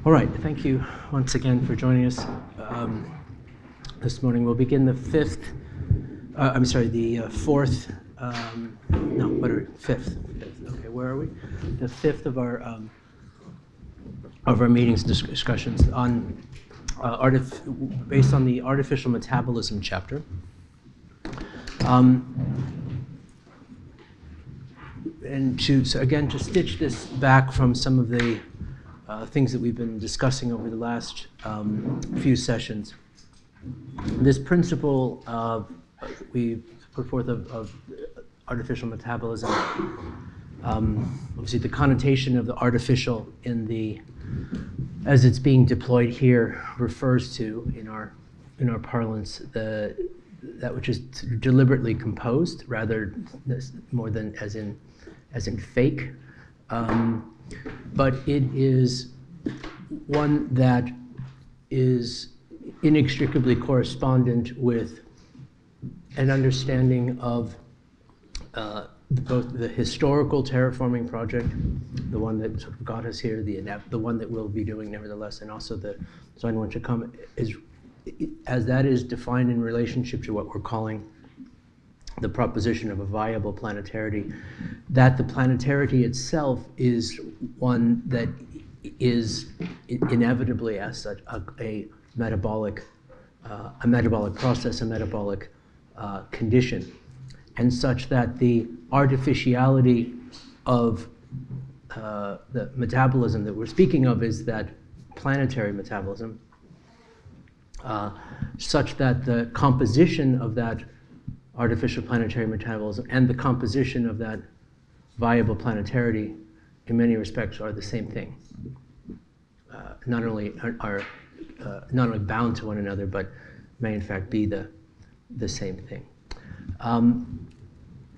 All right, thank you once again for joining us this morning. We'll begin the fifth, fifth. Okay, where are we? The fifth of our meetings discussions on based on the artificial metabolism chapter. And to stitch this back from some of the things that we've been discussing over the last few sessions, this principle we put forth of artificial metabolism, obviously the connotation of the artificial as it's being deployed here refers to, in our parlance, that which is deliberately composed, rather more than as in fake. But it is one that is inextricably correspondent with an understanding of both the historical terraforming project, the one that sort of got us here, the one that we'll be doing nevertheless, and also the design one to come, as that is defined in relationship to what we're calling the proposition of a viable planetarity, that the planetarity itself is one that is inevitably, as such, a metabolic process, a metabolic condition, and such that the artificiality of the metabolism that we're speaking of is that planetary metabolism, such that the composition of that artificial planetary metabolism and the composition of that viable planetarity in many respects are the same thing. Not only bound to one another, but may in fact be the same thing.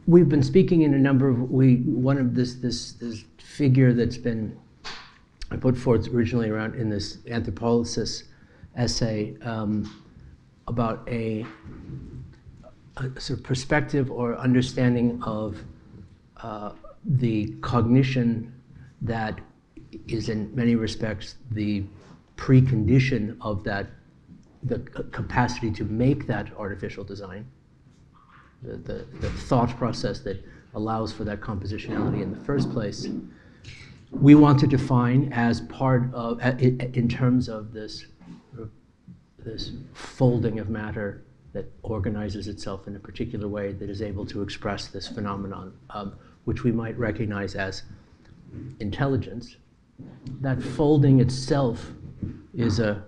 We've been speaking in a number of this figure that's been put forth originally around in this anthropolysis essay about a sort of perspective or understanding of the cognition that is in many respects the precondition of the capacity to make that artificial design, the thought process that allows for that compositionality in the first place. We want to define as part of, in terms of this folding of matter that organizes itself in a particular way that is able to express this phenomenon, which we might recognize as intelligence. That folding itself is a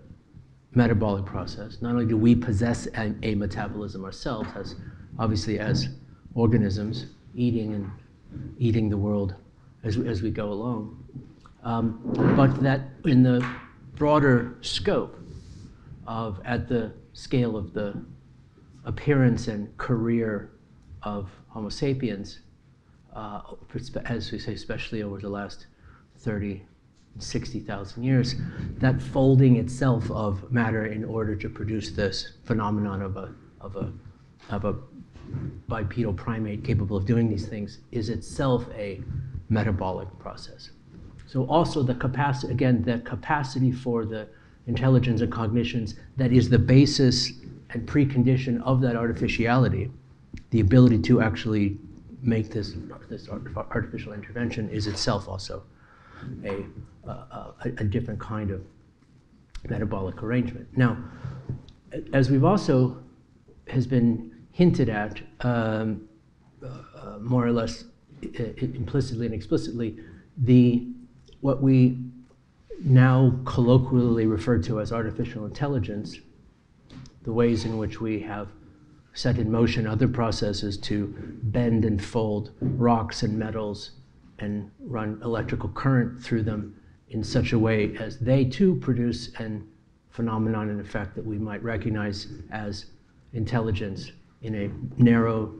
metabolic process. Not only do we possess a metabolism ourselves, obviously as organisms, eating the world as we go along, but that in the broader scope at the scale of the appearance and career of Homo sapiens, as we say, especially over the last 30, 60,000 years, that folding itself of matter in order to produce this phenomenon of a bipedal primate capable of doing these things is itself a metabolic process. So also the capacity for the intelligence and cognitions that is the basis and precondition of that artificiality, the ability to actually make this artificial intervention, is itself also a different kind of metabolic arrangement. Now, as we've also has been hinted at more or less implicitly and explicitly, what we now colloquially refer to as artificial intelligence, the ways in which we have set in motion other processes to bend and fold rocks and metals and run electrical current through them in such a way as they too produce a phenomenon and effect that we might recognize as intelligence in a narrow,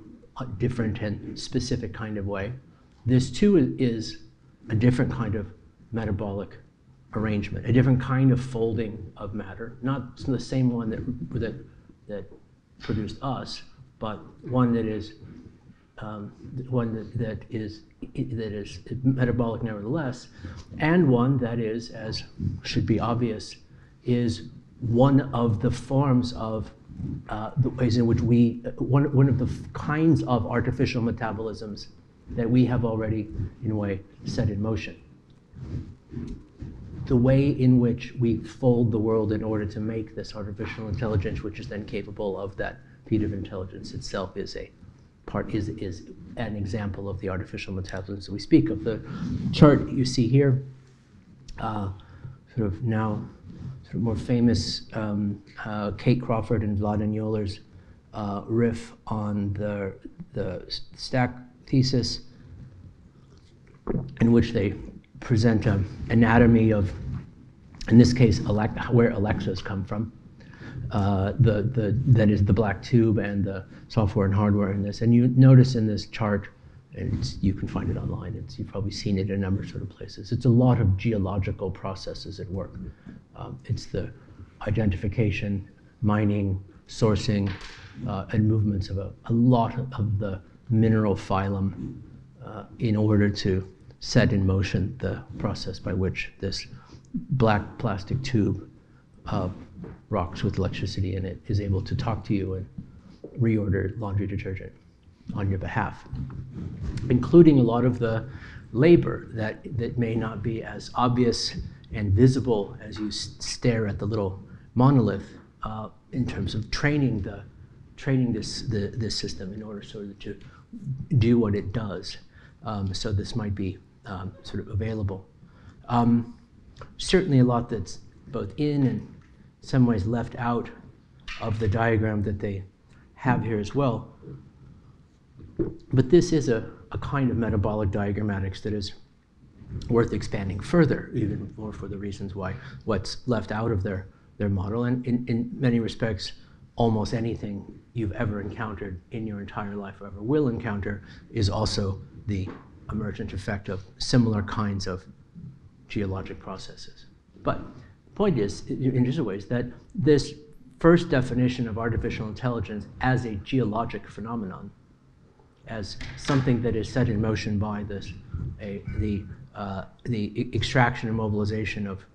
different and specific kind of way. This too is a different kind of metabolic arrangement, a different kind of folding of matter, not the same one that produced us, but one that is one that is metabolic nevertheless, and one that is, as should be obvious, is one of the forms of the ways in which one of the kinds of artificial metabolisms that we have already, in a way, set in motion. The way in which we fold the world in order to make this artificial intelligence, which is then capable of that feat of intelligence itself, is an example of the artificial metabolism that we speak of. The chart you see here, sort of more famous Kate Crawford and Vladan Yoler's riff on the stack thesis, in which they present an anatomy of, in this case, where Alexas come from. That is the black tube and the software and hardware in this. And you notice in this chart, and you can find it online, you've probably seen it in a number of sort of places, it's a lot of geological processes at work. It's the identification, mining, sourcing, and movements of a lot of the mineral phylum in order to set in motion the process by which this black plastic tube of rocks with electricity in it is able to talk to you and reorder laundry detergent on your behalf, including a lot of the labor that may not be as obvious and visible as you stare at the little monolith in terms of training this system in order sort of to do what it does. So this might be sort of available. Certainly a lot that's both in and some ways left out of the diagram that they have here as well. But this is a kind of metabolic diagrammatics that is worth expanding further, even more for the reasons why what's left out of their model. And in many respects, almost anything you've ever encountered in your entire life or ever will encounter is also the emergent effect of similar kinds of geologic processes. But the point is, in just ways, that this first definition of artificial intelligence as a geologic phenomenon, as something that is set in motion by the extraction and mobilization of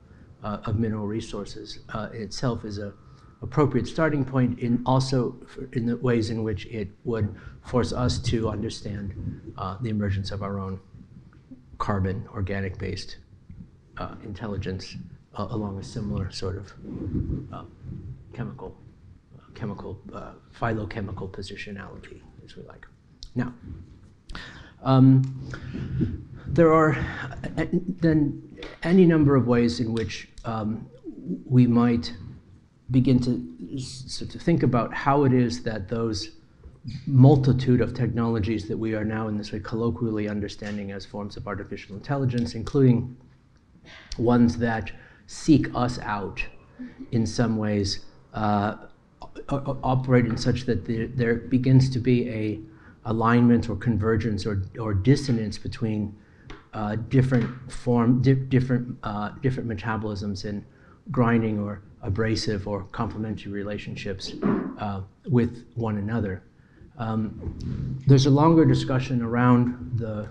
mineral resources itself, is a appropriate starting point in the ways in which it would force us to understand the emergence of our own carbon, organic-based intelligence along a similar sort of chemical phylochemical positionality, as we like. Now, there are then any number of ways in which we might begin to sort of think about how it is that those multitude of technologies that we are now in this way colloquially understanding as forms of artificial intelligence, including ones that seek us out in some ways, operate in such that there begins to be a alignment or convergence or dissonance between different metabolisms in grinding or abrasive or complementary relationships with one another. There's a longer discussion around the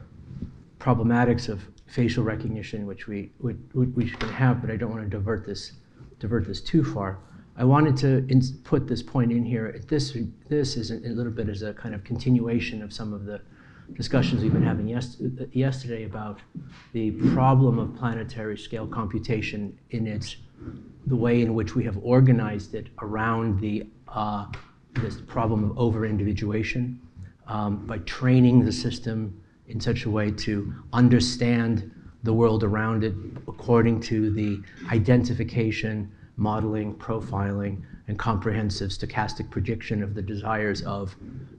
problematics of facial recognition, which we can have, but I don't want to divert this too far. I wanted to put this point in here. This is a little bit as a kind of continuation of some of the discussions we've been having yesterday about the problem of planetary scale computation in the way in which we have organized it around this problem of over-individuation by training the system in such a way to understand the world around it according to the identification, modeling, profiling, and comprehensive stochastic prediction of the desires of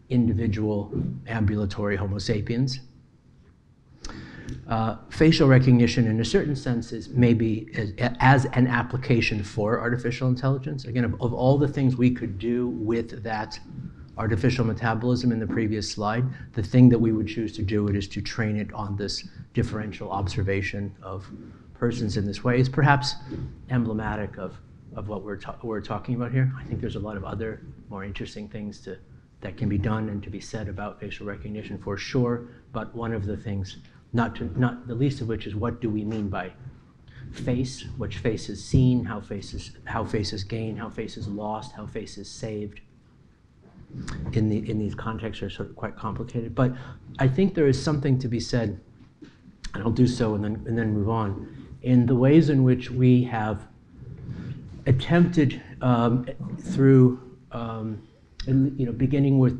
individual ambulatory Homo sapiens. Facial recognition, in a certain sense, is maybe as an application for artificial intelligence. Again, of all the things we could do with that artificial metabolism in the previous slide, the thing that we would choose to do it is to train it on this differential observation of persons in this way. Is perhaps emblematic of what we're talking about here. I think there's a lot of other more interesting things to that can be done and to be said about facial recognition for sure, but one of the things, not the least of which, is what do we mean by face, which face is seen, how face is gained, how face is lost, how face is saved. In these contexts are sort of quite complicated, but I think there is something to be said, and I'll do so and then move on, in the ways in which we have attempted through beginning with,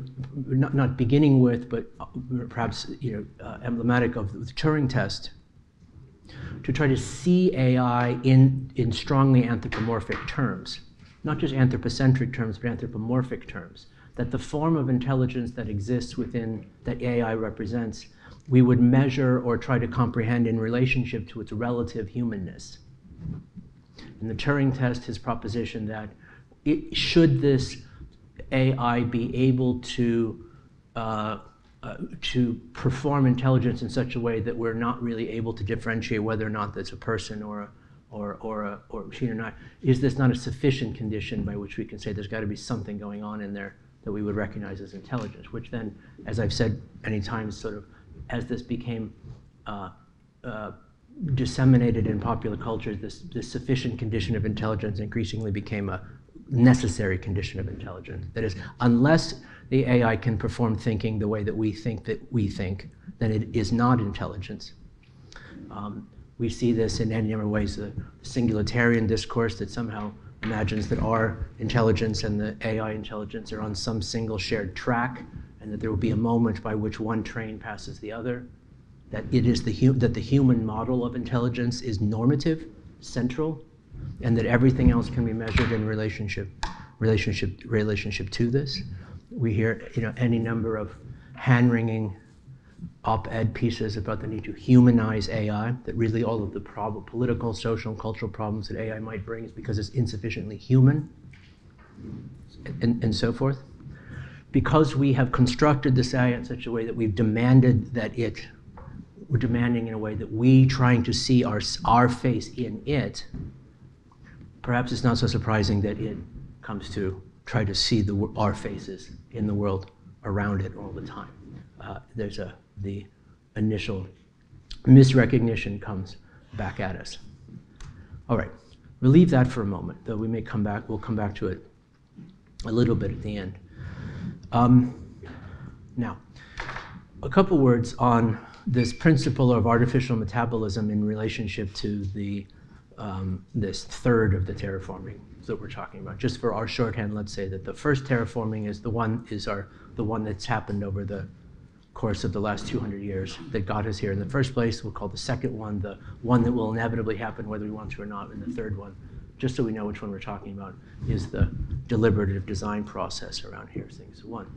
not beginning with, but perhaps emblematic of the Turing test, to try to see AI in strongly anthropomorphic terms, not just anthropocentric terms, but anthropomorphic terms. That the form of intelligence that exists within, that AI represents, we would measure or try to comprehend in relationship to its relative humanness. In the Turing test, his proposition that should this AI be able to perform intelligence in such a way that we're not really able to differentiate whether or not that's a person or machine or not, is this not a sufficient condition by which we can say there's got to be something going on in there that we would recognize as intelligence, which then, as I've said many times, sort of as this became disseminated in popular culture, this sufficient condition of intelligence increasingly became a necessary condition of intelligence. That is, unless the AI can perform thinking the way that we think, then it is not intelligence. We see this in any number of ways. The singularitarian discourse that somehow imagines that our intelligence and the AI intelligence are on some single shared track, and that there will be a moment by which one train passes the other. That it is that the human model of intelligence is normative, central, and that everything else can be measured in relationship to this. We hear any number of hand-wringing op-ed pieces about the need to humanize AI, that really all of the political, social, and cultural problems that AI might bring is because it's insufficiently human, and so forth. Because we have constructed this AI in such a way that we've demanded that we're demanding in a way that we trying to see our face in it, perhaps it's not so surprising that it comes to try to see our faces in the world around it all the time. The initial misrecognition comes back at us. All right, we'll leave that for a moment, though we'll come back to it a little bit at the end. Now, a couple words on this principle of artificial metabolism in relationship to this third of the terraforming that we're talking about. Just for our shorthand, let's say that the first terraforming is the one that's happened over the course of the last 200 years that got us here in the first place. We'll call the second one the one that will inevitably happen whether we want to or not, and the third one, just so we know which one we're talking about, is the deliberative design process around here, things one.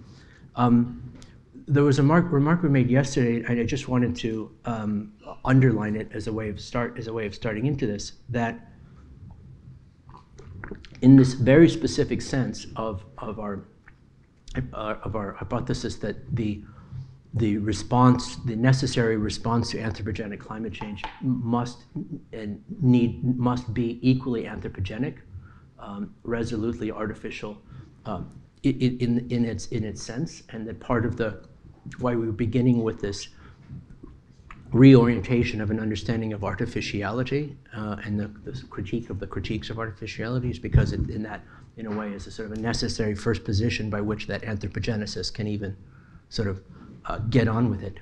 There was a remark we made yesterday, and I just wanted to underline it as a way of starting into this, that in this very specific sense of our hypothesis that the necessary response to anthropogenic climate change must be equally anthropogenic, resolutely artificial in its sense, and that part of why we were beginning with this reorientation of an understanding of artificiality and the critique of the critiques of artificiality is because in a way is a sort of a necessary first position by which that anthropogenesis can even sort of get on with it.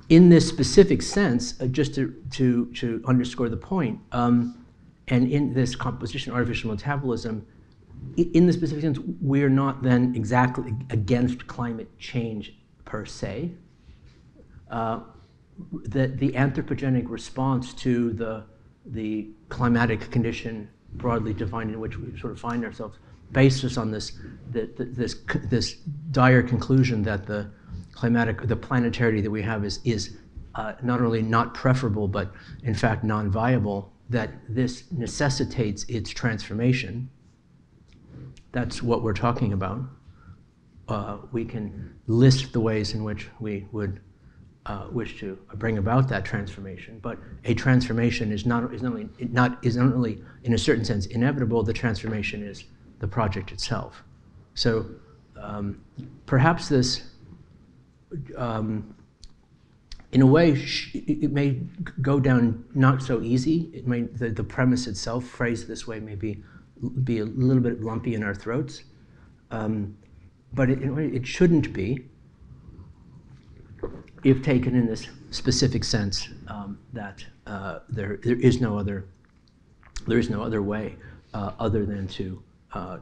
In this specific sense, just to underscore the point, and in this composition artificial metabolism, in the specific sense, we're not then exactly against climate change per se. The anthropogenic response to the climatic condition broadly defined in which we sort of find ourselves bases on this dire conclusion that the planetarity that we have is not only not preferable, but in fact non-viable, that this necessitates its transformation. That's what we're talking about. We can list the ways in which we would wish to bring about that transformation, but a transformation is not only in a certain sense inevitable. The transformation is the project itself. So Perhaps this, in a way, it may go down not so easy. It may, the premise itself, phrased this way, may be a little bit lumpy in our throats. But it shouldn't be, if taken in this specific sense, that there is no other way other than to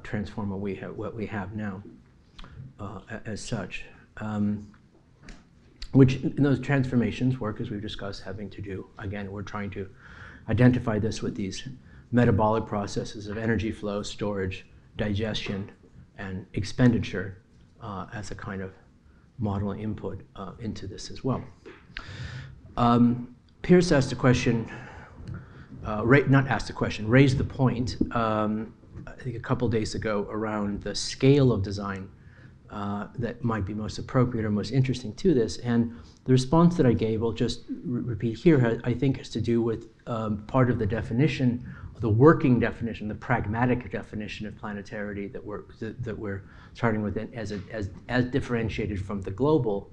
transform what we have now as such. Which in those transformations work, as we've discussed, having to do, again, we're trying to identify this with these metabolic processes of energy flow, storage, digestion, and expenditure as a kind of model input into this as well. Pierce asked a question, raised the point, I think a couple days ago, around the scale of design that might be most appropriate or most interesting to this. And the response that I gave, I'll just repeat here, I think has to do with part of the definition, the working definition, the pragmatic definition of planetarity that we're starting with as differentiated from the global.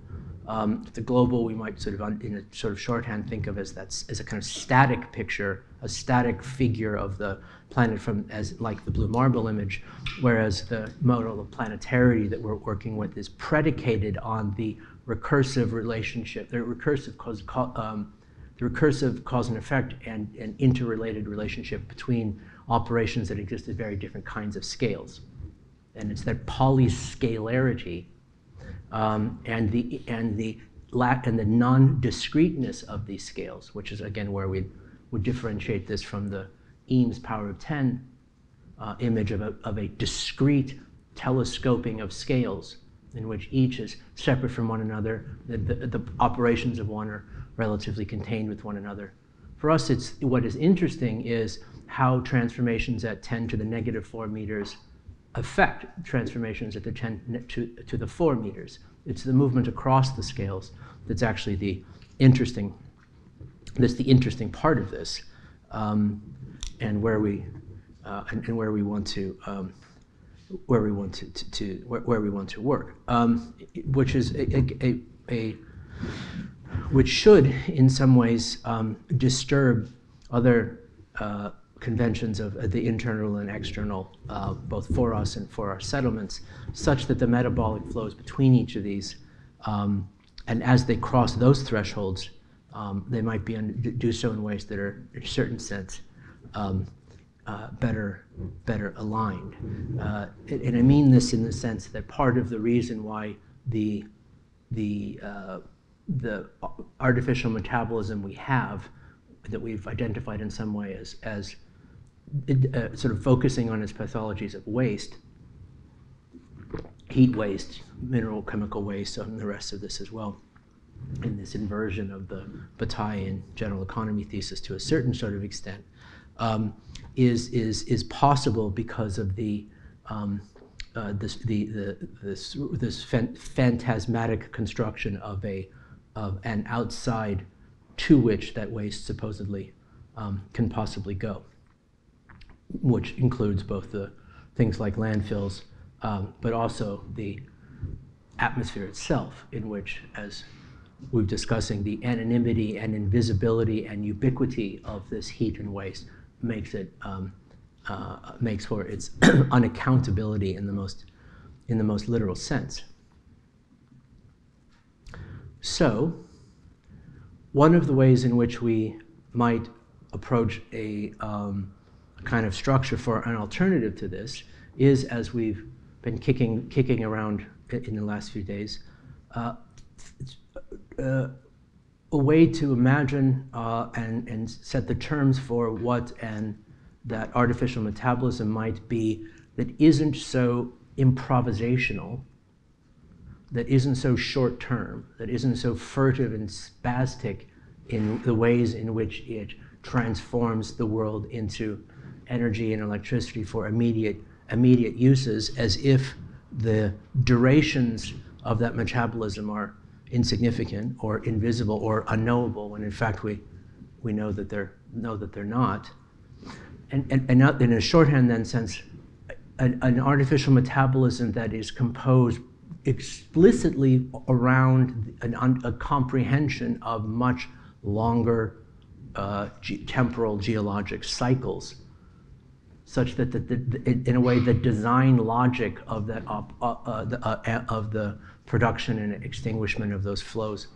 The global we might sort of, in a sort of shorthand, think of as a kind of static picture, a static figure of the planet as like the blue marble image, whereas the model of planetarity that we're working with is predicated on the recursive relationship, the recursive cause and effect and interrelated relationship between operations that exist at very different kinds of scales. And it's that polyscalarity and the non-discreteness of these scales, which is again where we would differentiate this from the Eames power of 10 image of a discrete telescoping of scales in which each is separate from one another. The operations of one are relatively contained with one another. For us, what is interesting is how transformations at 10 to the negative 4 meters affect transformations at the 10 to the 4 meters. It's the movement across the scales that's actually the interesting part of this, and where we want to work, which is which should in some ways disturb other conventions of the internal and external, both for us and for our settlements, such that the metabolic flows between each of these, and as they cross those thresholds, they might do so in ways that are, in a certain sense, better aligned. And I mean this in the sense that part of the reason why the artificial metabolism we have, that we've identified in some way as sort of focusing on its pathologies of waste, heat waste, mineral chemical waste, and the rest of this as well, in this inversion of the Bataillean general economy thesis to a certain sort of extent, is possible because of this phantasmatic construction of an outside to which that waste supposedly can possibly go, which includes both the things like landfills, but also the atmosphere itself, in which, as we've discussing, the anonymity and invisibility and ubiquity of this heat and waste makes for its unaccountability in the most literal sense. So, one of the ways in which we might approach a kind of structure for an alternative to this is, as we've been kicking around in the last few days, a way to imagine and set the terms for what that artificial metabolism might be that isn't so improvisational, that isn't so short-term, that isn't so furtive and spastic in the ways in which it transforms the world into energy and electricity for immediate uses, as if the durations of that metabolism are insignificant or invisible or unknowable, when in fact we know that they're not. And not in a shorthand then sense, an artificial metabolism that is composed explicitly around a comprehension of much longer temporal geologic cycles, such that in a way the design logic of that of the production and extinguishment of those flows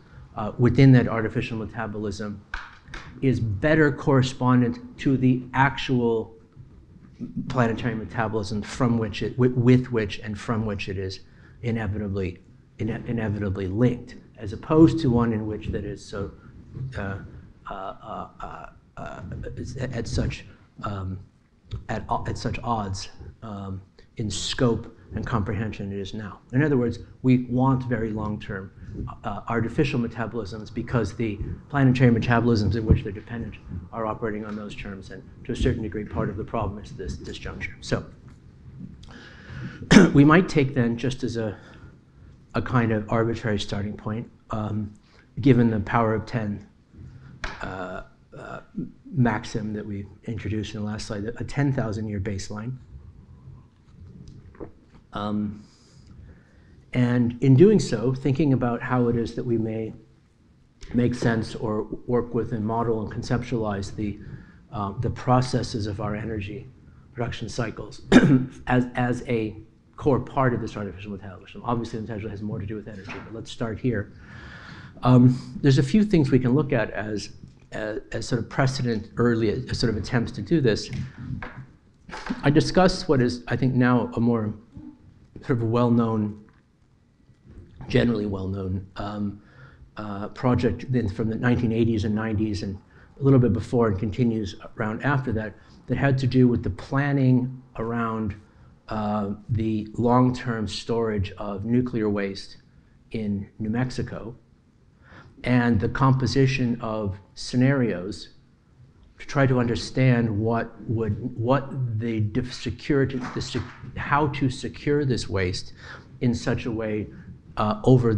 within that artificial metabolism is better correspondent to the actual planetary metabolism from which with which and from which it is inevitably linked, as opposed to one in which that is so at such odds in scope and comprehension it is now. In other words, we want very long-term artificial metabolisms because the planetary metabolisms in which they're dependent are operating on those terms, and to a certain degree part of the problem is this disjuncture. So we might take then, just as a kind of arbitrary starting point, given the power of 10 maxim that we introduced in the last slide, a 10,000-year baseline. And in doing so, thinking about how it is that we may make sense or work with and model and conceptualize the processes of our energy production cycles as a core part of this artificial metabolism. Obviously, the metabolism has more to do with energy, but let's start here. There's a few things we can look at as sort of precedent early sort of attempts to do this. I discussed what is, I think, now a more sort of well-known, generally well-known project from the 1980s and 90s and a little bit before and continues around after that, that had to do with the planning around the long-term storage of nuclear waste in New Mexico and the composition of scenarios to try to understand how to secure this waste in such a way over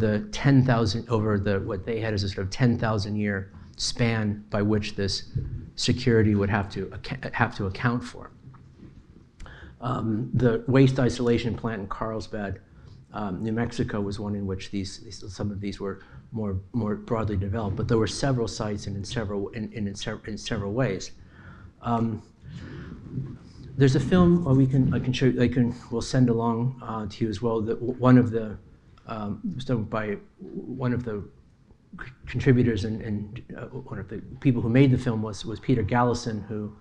what they had as a sort of 10,000-year span by which this security would have to account for. The waste isolation plant in Carlsbad, New Mexico, was one in which some of these were more broadly developed, but there were several sites and in several ways. There's a film we'll send along to you as well. That one of the was done by one of the contributors and one of the people who made the film was Peter Gallison, who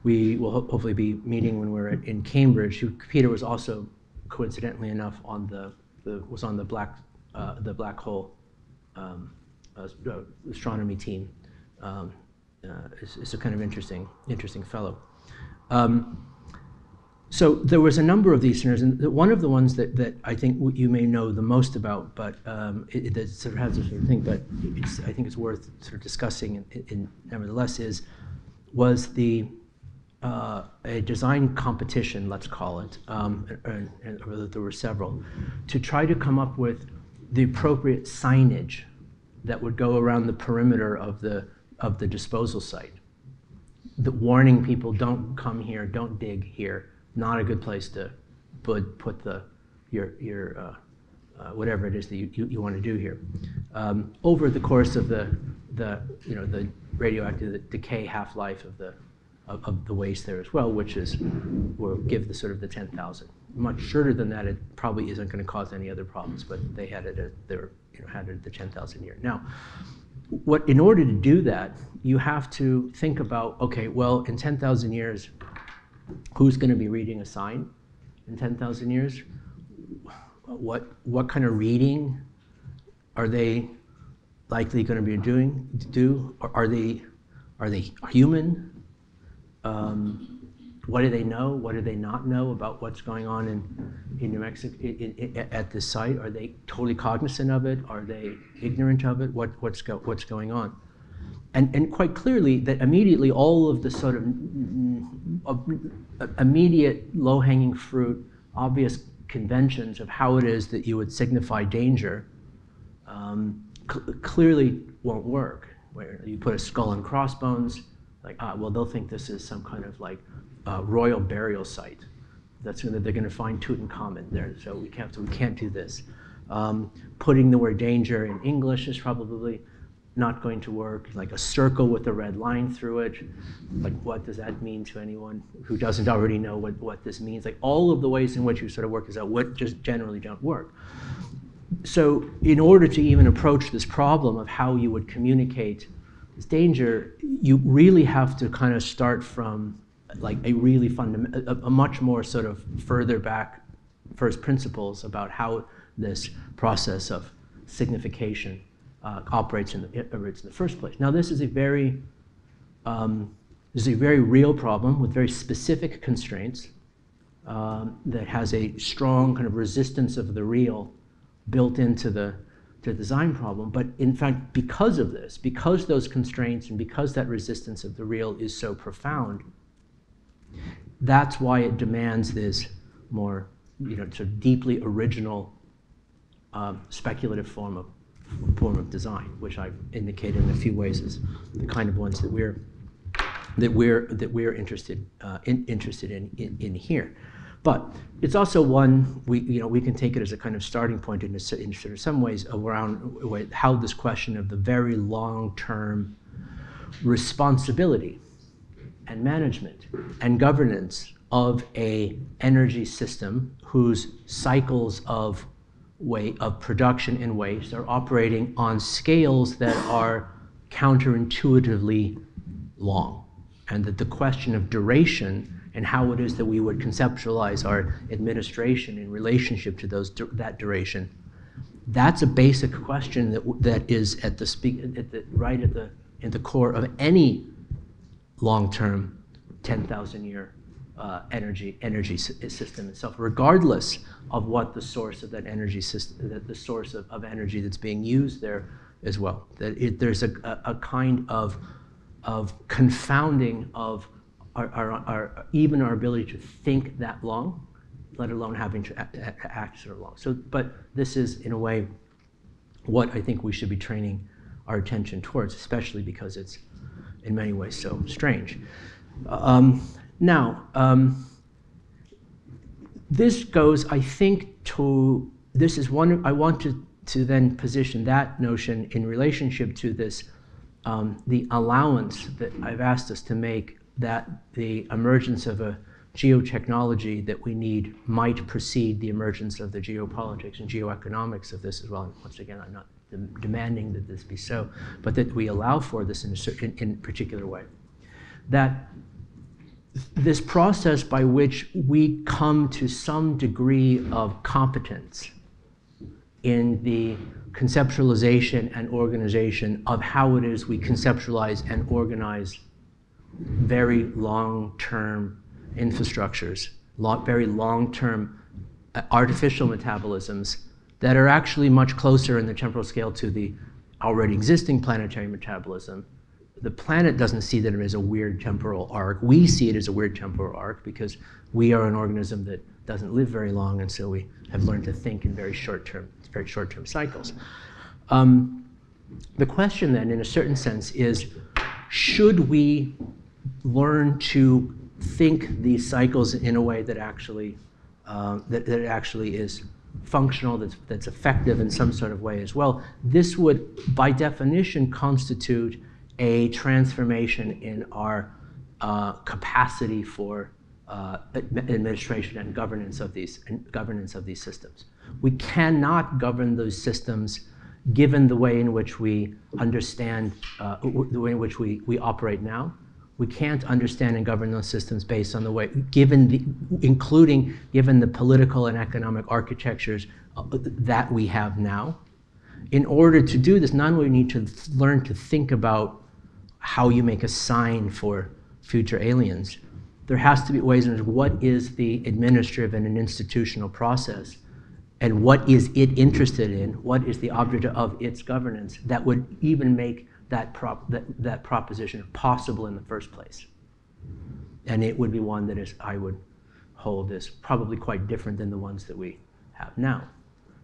we will hopefully be meeting when we're in Cambridge. Peter was also, coincidentally enough, on the black hole astronomy team. Is a kind of interesting fellow. So there was a number of these scenarios, and one of the ones that I think you may know the most about, but that sort of has a sort of thing, but I think it's worth sort of discussing nevertheless, was a design competition, let's call it, and there were several, to try to come up with the appropriate signage that would go around the perimeter of the disposal site, warning people, don't come here, don't dig here, not a good place to put your whatever it is that you want to do here. Over the course of the radioactive decay half-life of the waste there as well, which will give the sort of the 10,000. Much shorter than that, it probably isn't going to cause any other problems, but they had it at the 10,000 year. Now, in order to do that, you have to think about, okay, well, in 10,000 years, who's going to be reading a sign in 10,000 years? What kind of reading are they likely going to be do? Are they human? What do they know? What do they not know about what's going on in New Mexico at this site? Are they totally cognizant of it? Are they ignorant of it? What's going on? And quite clearly that immediately all of the sort of immediate low-hanging fruit, obvious conventions of how it is that you would signify danger clearly won't work. Where you put a skull and crossbones, well, they'll think this is some kind of royal burial site. they're going to find Tutankhamun there, so we can't do this. Putting the word danger in English is probably not going to work. Like a circle with a red line through it, like what does that mean to anyone who doesn't already know what this means? Like all of the ways in which you sort of work this out, what just generally don't work. So in order to even approach this problem of how you would communicate this danger, you really have to kind of start from like a really fundamental, a much more sort of further back first principles about how this process of signification operates in the first place. Now, this is a very real problem with very specific constraints that has a strong kind of resistance of the real built into the design problem. But in fact, because of this, because those constraints and because that resistance of the real is so profound, that's why it demands this more, sort of deeply original speculative form of design, which I've indicated in a few ways is the kind of ones that we're interested in here. But it's also one we can take it as a kind of starting point in sort of some ways around how this question of the very long-term responsibility and management and governance of a energy system whose cycles of production and waste are operating on scales that are counterintuitively long, and that the question of duration and how it is that we would conceptualize our administration in relationship to that duration, that's a basic question that is at the core of any long-term 10,000-year energy system itself, regardless of what the source of that energy system, the source of energy that's being used there as well. There's a kind of confounding of even our ability to think that long, let alone having to act so long. So, but this is in a way what I think we should be training our attention towards, especially because it's in many ways so strange. This goes, I think, this is one, I want to then position that notion in relationship to this, the allowance that I've asked us to make that the emergence of a geotechnology that we need might precede the emergence of the geopolitics and geoeconomics of this as well. And once again, I'm not demanding that this be so, but that we allow for this in a particular way. That this process by which we come to some degree of competence in the conceptualization and organization of how it is we conceptualize and organize very long-term infrastructures, very long-term artificial metabolisms that are actually much closer in the temporal scale to the already existing planetary metabolism. The planet doesn't see that as a weird temporal arc. We see it as a weird temporal arc because we are an organism that doesn't live very long, and so we have learned to think in very short-term cycles. The question then, in a certain sense, is should we learn to think these cycles in a way that actually that actually is functional, that's effective in some sort of way as well? This would, by definition, constitute a transformation in our capacity for administration and governance of these systems. We cannot govern those systems given the way in which we understand, the way in which we operate now. We can't understand and govern those systems based on the way, including given the political and economic architectures that we have now. In order to do this, not only need to learn to think about how you make a sign for future aliens, there has to be ways in which what is the administrative and an institutional process, and what is it interested in, what is the object of its governance that would even make that proposition possible in the first place. And it would be one that is, I would hold, is probably quite different than the ones that we have now.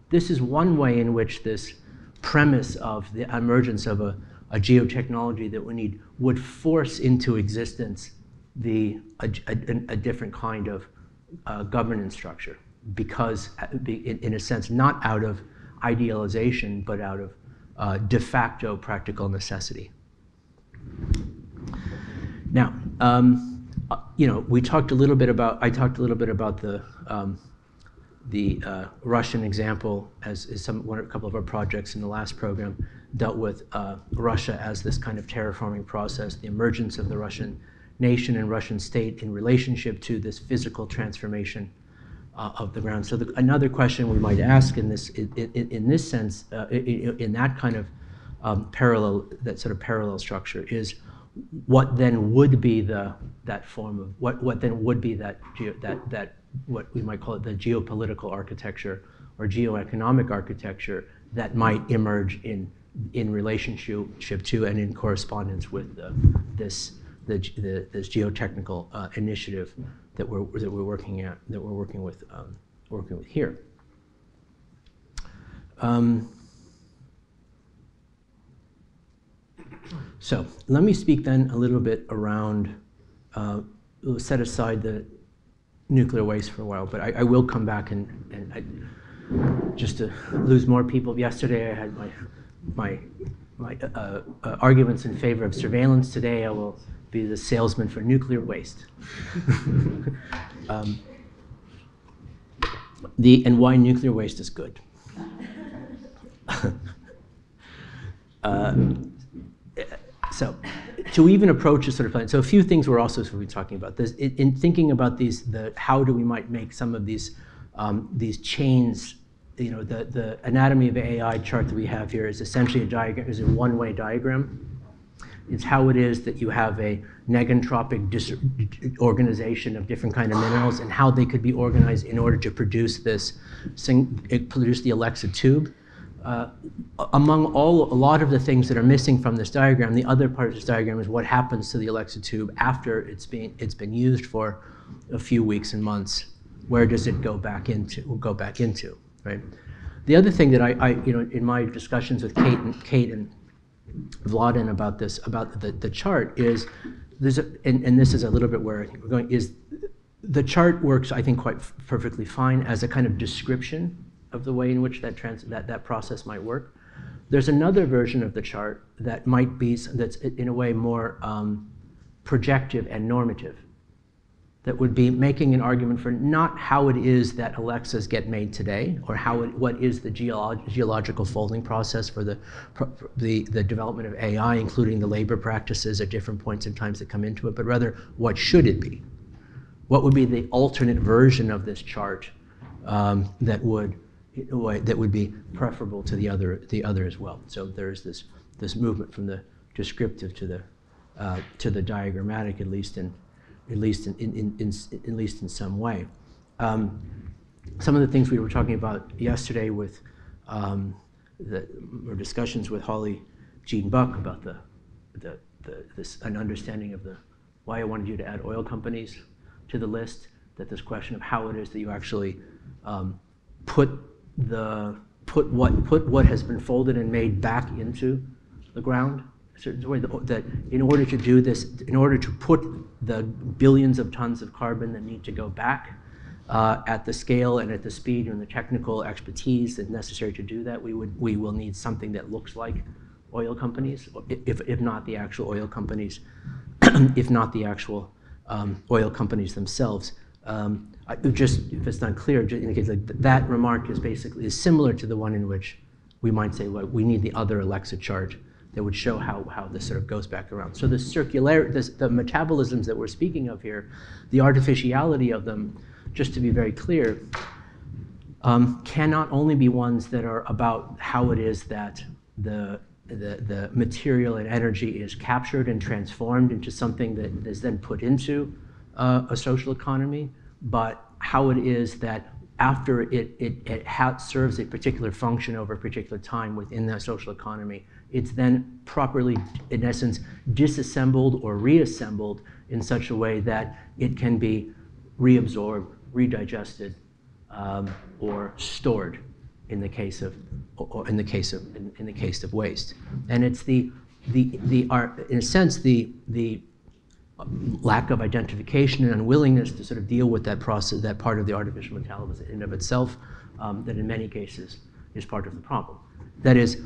This is one way in which this premise of the emergence of a geotechnology that we need would force into existence a different kind of governance structure, because, in a sense, not out of idealization, but out of de facto practical necessity. Now, we talked a little bit about. I talked a little bit about the Russian example as a couple of our projects in the last program dealt with Russia as this kind of terraforming process, the emergence of the Russian nation and Russian state in relationship to this physical transformation of the ground. So another question we might ask in this sense, in that kind of parallel, that sort of parallel structure, is what then would be that form of what then would be that what we might call it the geopolitical architecture or geoeconomic architecture that might emerge in relationship to and in correspondence with this geotechnical initiative that we're working with here. So let me speak then a little bit around. We'll set aside the nuclear waste for a while, but I will come back and just to lose more people. Yesterday I had my arguments in favor of surveillance. Today I will be the salesman for nuclear waste. And why nuclear waste is good. So to even approach a sort of plan, so a few things we're also sort of talking about. In thinking about these, how do we might make some of these chains, the anatomy of AI chart that we have here is essentially a diagram, is a one-way diagram. It's how it is that you have a negentropic organization of different kind of minerals and how they could be organized in order to produce the Alexa tube. Among a lot of the things that are missing from this diagram, the other part of this diagram is what happens to the Alexa tube after it's been used for a few weeks and months. Where does it go back into, right? The other thing that I in my discussions with Kate and Vladin about the chart is and this is a little bit where I think we're going, is the chart works, I think, quite perfectly fine as a kind of description of the way in which that process might work. There's another version of the chart that might be, that's in a way more projective and normative, that would be making an argument for not how it is that Alexas get made today, or what is the geological folding process for the development of AI, including the labor practices at different points in times that come into it, but rather what should it be? What would be the alternate version of this chart that would be preferable to the other as well? So there's this movement from the descriptive to the diagrammatic, at least in some way. Some of the things we were talking about yesterday with our discussions with Holly Jean Buck about an understanding of why I wanted you to add oil companies to the list. That this question of how it is that you actually put what has been folded and made back into the ground. Certain way that in order to do this, in order to put the billions of tons of carbon that need to go back at the scale and at the speed and the technical expertise that's necessary to do that, we will need something that looks like oil companies, if not the actual oil companies, if not the actual oil companies themselves. Just if it's not clear, just indicate like that remark is similar to the one in which we might say, well, we need the other Alexa chart that would show how this sort of goes back around. So the metabolisms that we're speaking of here, the artificiality of them, just to be very clear, cannot only be ones that are about how it is that the material and energy is captured and transformed into something that is then put into a social economy, but how it is that after it serves a particular function over a particular time within that social economy, it's then properly, in essence, disassembled or reassembled in such a way that it can be reabsorbed, redigested, or stored in the case of waste. And it's in a sense the lack of identification and unwillingness to sort of deal with that process, that part of the artificial metabolism in and of itself, that in many cases is part of the problem. That is,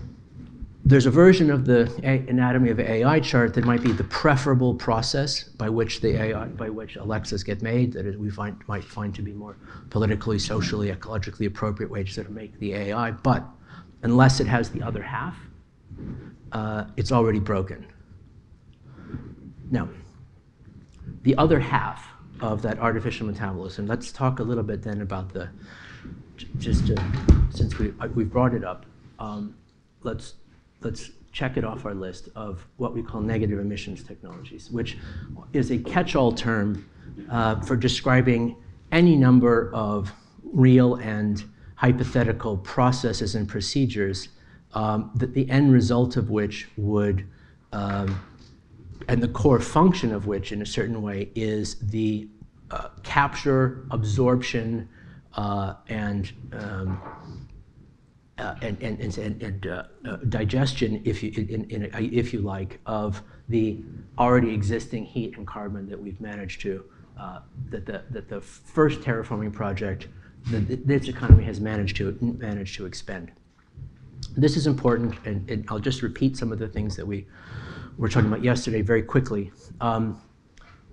there's a version of the anatomy of AI chart that might be the preferable process by which Alexas get made, that is, might find to be more politically, socially, ecologically appropriate way to sort of make the AI, but unless it has the other half, it's already broken. Now, the other half of that artificial metabolism, let's talk a little bit then about since we've brought it up, let's check it off our list of what we call negative emissions technologies, which is a catch-all term for describing any number of real and hypothetical processes and procedures that the end result of which would, and the core function of which in a certain way is the capture, absorption, and digestion, if you like, of the already existing heat and carbon that we've managed to, that the first terraforming project, this economy has managed to expend. This is important, and I'll just repeat some of the things that we were talking about yesterday very quickly.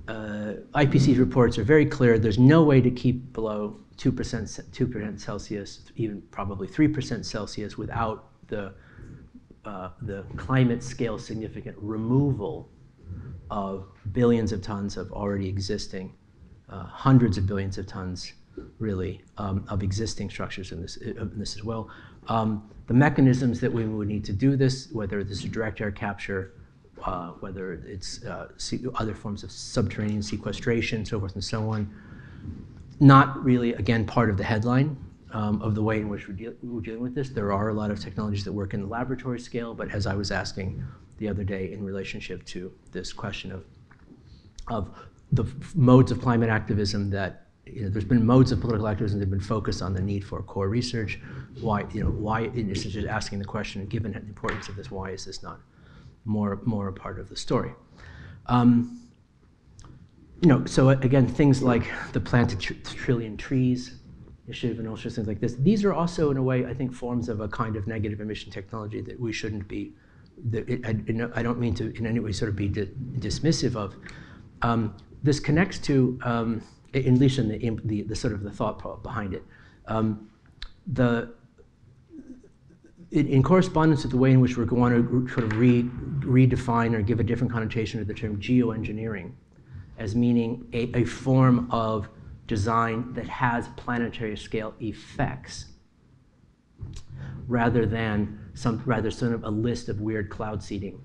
IPCC's reports are very clear. There's no way to keep below 2% Celsius, even probably 3% Celsius, without the climate scale significant removal of billions of tons of already existing, hundreds of billions of tons, really, of existing structures in this as well. The mechanisms that we would need to do this, whether this is direct air capture, whether it's other forms of subterranean sequestration, so forth and so on, not really, again, part of the headline of the way in which we're dealing with this. There are a lot of technologies that work in the laboratory scale, but as I was asking the other day in relationship to this question of the modes of climate activism that, there's been modes of political activism that have been focused on the need for core research. Why, this is just asking the question, given the importance of this, why is this not more a part of the story? So again, things like the planted trillion trees initiative and all sorts of things like this. These are also, in a way, I think, forms of a kind of negative emission technology that we shouldn't be. I don't mean to in any way sort of be dismissive of. This connects to, at least in the sort of the thought behind it, in correspondence with the way in which we're going to sort of redefine or give a different connotation to the term geoengineering, as meaning a form of design that has planetary scale effects, rather than sort of a list of weird cloud seeding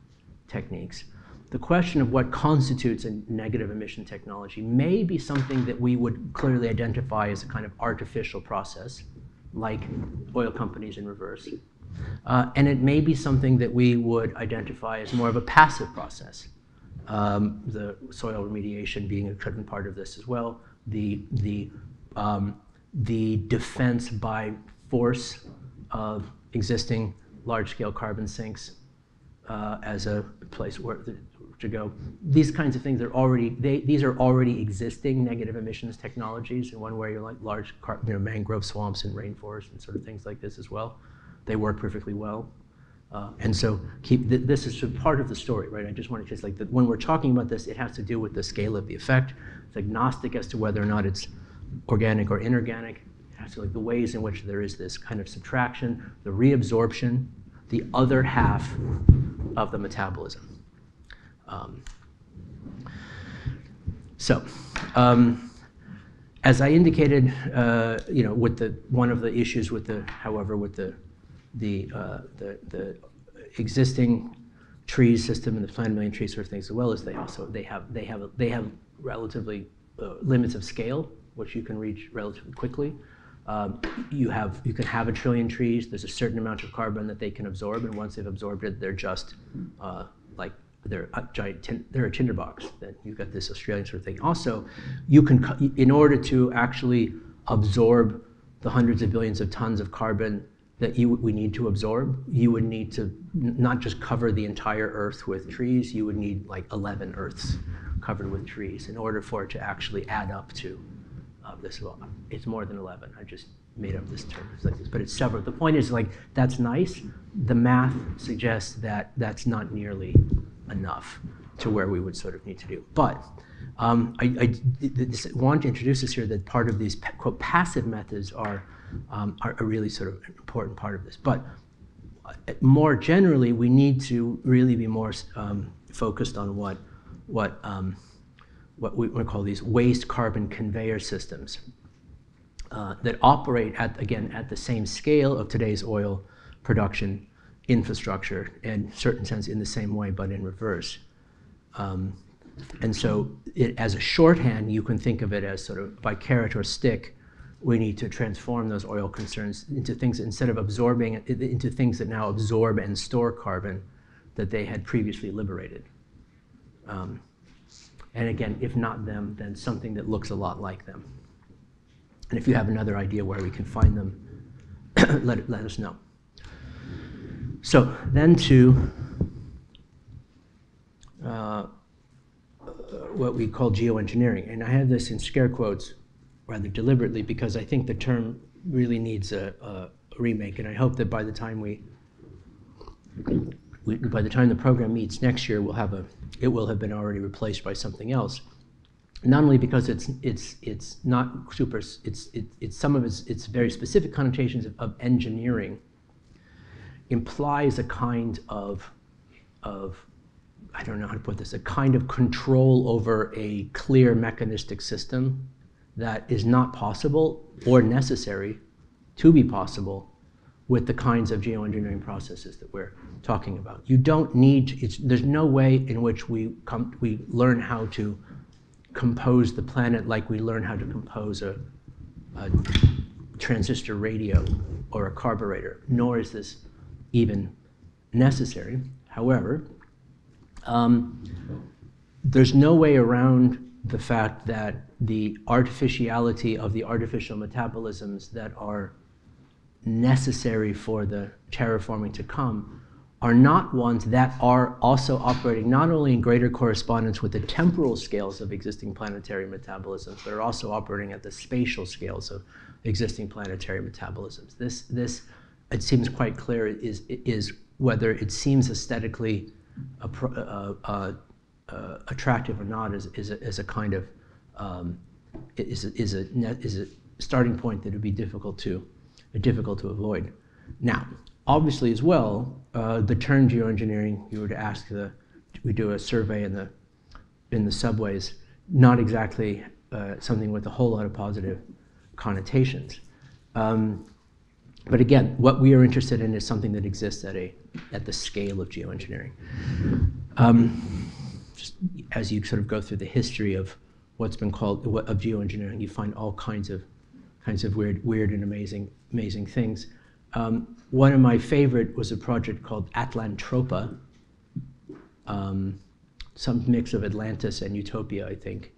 techniques. The question of what constitutes a negative emission technology may be something that we would clearly identify as a kind of artificial process, like oil companies in reverse. And it may be something that we would identify as more of a passive process. The soil remediation being a certain part of this as well. The defense by force of existing large-scale carbon sinks as a place where to go. These kinds of things are these are already existing negative emissions technologies in one way, you're like large mangrove swamps and rainforests and sort of things like this as well. They work perfectly well. And so this is part of the story, right? I just want to just like that when we're talking about this, it has to do with the scale of the effect. It's agnostic as to whether or not it's organic or inorganic. It has to like the ways in which there is this kind of subtraction, the reabsorption, the other half of the metabolism. As I indicated, with one of the issues with the existing trees system and the plant million trees sort of things as well, as they have relatively limits of scale, which you can reach relatively quickly. You can have a trillion trees. There's a certain amount of carbon that they can absorb, and once they've absorbed it, they're just like they're a giant. They're a tinderbox. That you've got this Australian sort of thing. Also, you can, in order to actually absorb the hundreds of billions of tons of carbon that we need to absorb, you would need to not just cover the entire Earth with trees. You would need like 11 Earths covered with trees in order for it to actually add up to this. Well, it's more than 11. I just made up this term. It's like this, but it's several. The point is, like, that's nice. The math suggests that that's not nearly enough to where we would sort of need to do. But I want to introduce this here, that part of these quote passive methods are a really sort of important part of this. But more generally, we need to really be more focused on what we call these waste carbon conveyor systems that operate at the same scale of today's oil production infrastructure, in a certain sense in the same way, but in reverse. And so as a shorthand, you can think of it as sort of by carrot or stick, we need to transform those oil concerns into things, instead of absorbing it, into things that now absorb and store carbon that they had previously liberated. And again, if not them, then something that looks a lot like them. And if you have another idea where we can find them, let us know. So then to what we call geoengineering. And I have this in scare quotes rather deliberately because I think the term really needs a remake. And I hope that by the time by the time the program meets next year, it will have been already replaced by something else. Not only because it's not super, it's some of its very specific connotations of engineering implies a kind of I don't know how to put this, a kind of control over a clear mechanistic system that is not possible or necessary to be possible with the kinds of geoengineering processes that we're talking about. You don't need, there's no way in which we learn how to compose the planet like we learn how to compose a transistor radio or a carburetor, nor is this even necessary. However, there's no way around the fact that the artificiality of the artificial metabolisms that are necessary for the terraforming to come are not ones that are also operating not only in greater correspondence with the temporal scales of existing planetary metabolisms, but are also operating at the spatial scales of existing planetary metabolisms. This it seems quite clear, is whether it seems aesthetically attractive or not is a kind of is a starting point that would be difficult to avoid. Now, obviously, as well, the term geoengineering, you were to ask we do a survey in the subways, not exactly something with a whole lot of positive connotations. But again, what we are interested in is something that exists at the scale of geoengineering. Just as you sort of go through the history of what's been called of geoengineering, you find all kinds of weird and amazing things. One of my favorite was a project called Atlantropa, some mix of Atlantis and Utopia, I think,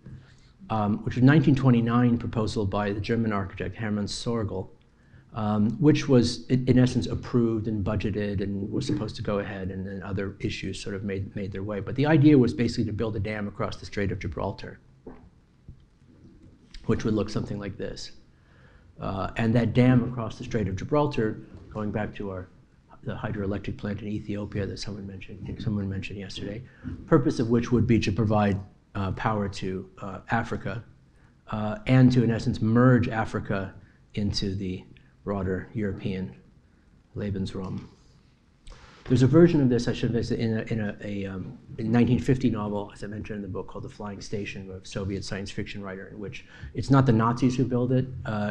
which was a 1929 proposal by the German architect Hermann Sorgel, which was in essence approved and budgeted and was supposed to go ahead, and then other issues sort of made their way. But the idea was basically to build a dam across the Strait of Gibraltar, which would look something like this. And that dam across the Strait of Gibraltar, going back to the hydroelectric plant in Ethiopia that someone mentioned yesterday, purpose of which would be to provide power to Africa and to, in essence, merge Africa into the broader European Lebensraum. There's a version of this, I should have in a 1950 novel, as I mentioned in the book, called The Flying Station, of a Soviet science fiction writer, in which it's not the Nazis who build it,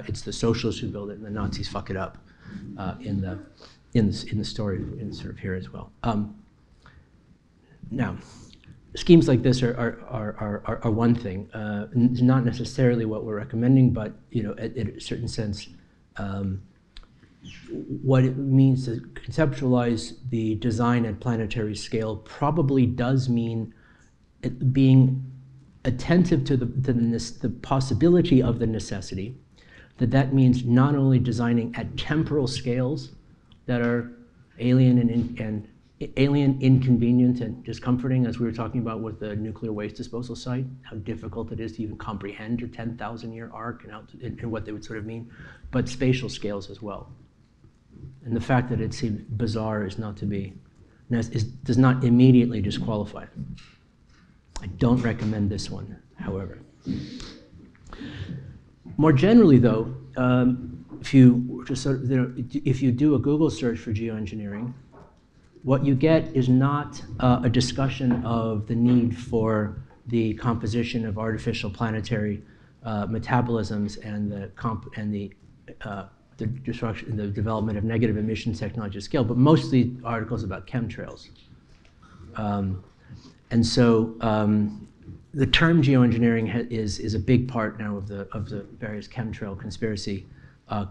it's the socialists who build it, and the Nazis fuck it up in the story, in sort of here as well. Now, schemes like this are one thing. Not necessarily what we're recommending, but in a certain sense, what it means to conceptualize the design at planetary scale probably does mean being attentive to the possibility of the necessity, that means not only designing at temporal scales that are alien and alien, inconvenient, and discomforting, as we were talking about with the nuclear waste disposal site, how difficult it is to even comprehend a 10,000-year arc and what they would sort of mean, but spatial scales as well. And the fact that it seems bizarre is not to be, does not immediately disqualify it. I don't recommend this one, however. More generally, though, if you just sort of, if you do a Google search for geoengineering, what you get is not a discussion of the need for the composition of artificial planetary metabolisms and the destruction, the development of negative emissions technology scale, but mostly articles about chemtrails. And so the term geoengineering is a big part now of the various chemtrail conspiracy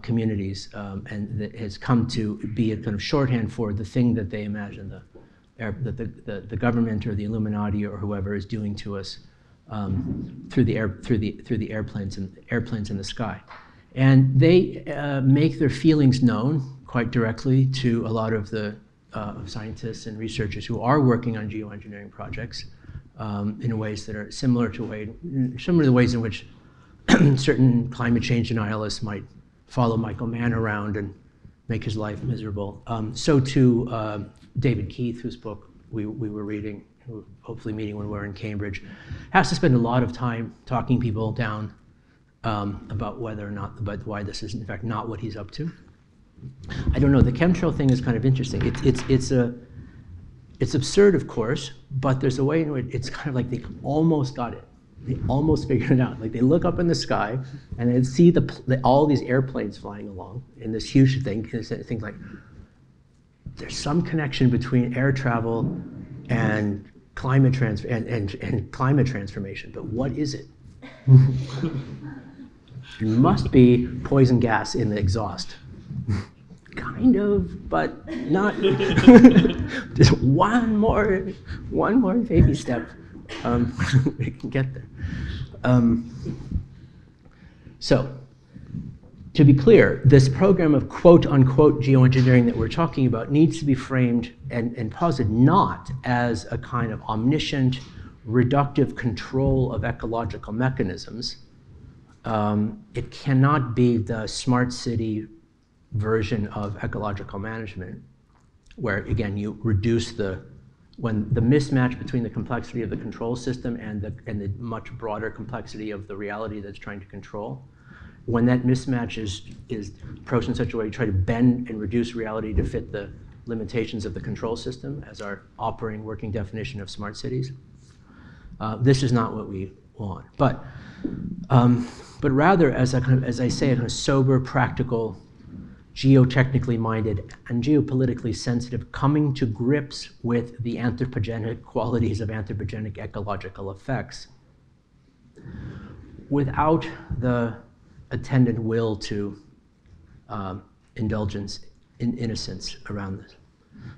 communities, and that has come to be a kind of shorthand for the thing that they imagine that the government or the Illuminati or whoever is doing to us through the airplanes in the sky. And they make their feelings known quite directly to a lot of the scientists and researchers who are working on geoengineering projects in ways that are similar to the ways in which certain climate change denialists might follow Michael Mann around and make his life miserable. So too, David Keith, whose book we were reading, hopefully meeting when we're in Cambridge, has to spend a lot of time talking people down about why this is in fact not what he's up to. I don't know, the chemtrail thing is kind of interesting. It's absurd, of course, but there's a way in which it's kind of like they almost got it. They almost figured it out. Like they look up in the sky and they see all these airplanes flying along in this huge thing. Think like there's some connection between air travel and climate climate transformation, but what is it? It must be poison gas in the exhaust. Kind of, but not. Just one more baby step. We can get there. So, to be clear, this program of quote-unquote geoengineering that we're talking about needs to be framed and posited not as a kind of omniscient, reductive control of ecological mechanisms. It cannot be the smart city version of ecological management, where again you reduce when the mismatch between the complexity of the control system and the much broader complexity of the reality that's trying to control. When that mismatch is approached in such a way you try to bend and reduce reality to fit the limitations of the control system as our operating working definition of smart cities. This is not what we want, but rather as I say, a kind of sober, practical, geotechnically minded and geopolitically sensitive coming to grips with the anthropogenic qualities of anthropogenic ecological effects without the attendant will to indulgence in innocence around this.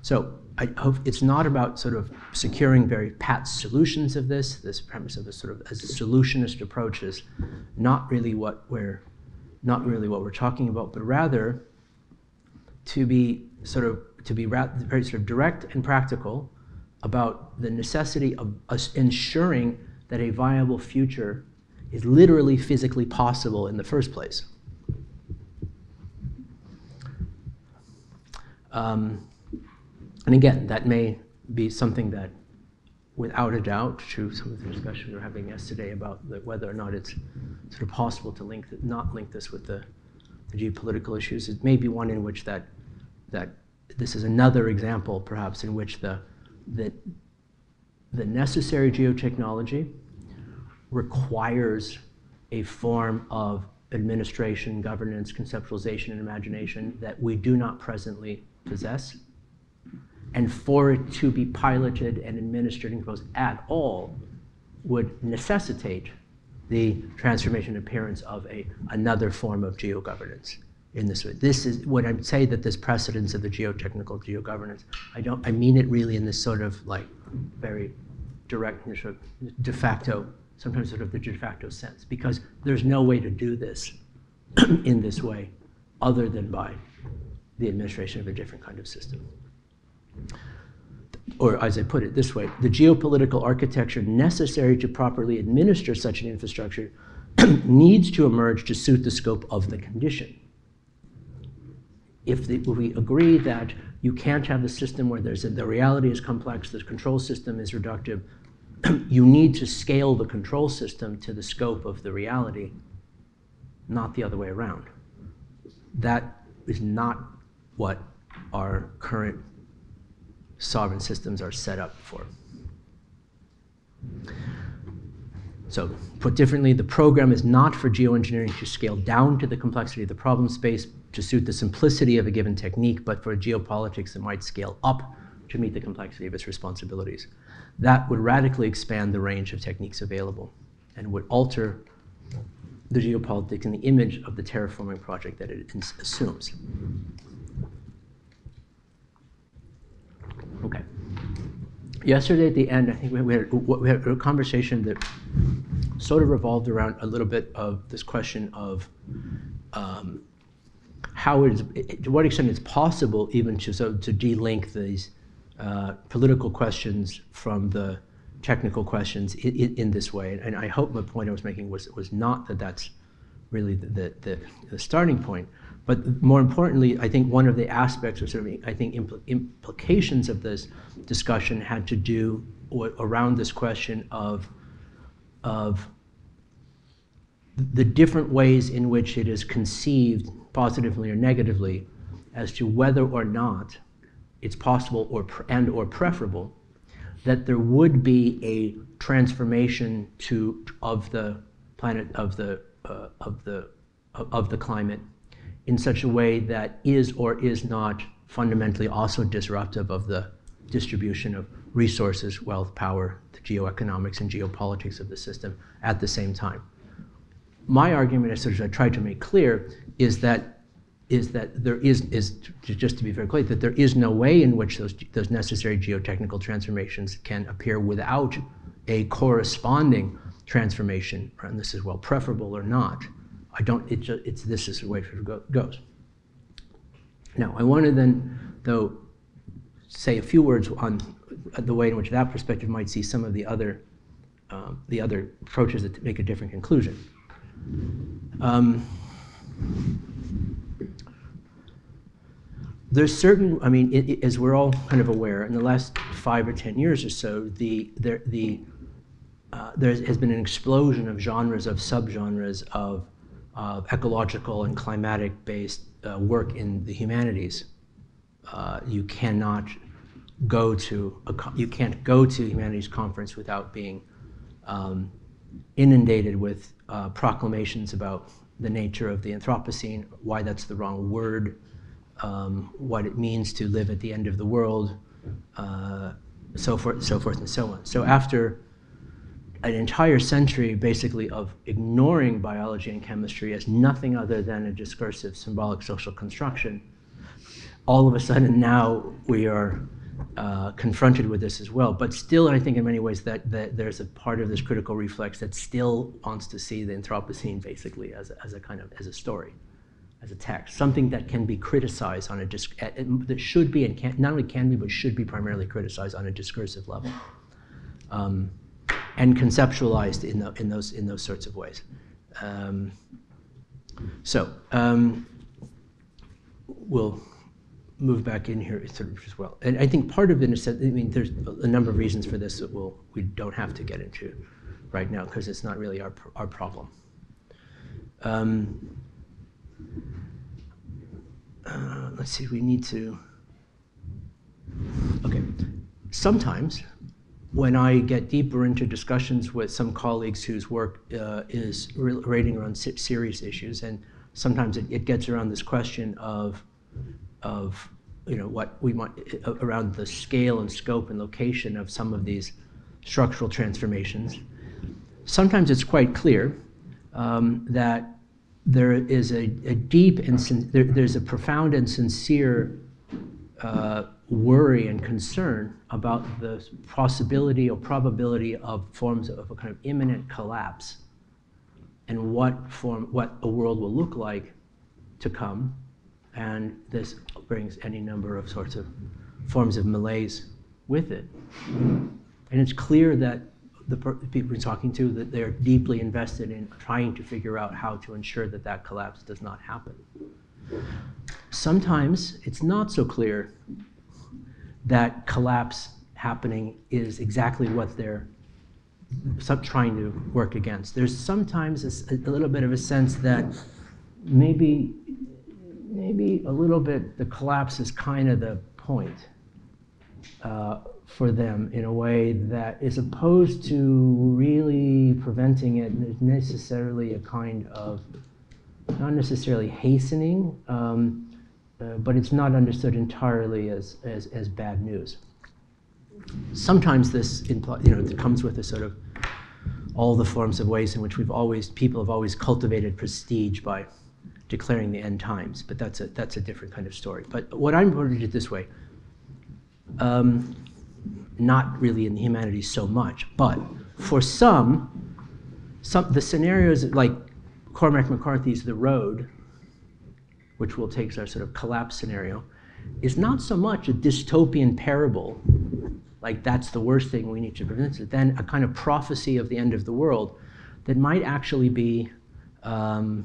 So I hope it's not about sort of securing very pat solutions of this premise of this sort of as a solutionist approach is not really what we're talking about, but rather to be very sort of direct and practical about the necessity of us ensuring that a viable future is literally physically possible in the first place. And again, that may be something that, without a doubt, through some of the discussion we were having yesterday about whether or not it's sort of possible to not link this with the geopolitical issues, it may be one in which that this is another example, perhaps, in which the necessary geotechnology requires a form of administration, governance, conceptualization, and imagination that we do not presently possess. And for it to be piloted and administered and proposed at all would necessitate the transformation and appearance of another form of geogovernance in this way. This is when I say that this precedence of the geotechnical geogovernance, I mean it really in this sort of like very direct, sort of de facto, sometimes sort of the de facto sense, because there's no way to do this in this way other than by the administration of a different kind of system. or as I put it this way, the geopolitical architecture necessary to properly administer such an infrastructure needs to emerge to suit the scope of the condition. If we agree that you can't have a system where the reality is complex, the control system is reductive, you need to scale the control system to the scope of the reality, not the other way around. That is not what our current sovereign systems are set up for. So, put differently, the program is not for geoengineering to scale down to the complexity of the problem space to suit the simplicity of a given technique, but for geopolitics that might scale up to meet the complexity of its responsibilities. That would radically expand the range of techniques available and would alter the geopolitics and the image of the terraforming project that it assumes. Okay. Yesterday at the end, I think we had a conversation that sort of revolved around a little bit of this question of to what extent it's possible even to de-link these political questions from the technical questions in this way. And I hope the point I was making was not that that's really the starting point. But more importantly, I think one of the aspects, or sort of, I think, implications of this discussion had to do around this question of the different ways in which it is conceived, positively or negatively, as to whether or not it's possible or preferable that there would be a transformation of the planet, of the climate, in such a way that is or is not fundamentally also disruptive of the distribution of resources, wealth, power, the geoeconomics and geopolitics of the system at the same time. My argument, as I tried to make clear, is that there is just to be very clear, that there is no way in which those necessary geotechnical transformations can appear without a corresponding transformation, and this is well preferable or not. This is the way it goes. Now, I want to then, though, say a few words on the way in which that perspective might see some of the other approaches that make a different conclusion. There's certain, as we're all kind of aware, in the last 5 or 10 years or so, there has been an explosion of genres, of subgenres of ecological and climatic-based work in the humanities. You can't go to a humanities conference without being inundated with proclamations about the nature of the Anthropocene, why that's the wrong word, what it means to live at the end of the world, so forth and so on. So after an entire century, basically, of ignoring biology and chemistry as nothing other than a discursive, symbolic social construction, all of a sudden now we are confronted with this as well. But still, I think in many ways that there's a part of this critical reflex that still wants to see the Anthropocene basically as a story, as a text, something that can be criticized on that should be and not only can be but should be primarily criticized on a discursive level. And conceptualized in those sorts of ways. We'll move back in here sort of as well. And I think part of it is that, there's a number of reasons for this that we don't have to get into right now because it's not really our problem. Let's see, we need to, okay. Sometimes, when I get deeper into discussions with some colleagues whose work is rating around serious issues, and sometimes it gets around this question of what we might, around the scale and scope and location of some of these structural transformations. Sometimes it's quite clear that there is a deep and there's a profound and sincere worry and concern about the possibility or probability of forms of a kind of imminent collapse and what a world will look like to come. And this brings any number of sorts of forms of malaise with it. And it's clear that the people we're talking to, that they're deeply invested in trying to figure out how to ensure that that collapse does not happen. Sometimes it's not so clear that collapse happening is exactly what they're trying to work against. There's sometimes a little bit of a sense that maybe a little bit the collapse is kind of the point for them, in a way that is opposed to really preventing it necessarily a kind of, not necessarily hastening, but it's not understood entirely as bad news. Sometimes this it comes with a sort of all the forms of ways in which people have always cultivated prestige by declaring the end times, but that's a different kind of story. But what I'm going to do this way, not really in the humanities so much, but for some the scenarios like Cormac McCarthy's The Road, which we'll take as our sort of collapse scenario, is not so much a dystopian parable, like that's the worst thing we need to prevent, than a kind of prophecy of the end of the world that might actually be, as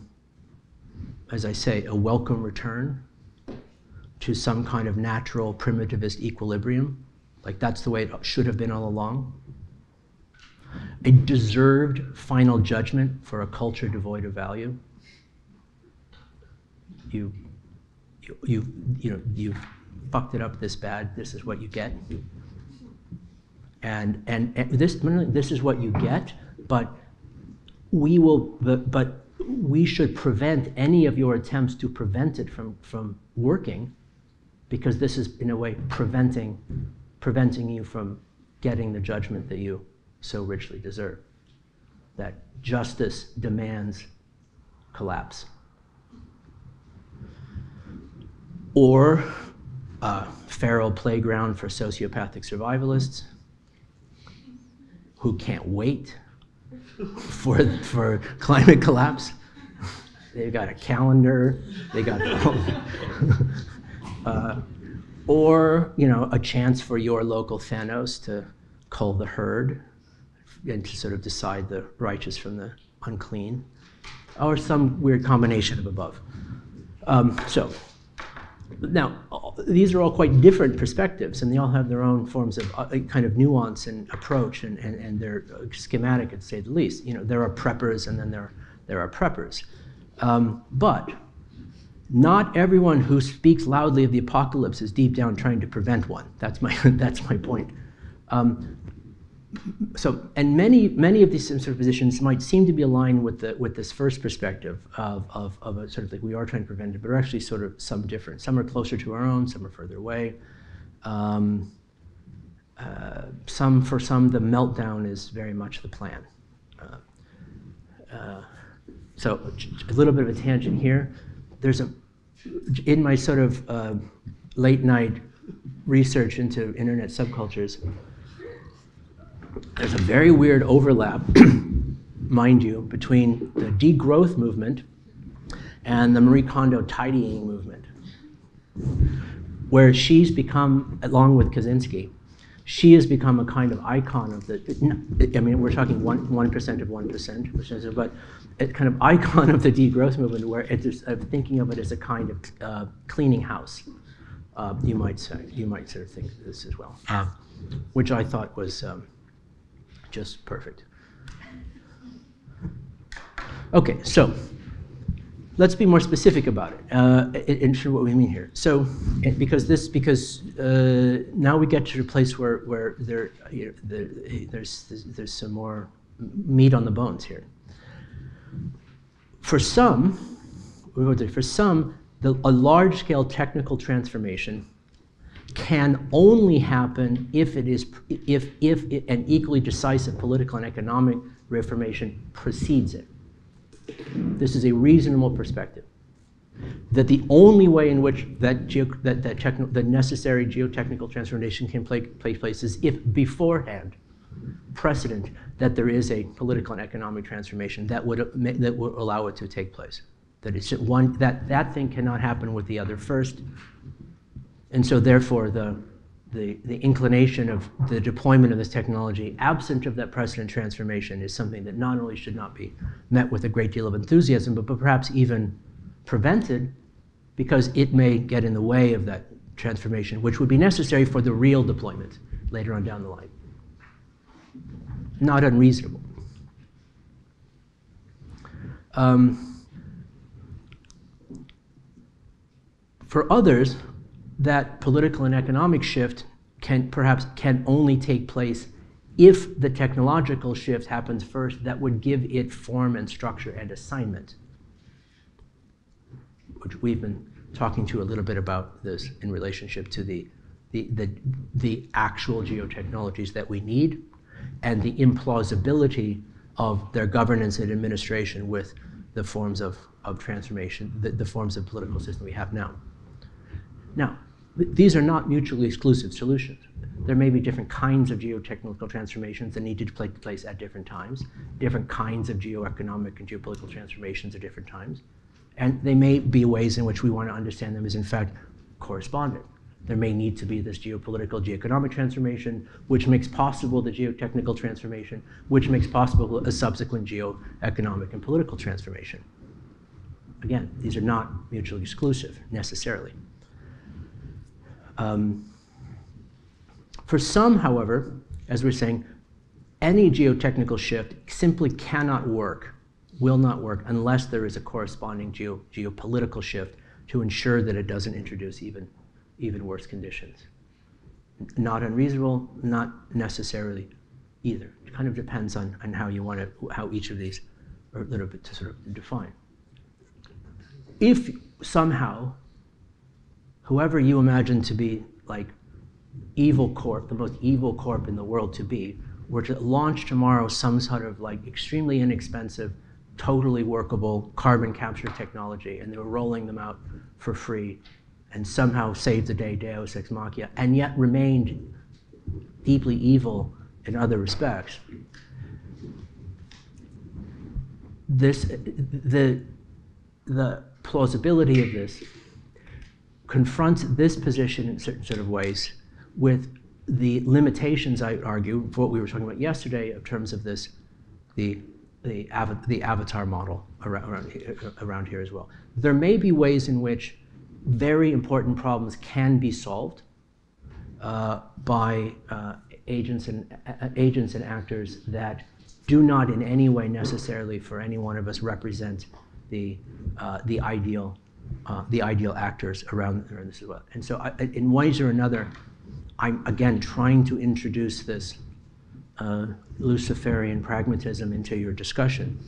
I say, a welcome return to some kind of natural primitivist equilibrium, like that's the way it should have been all along. A deserved final judgment for a culture devoid of value. You've fucked it up this bad, this is what you get. And this is what you get, but we should prevent any of your attempts to prevent it from working, because this is in a way preventing you from getting the judgment that you so richly deserve. That justice demands collapse. Or a feral playground for sociopathic survivalists who can't wait for climate collapse. They've got a calendar, they got or a chance for your local Thanos to cull the herd and to sort of decide the righteous from the unclean, or some weird combination of above. So now, these are all quite different perspectives, and they all have their own forms of kind of nuance and approach, and they're schematic, to say the least. There are preppers, and then there are preppers. But not everyone who speaks loudly of the apocalypse is deep down trying to prevent one. That's my point. And many of these sort of positions might seem to be aligned with this first perspective of a sort of like we are trying to prevent it, but are actually sort of some different. Some are closer to our own, some are further away. For some, the meltdown is very much the plan. So a little bit of a tangent here. In my sort of late night research into internet subcultures, there's a very weird overlap, mind you, between the degrowth movement and the Marie Kondo tidying movement, where she's become, along with Kaczynski, she has become a kind of icon of the, I mean, we're talking 1% of 1%, but a kind of icon of the degrowth movement, where I'm thinking of it as a kind of cleaning house, you might sort of think of this as well, which I thought was just perfect. Okay, so let's be more specific about it and show what we mean here. So, because now we get to a place where there's some more meat on the bones here. For some, a large-scale technical transformation can only happen if an equally decisive political and economic reformation precedes it. This is a reasonable perspective. That the only way in which the necessary geotechnical transformation can take place is if beforehand, precedent, that there is a political and economic transformation that would allow it to take place. That it's one that thing cannot happen with the other first. And so therefore, the inclination of the deployment of this technology, absent of that precedent transformation, is something that not only should not be met with a great deal of enthusiasm, but perhaps even prevented, because it may get in the way of that transformation, which would be necessary for the real deployment later on down the line. Not unreasonable. For others, that political and economic shift can only take place if the technological shift happens first that would give it form and structure and assignment, which we've been talking to a little bit about this in relationship to the actual geotechnologies that we need and the implausibility of their governance and administration with the forms of transformation, the forms of political system we have now. Now, these are not mutually exclusive solutions. There may be different kinds of geotechnical transformations that need to take place at different times, different kinds of geoeconomic and geopolitical transformations at different times, and they may be ways in which we want to understand them as in fact corresponding. There may need to be this geopolitical, geoeconomic transformation, which makes possible the geotechnical transformation, which makes possible a subsequent geoeconomic and political transformation. Again, these are not mutually exclusive necessarily. For some, however, as we're saying, any geotechnical shift simply cannot work, will not work, unless there is a corresponding geopolitical shift to ensure that it doesn't introduce even worse conditions. Not unreasonable, not necessarily either. It kind of depends on how you want to, how each of these are a little bit to sort of define. If somehow, whoever you imagine to be like evil corp, the most evil corp in the world to be, were to launch tomorrow some sort of like extremely inexpensive, totally workable carbon capture technology, and they were rolling them out for free, and somehow saved the day, Deus ex machina, and yet remained deeply evil in other respects. The plausibility of this confronts this position in certain sort of ways with the limitations, I would argue, for what we were talking about yesterday in terms of this, the avatar model around here as well. There may be ways in which very important problems can be solved by agents and actors that do not in any way necessarily for any one of us represent the ideal actors around this as well. And so in ways or another, I'm again trying to introduce this Luciferian pragmatism into your discussion,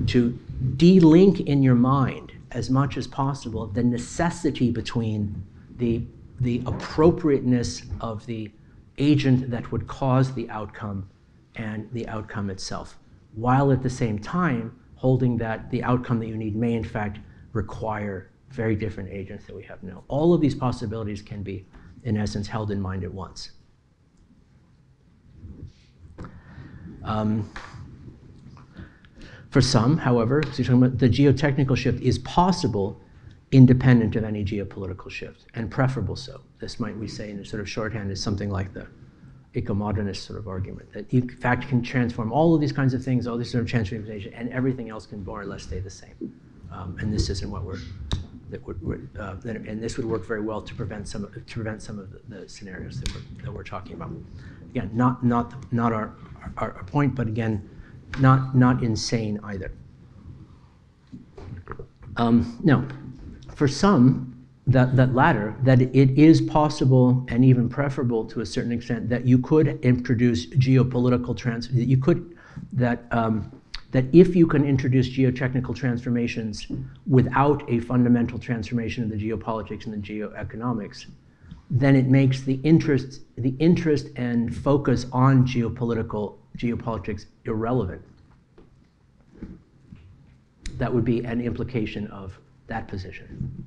to de-link in your mind as much as possible the necessity between the appropriateness of the agent that would cause the outcome and the outcome itself, while at the same time holding that the outcome that you need may in fact require very different agents that we have now. All of these possibilities can be, in essence, held in mind at once. For some, however, so you're talking about the geotechnical shift is possible independent of any geopolitical shift, and preferable so. This might we say in a sort of shorthand is something like the eco-modernist sort of argument, that you in fact can transform all of these kinds of things, all these sort of transformation, and everything else can more or less stay the same. And this isn't what and this would work very well to prevent some of the scenarios that we're talking about. Again, not our point, but again, not insane either. Now, for some, that latter, that it is possible and even preferable to a certain extent that you could introduce geopolitical that if you can introduce geotechnical transformations without a fundamental transformation of the geopolitics and the geoeconomics, then it makes the interest and focus on geopolitics irrelevant. That would be an implication of that position.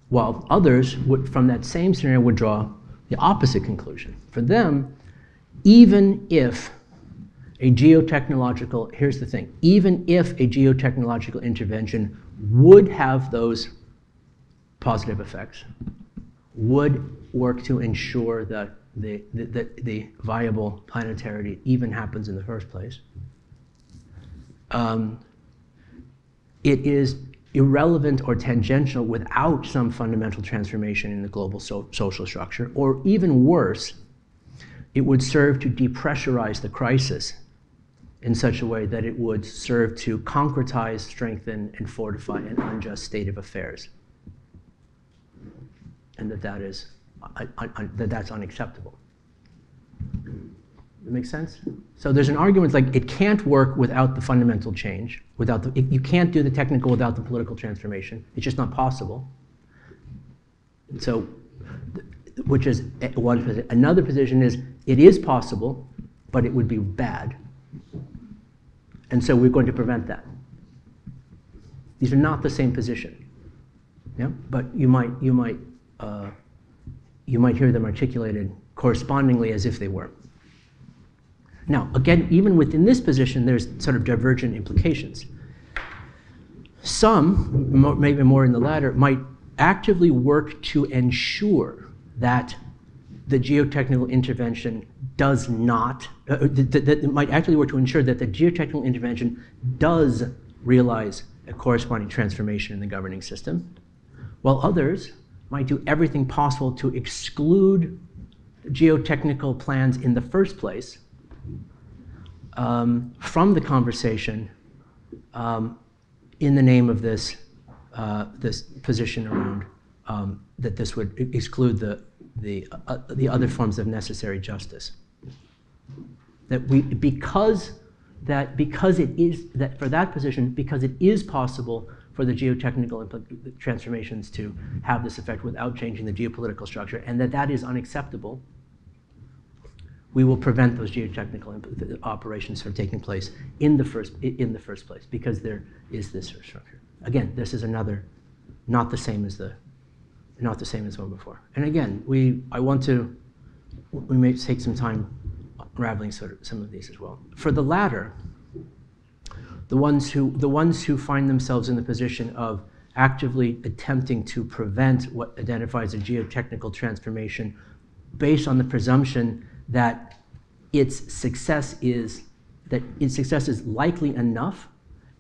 While others would, from that same scenario, would draw the opposite conclusion. For them, even if a geotechnological, here's the thing, even if a geotechnological intervention would have those positive effects, would work to ensure that the viable planetarity even happens in the first place. It is irrelevant or tangential without some fundamental transformation in the global social structure, or even worse, it would serve to depressurize the crisis in such a way that it would serve to concretize, strengthen, and fortify an unjust state of affairs. And that's unacceptable. That makes sense? So there's an argument like it can't work without the fundamental change, you can't do the technical without the political transformation. It's just not possible. So, which is one position. Another position is it is possible, but it would be bad. And so we're going to prevent that. These are not the same position. Yeah? But you might hear them articulated correspondingly as if they were. Now, again, even within this position, there's sort of divergent implications. Some, maybe more in the latter, might actively work to ensure that the geotechnical intervention does not, that might actively work to ensure that the geotechnical intervention does realize a corresponding transformation in the governing system, while others might do everything possible to exclude geotechnical plans in the first place from the conversation in the name of this position around that this would exclude the other forms of necessary justice. Because it is possible for the geotechnical transformations to have this effect without changing the geopolitical structure, and that is unacceptable, we will prevent those geotechnical operations from taking place in the first place, because there is this structure. Again, this is another, not the same as one before. And again, we may take some time unraveling some of these as well. For the latter, the ones who find themselves in the position of actively attempting to prevent what identifies a geotechnical transformation based on the presumption that its success is likely enough,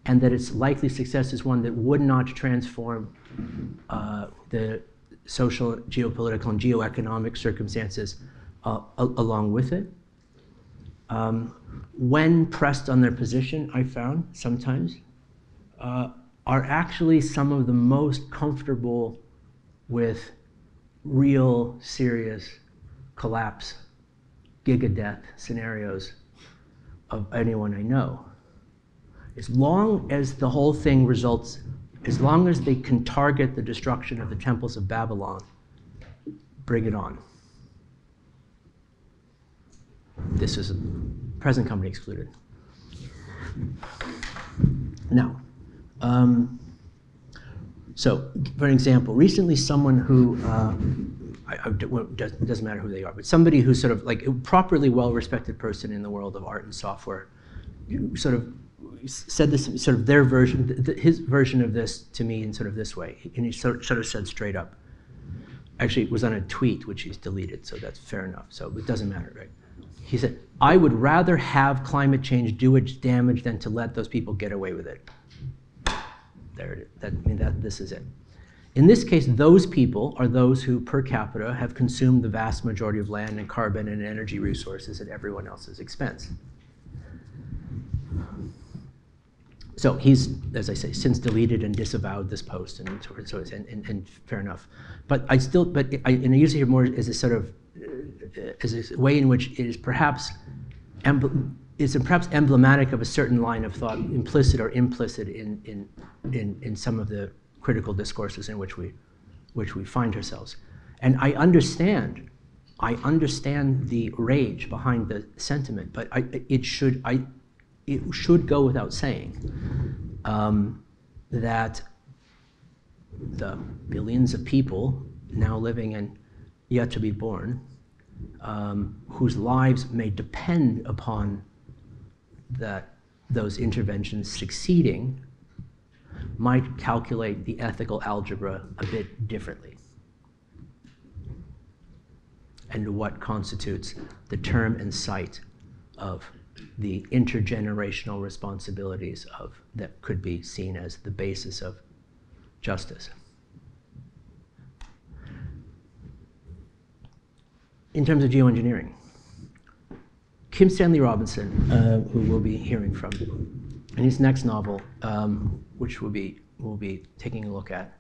and that its likely success is one that would not transform the social, geopolitical, and geoeconomic circumstances along with it. When pressed on their position, I found sometimes, are actually some of the most comfortable with real, serious collapse, giga-death scenarios of anyone I know. As long as the whole thing results, as long as they can target the destruction of the temples of Babylon, bring it on. This is present company excluded. Now, so for an example, recently someone who, it doesn't matter who they are, but somebody who's sort of like a properly well-respected person in the world of art and software, sort of said this, sort of their version, his version of this to me in sort of this way, and he sort of said straight up. Actually, it was on a tweet, which he's deleted, so that's fair enough, so it doesn't matter, right? He said, I would rather have climate change do its damage than to let those people get away with it. There it is. This is it. In this case, those people are those who, per capita, have consumed the vast majority of land and carbon and energy resources at everyone else's expense. So he's, as I say, since deleted and disavowed this post, and fair enough. But I use it here more as a sort of, as a way in which it is perhaps emblematic of a certain line of thought, implicit or implicit in some of the critical discourses in which we find ourselves. And I understand the rage behind the sentiment, but it should go without saying that the billions of people now living and yet to be born, whose lives may depend upon those interventions succeeding, might calculate the ethical algebra a bit differently. and what constitutes the term and site of the intergenerational responsibilities that could be seen as the basis of justice. In terms of geoengineering, Kim Stanley Robinson, who we'll be hearing from, in his next novel, which we'll be taking a look at,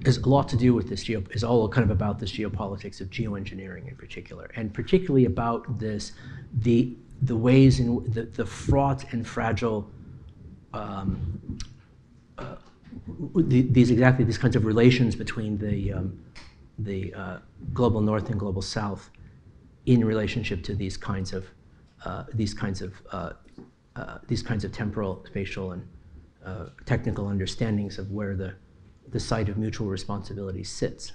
is a lot to do with this, is all kind of about this geopolitics of geoengineering in particular, and particularly about this, the ways in the fraught and fragile, these kinds of relations between the global north and global south in relationship to these kinds of temporal, spatial, and technical understandings of where the site of mutual responsibility sits.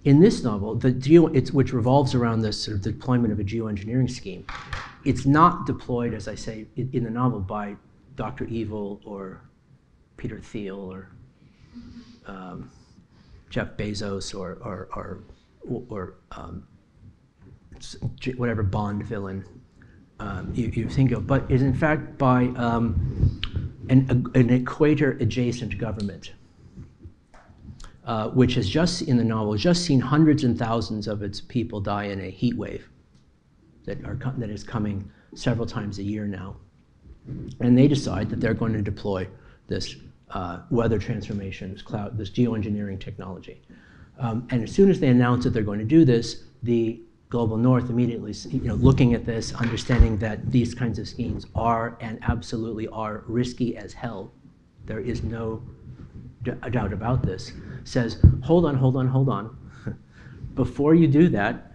In this novel, which revolves around this sort of deployment of a geoengineering scheme, it's not deployed, as I say in the novel, by Dr. Evil or Peter Thiel or Jeff Bezos or whatever Bond villain you think of, but is in fact by an equator-adjacent government, which has just, in the novel, just seen hundreds and thousands of its people die in a heat wave that is coming several times a year now. And they decide that they're going to deploy this weather transformation, this geoengineering technology. And as soon as they announce that they're going to do this, the global north immediately, looking at this, understanding that these kinds of schemes are and absolutely are risky as hell, there is no doubt about this, says, hold on. Before you do that,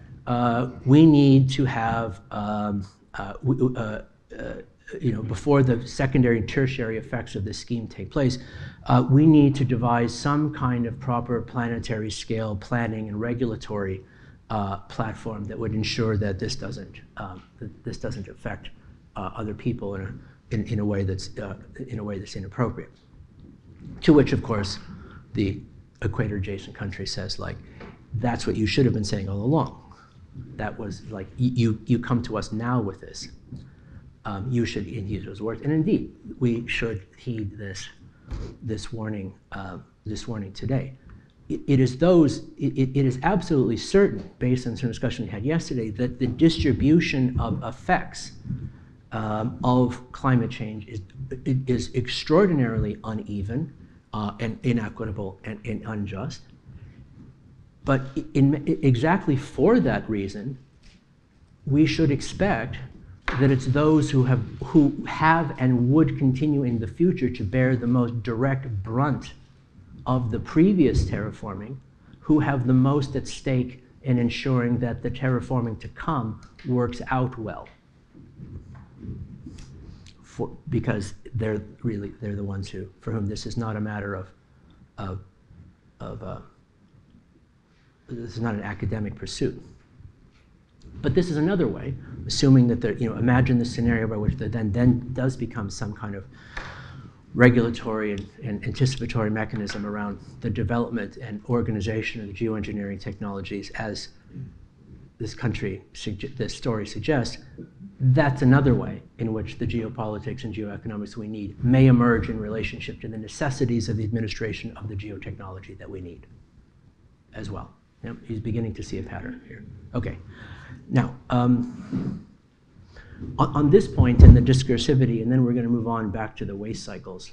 we need to have, before the secondary and tertiary effects of this scheme take place, we need to devise some kind of proper planetary scale planning and regulatory platform that would ensure that this doesn't affect other people in a way that's inappropriate. To which, of course, the equator-adjacent country says, like, that's what you should have been saying all along. That was like, you come to us now with this. You should heed those words, and indeed, we should heed this warning today. It is absolutely certain, based on some discussion we had yesterday, that the distribution of effects of climate change is extraordinarily uneven and inequitable and unjust. But exactly for that reason, we should expect that it's those who have and would continue in the future to bear the most direct brunt of the previous terraforming, who have the most at stake in ensuring that the terraforming to come works out well. Because they're the ones for whom this is not a matter this is not an academic pursuit. But this is another way, assuming that imagine the scenario by which there then does become some kind of regulatory and anticipatory mechanism around the development and organization of the geoengineering technologies, as this story suggests. That's another way in which the geopolitics and geoeconomics we need may emerge in relationship to the necessities of the administration of the geotechnology that we need as well. He's beginning to see a pattern here. Okay. Now, on this point in the discursivity, and then we're going to move on back to the waste cycles,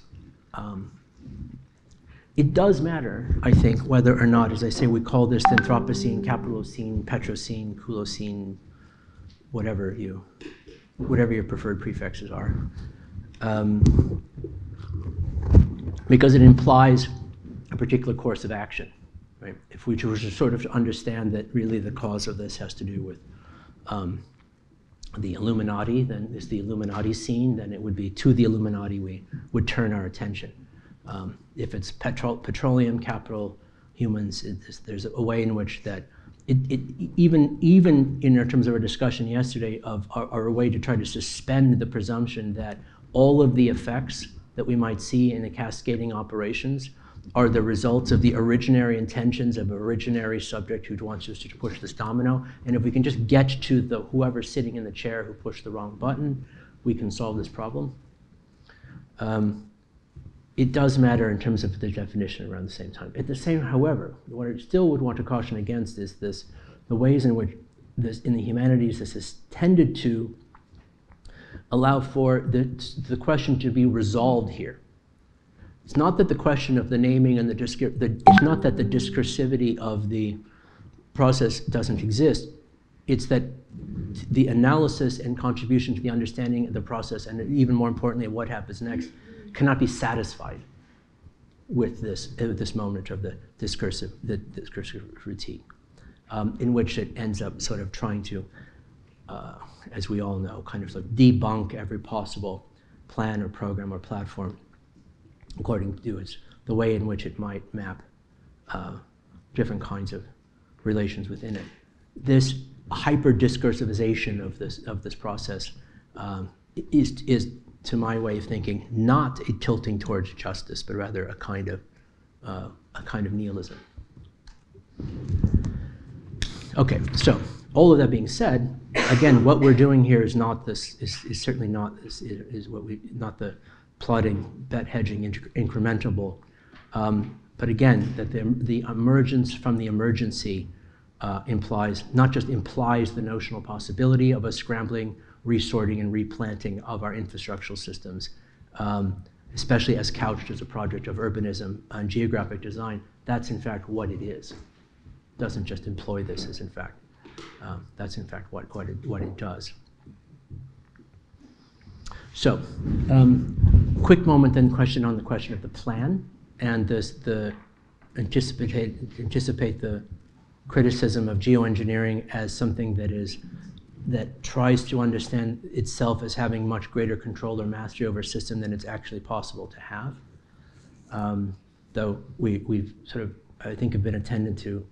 it does matter, I think, whether or not, as I say, we call this the Anthropocene, Capitalocene, Petrocene, Coolocene, whatever your preferred prefixes are, because it implies a particular course of action. Right? If we were to sort of understand that really the cause of this has to do with the Illuminati, then it's the Illuminati scene, then it would be to the Illuminati we would turn our attention. If it's petroleum, capital, humans, there's a way in which that even in terms of our discussion yesterday of our way to try to suspend the presumption that all of the effects that we might see in the cascading operations are the results of the originary intentions of an originary subject who wants us to push this domino. And if we can just get to the whoever's sitting in the chair who pushed the wrong button, we can solve this problem. It does matter in terms of the definition around the same time. At the same, however, what I still would want to caution against is this, the ways in which this, in the humanities, this is tended to allow for the question to be resolved here. It's not that the question of the naming and it's not that the discursivity of the process doesn't exist. It's that the analysis and contribution to the understanding of the process, and even more importantly, what happens next, cannot be satisfied with this moment of the discursive routine, in which it ends up sort of trying to, as we all know, kind of sort of debunk every possible plan or program or platform according to the way in which it might map different kinds of relations within it. This hyper-discursivization of this process is, to my way of thinking, not a tilting towards justice, but rather a kind of nihilism. Okay, so all of that being said, again, what we're doing here is not this. Is certainly not this. Is what we not the plotting, bet hedging, incrementable. But again, that the emergence from the emergency not just implies the notional possibility of a scrambling, resorting, and replanting of our infrastructural systems, especially as couched as a project of urbanism and geographic design. That's in fact what it is. It doesn't just employ this as in fact. That's in fact what it does. So, quick moment then question on the question of the plan and anticipate the criticism of geoengineering as something that tries to understand itself as having much greater control or mastery over a system than it's actually possible to have. Though we've sort of, I think, have been attendant to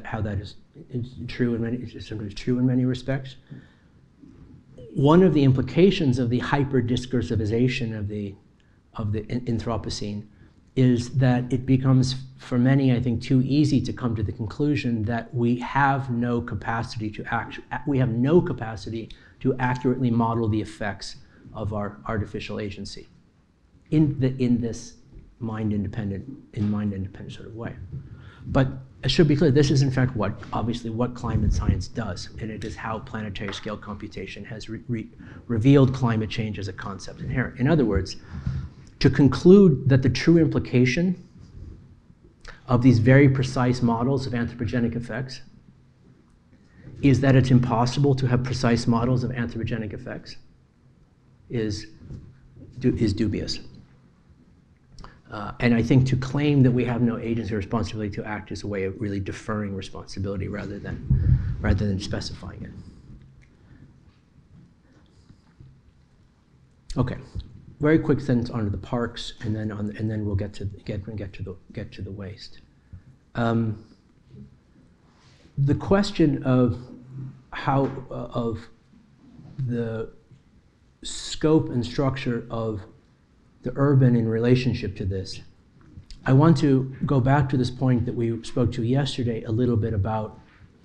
how that is true in many respects. One of the implications of the hyper-discursivization of the Anthropocene is that it becomes, for many, I think, too easy to come to the conclusion that we have no capacity to accurately model the effects of our artificial agency in this mind-independent sort of way. But it should be clear, this is in fact obviously what climate science does, and it is how planetary scale computation has revealed climate change as a concept inherent. In other words, to conclude that the true implication of these very precise models of anthropogenic effects is that it's impossible to have precise models of anthropogenic effects is dubious. And I think to claim that we have no agency or responsibility to act is a way of really deferring responsibility rather than specifying it. Okay, very quick sentence onto the parks, and then we'll get to the waste. The question of the scope and structure of the urban in relationship to this, I want to go back to this point that we spoke to yesterday a little bit about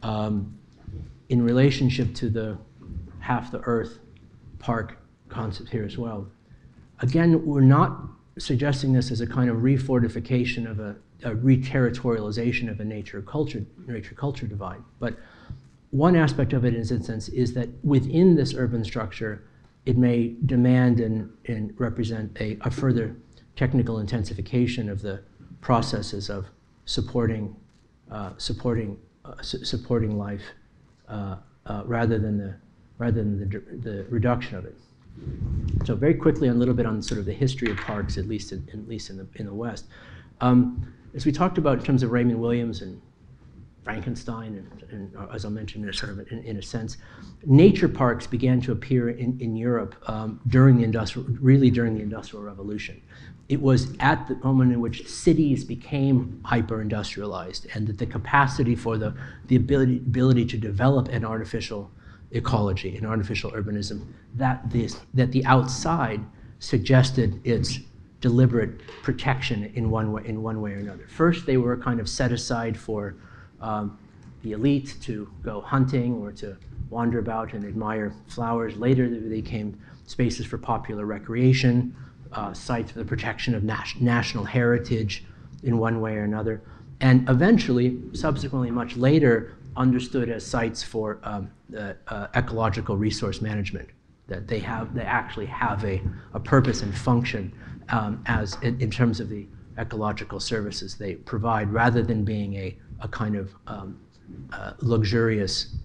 in relationship to the half the earth park concept here as well. Again, we're not suggesting this as a kind of refortification of a re-territorialization of a nature-culture divide. But one aspect of it, in a sense, is that within this urban structure, it may demand and represent a further technical intensification of the processes of supporting life rather than the reduction of it. So very quickly, a little bit on sort of the history of parks, at least in the West. As we talked about in terms of Raymond Williams and Frankenstein, and as I mentioned, in a sense, nature parks began to appear in Europe during the Industrial Revolution. It was at the moment in which cities became hyper-industrialized, and that the capacity for the ability to develop an artificial ecology, an artificial urbanism, that the outside suggested its deliberate protection in one way or another. First, they were kind of set aside for the elite to go hunting or to wander about and admire flowers. Later, they became spaces for popular recreation, sites for the protection of national heritage in one way or another, and eventually, subsequently, much later, understood as sites for ecological resource management. That they actually have a purpose and function as in terms of the ecological services they provide, rather than being a kind of luxurious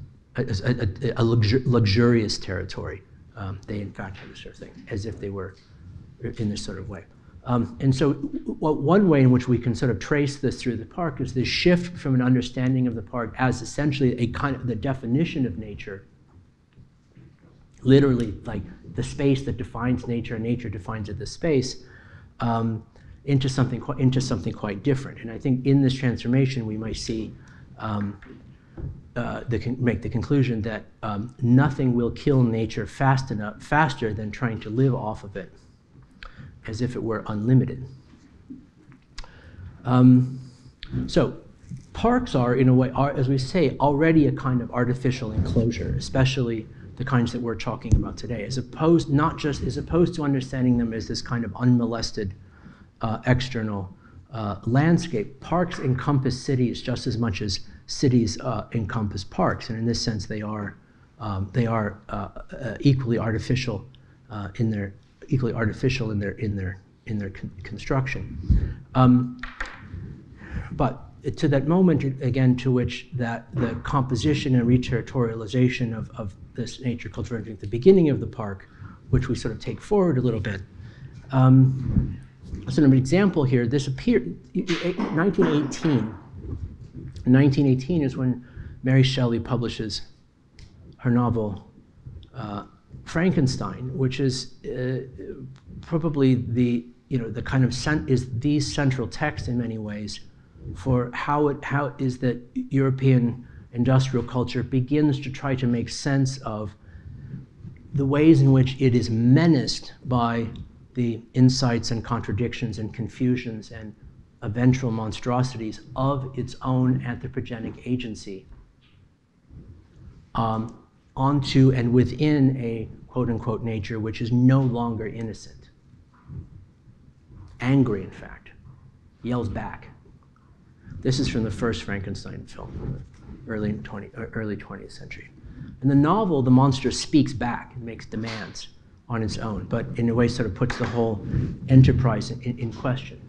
territory. They in fact have this sort of thing, as if they were in this sort of way. And so one way in which we can sort of trace this through the park is this shift from an understanding of the park as essentially a kind of the definition of nature, literally like the space that defines nature and nature defines it, the space, into something quite different. And I think in this transformation we might see make the conclusion that nothing will kill nature faster than trying to live off of it, as if it were unlimited. So parks are, in a way, as we say, already a kind of artificial enclosure, especially the kinds that we're talking about today, as opposed to understanding them as this kind of unmolested external landscape. Parks encompass cities just as much as cities encompass parks, and in this sense, they are equally artificial in their construction. But to that moment, again, to which that the composition and reterritorialization of this nature culture at the beginning of the park, which we sort of take forward a little bit. So an example here, this appeared in 1918. 1918 is when Mary Shelley publishes her novel Frankenstein, which is probably the kind of the central text in many ways for how is that European industrial culture begins to try to make sense of the ways in which it is menaced by the insights and contradictions and confusions and eventual monstrosities of its own anthropogenic agency onto and within a quote-unquote nature which is no longer innocent. Angry, in fact, yells back. This is from the first Frankenstein film, early 20th century. In the novel, the monster speaks back and makes demands on its own, but in a way sort of puts the whole enterprise in question.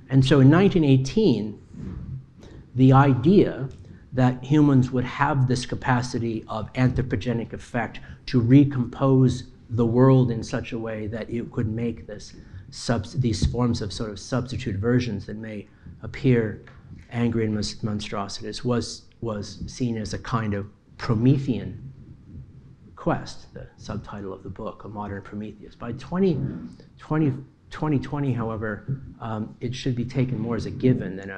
And so in 1918, the idea that humans would have this capacity of anthropogenic effect to recompose the world in such a way that it could make these forms of sort of substitute versions that may appear angry and monstrosities was seen as a kind of Promethean quest, the subtitle of the book, A Modern Prometheus. By 2020, however, it should be taken more as a given than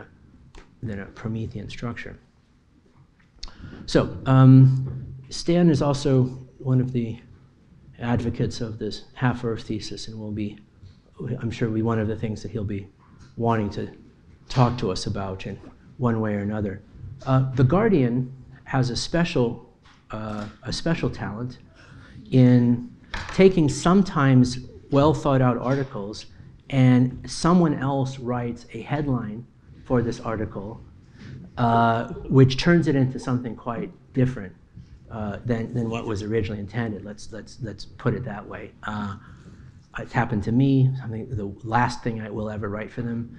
a Promethean structure. So Stan is also one of the advocates of this half-Earth thesis, and will be, I'm sure, be one of the things that he'll be wanting to talk to us about in one way or another. The Guardian has a special talent in taking sometimes well-thought-out articles, and someone else writes a headline for this article, which turns it into something quite different than what was originally intended. Let's put it that way. It's happened to me. The last thing I will ever write for them.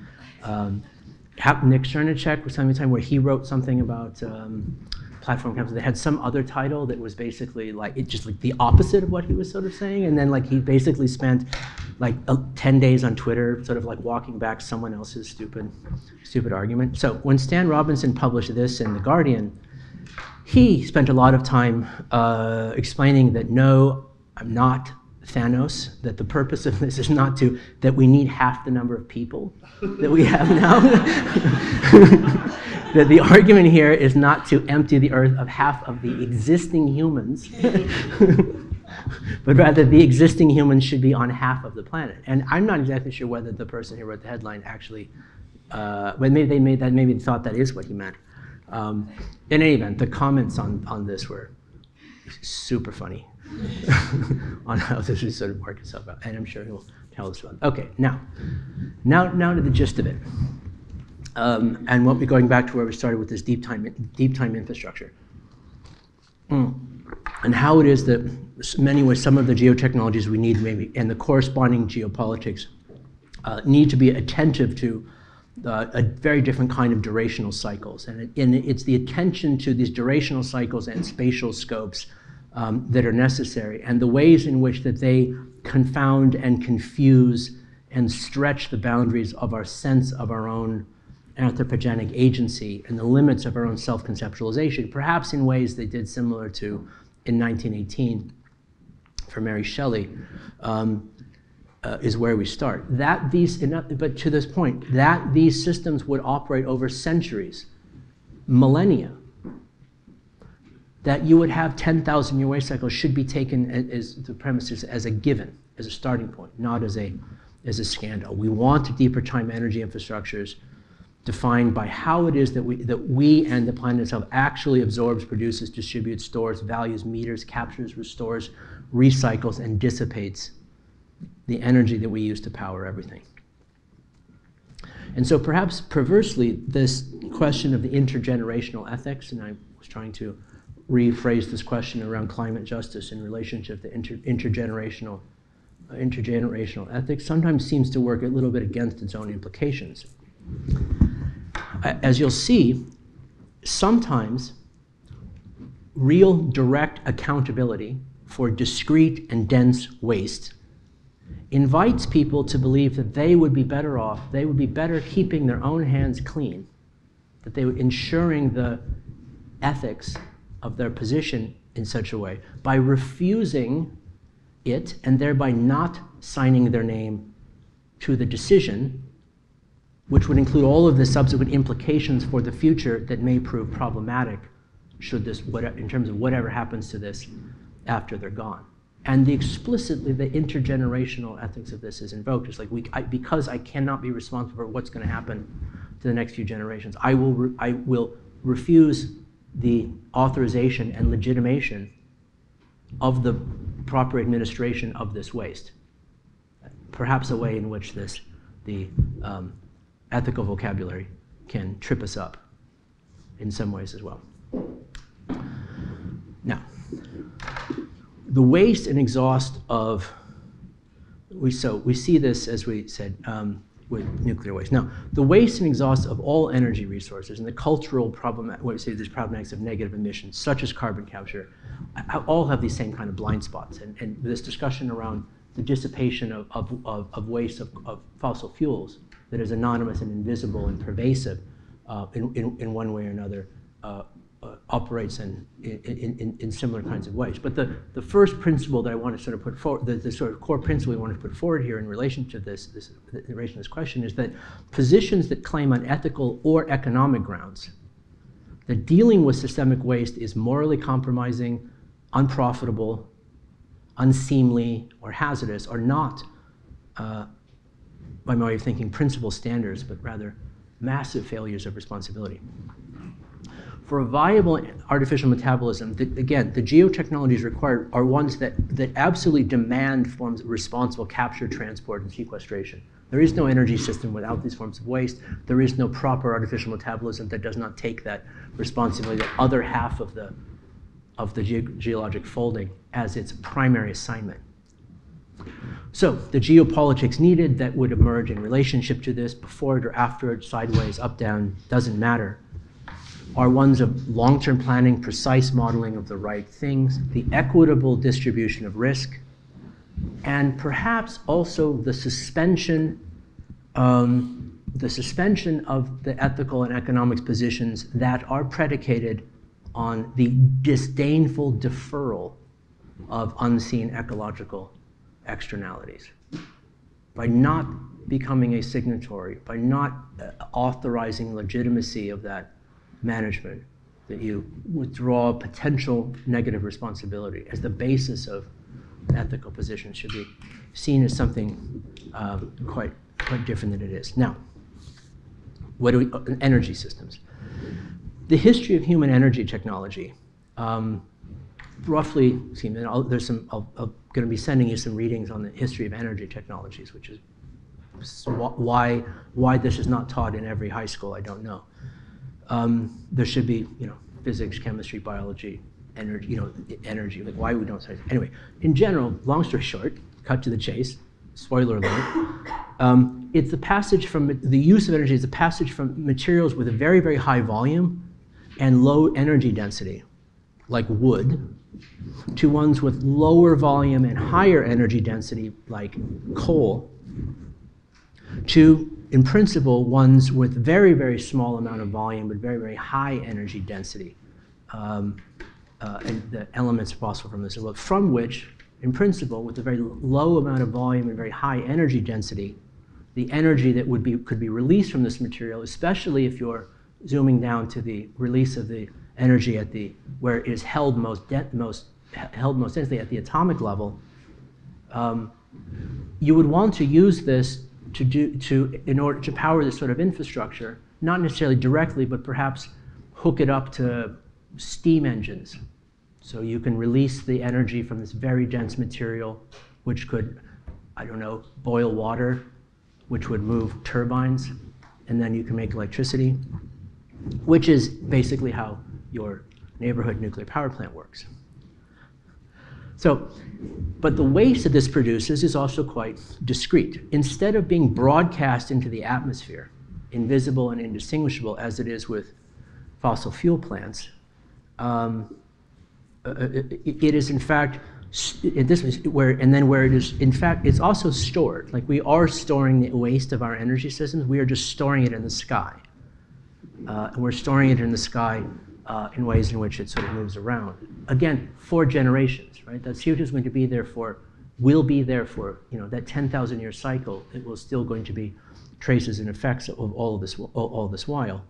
Nick Chernacek was time where he wrote something about platform companies that had some other title that was basically like the opposite of what he was sort of saying, and then he basically spent 10 days on Twitter sort of walking back someone else's stupid argument. So when Stan Robinson published this in The Guardian, he spent a lot of time explaining that no, I'm not Thanos, that the purpose of this is not that we need half the number of people that we have now. That the argument here is not to empty the earth of half of the existing humans. but rather the existing humans should be on half of the planet. And I'm not exactly sure whether the person who wrote the headline actually, but maybe they made that, maybe they thought that is what he meant. In any event, the comments on this were super funny on how this would sort of work itself out, and I'm sure he'll tell us about it. Okay, now to the gist of it, and what we're going back to where we started with this deep time infrastructure, and how it is that in many ways some of the geotechnologies we need maybe and the corresponding geopolitics need to be attentive to a very different kind of durational cycles, and it's the attention to these durational cycles and spatial scopes that are necessary, and the ways in which that they confound and confuse and stretch the boundaries of our sense of our own anthropogenic agency and the limits of our own self-conceptualization, perhaps in ways they did similar to in 1918 for Mary Shelley, is where we start. But to this point, that these systems would operate over centuries, millennia, that you would have 10,000-year wave cycles should be taken as the premises as a given, as a starting point, not as a scandal. We want deeper time energy infrastructures defined by how it is that we and the planet itself actually absorbs, produces, distributes, stores, values, meters, captures, restores, recycles, and dissipates the energy that we use to power everything. And so perhaps perversely, this question of the intergenerational ethics, and I was trying to rephrase this question around climate justice in relationship to intergenerational ethics, sometimes seems to work a little bit against its own implications. As you'll see, sometimes real direct accountability for discrete and dense waste invites people to believe that they would be better off, they would be better keeping their own hands clean, that they would ensuring the ethics of their position in such a way by refusing it and thereby not signing their name to the decision, which would include all of the subsequent implications for the future that may prove problematic should this, in terms of whatever happens to this after they're gone. And explicitly, the intergenerational ethics of this is invoked. It's like, because I cannot be responsible for what's going to happen to the next few generations, I will refuse the authorization and legitimation of the proper administration of this waste. Perhaps a way in which the ethical vocabulary can trip us up in some ways as well. Now, the waste and exhaust of, we see this, as we said, with nuclear waste. Now, the waste and exhaust of all energy resources and the cultural problematics of negative emissions, such as carbon capture, all have these same kind of blind spots. And this discussion around the dissipation of waste of fossil fuels that is anonymous and invisible and pervasive in one way or another operates in similar kinds of ways. But the first principle that I want to sort of put forward, the sort of core principle we want to put forward here in relation to this question is that positions that claim on ethical or economic grounds that dealing with systemic waste is morally compromising, unprofitable, unseemly, or hazardous are not, by my way of thinking, principle standards, but rather massive failures of responsibility. For a viable artificial metabolism, again, the geotechnologies required are ones that absolutely demand forms of responsible capture, transport, and sequestration. There is no energy system without these forms of waste. There is no proper artificial metabolism that does not take that responsibility, the other half of the geologic folding, as its primary assignment. So the geopolitics needed that would emerge in relationship to this, before it or after it, sideways, up, down, doesn't matter, are ones of long-term planning, precise modeling of the right things, the equitable distribution of risk, and perhaps also the suspension of the ethical and economics positions that are predicated on the disdainful deferral of unseen ecological externalities. By not becoming a signatory, by not authorizing legitimacy of that management, that you withdraw potential negative responsibility as the basis of ethical position should be seen as something quite different than it is. Now, what do we, energy systems. The history of human energy technology, roughly, there's some, I'm going to be sending you some readings on the history of energy technologies, which is why this is not taught in every high school, I don't know. There should be, physics, chemistry, biology, energy, like why we don't study. Anyway, in general, long story short, cut to the chase, spoiler alert, it's the passage from, the use of energy is the passage from materials with a very, very high volume and low energy density, like wood, to ones with lower volume and higher energy density, like coal, to, in principle, ones with very, very small amount of volume but very, very high energy density. And the elements possible from this, from which, in principle, with a very low amount of volume and very high energy density, the energy that could be released from this material, especially if you're zooming down to the release of the energy at where it is held most densely at the atomic level, you would want to use this in order to power this sort of infrastructure, not necessarily directly, but perhaps hook it up to steam engines. So you can release the energy from this very dense material, which could, I don't know, boil water, which would move turbines, and then you can make electricity, which is basically how your neighborhood nuclear power plant works. So, but the waste that this produces is also quite discrete. Instead of being broadcast into the atmosphere, invisible and indistinguishable as it is with fossil fuel plants, it is in fact, where it is, in fact, it's also stored. Like we are storing the waste of our energy systems, we are just storing it in the sky. And we're storing it in the sky in ways in which it sort of moves around. Again, for generations, right? That CO2 is going to be there will be there for, that 10,000 year cycle. It will still going to be traces and effects of all this while.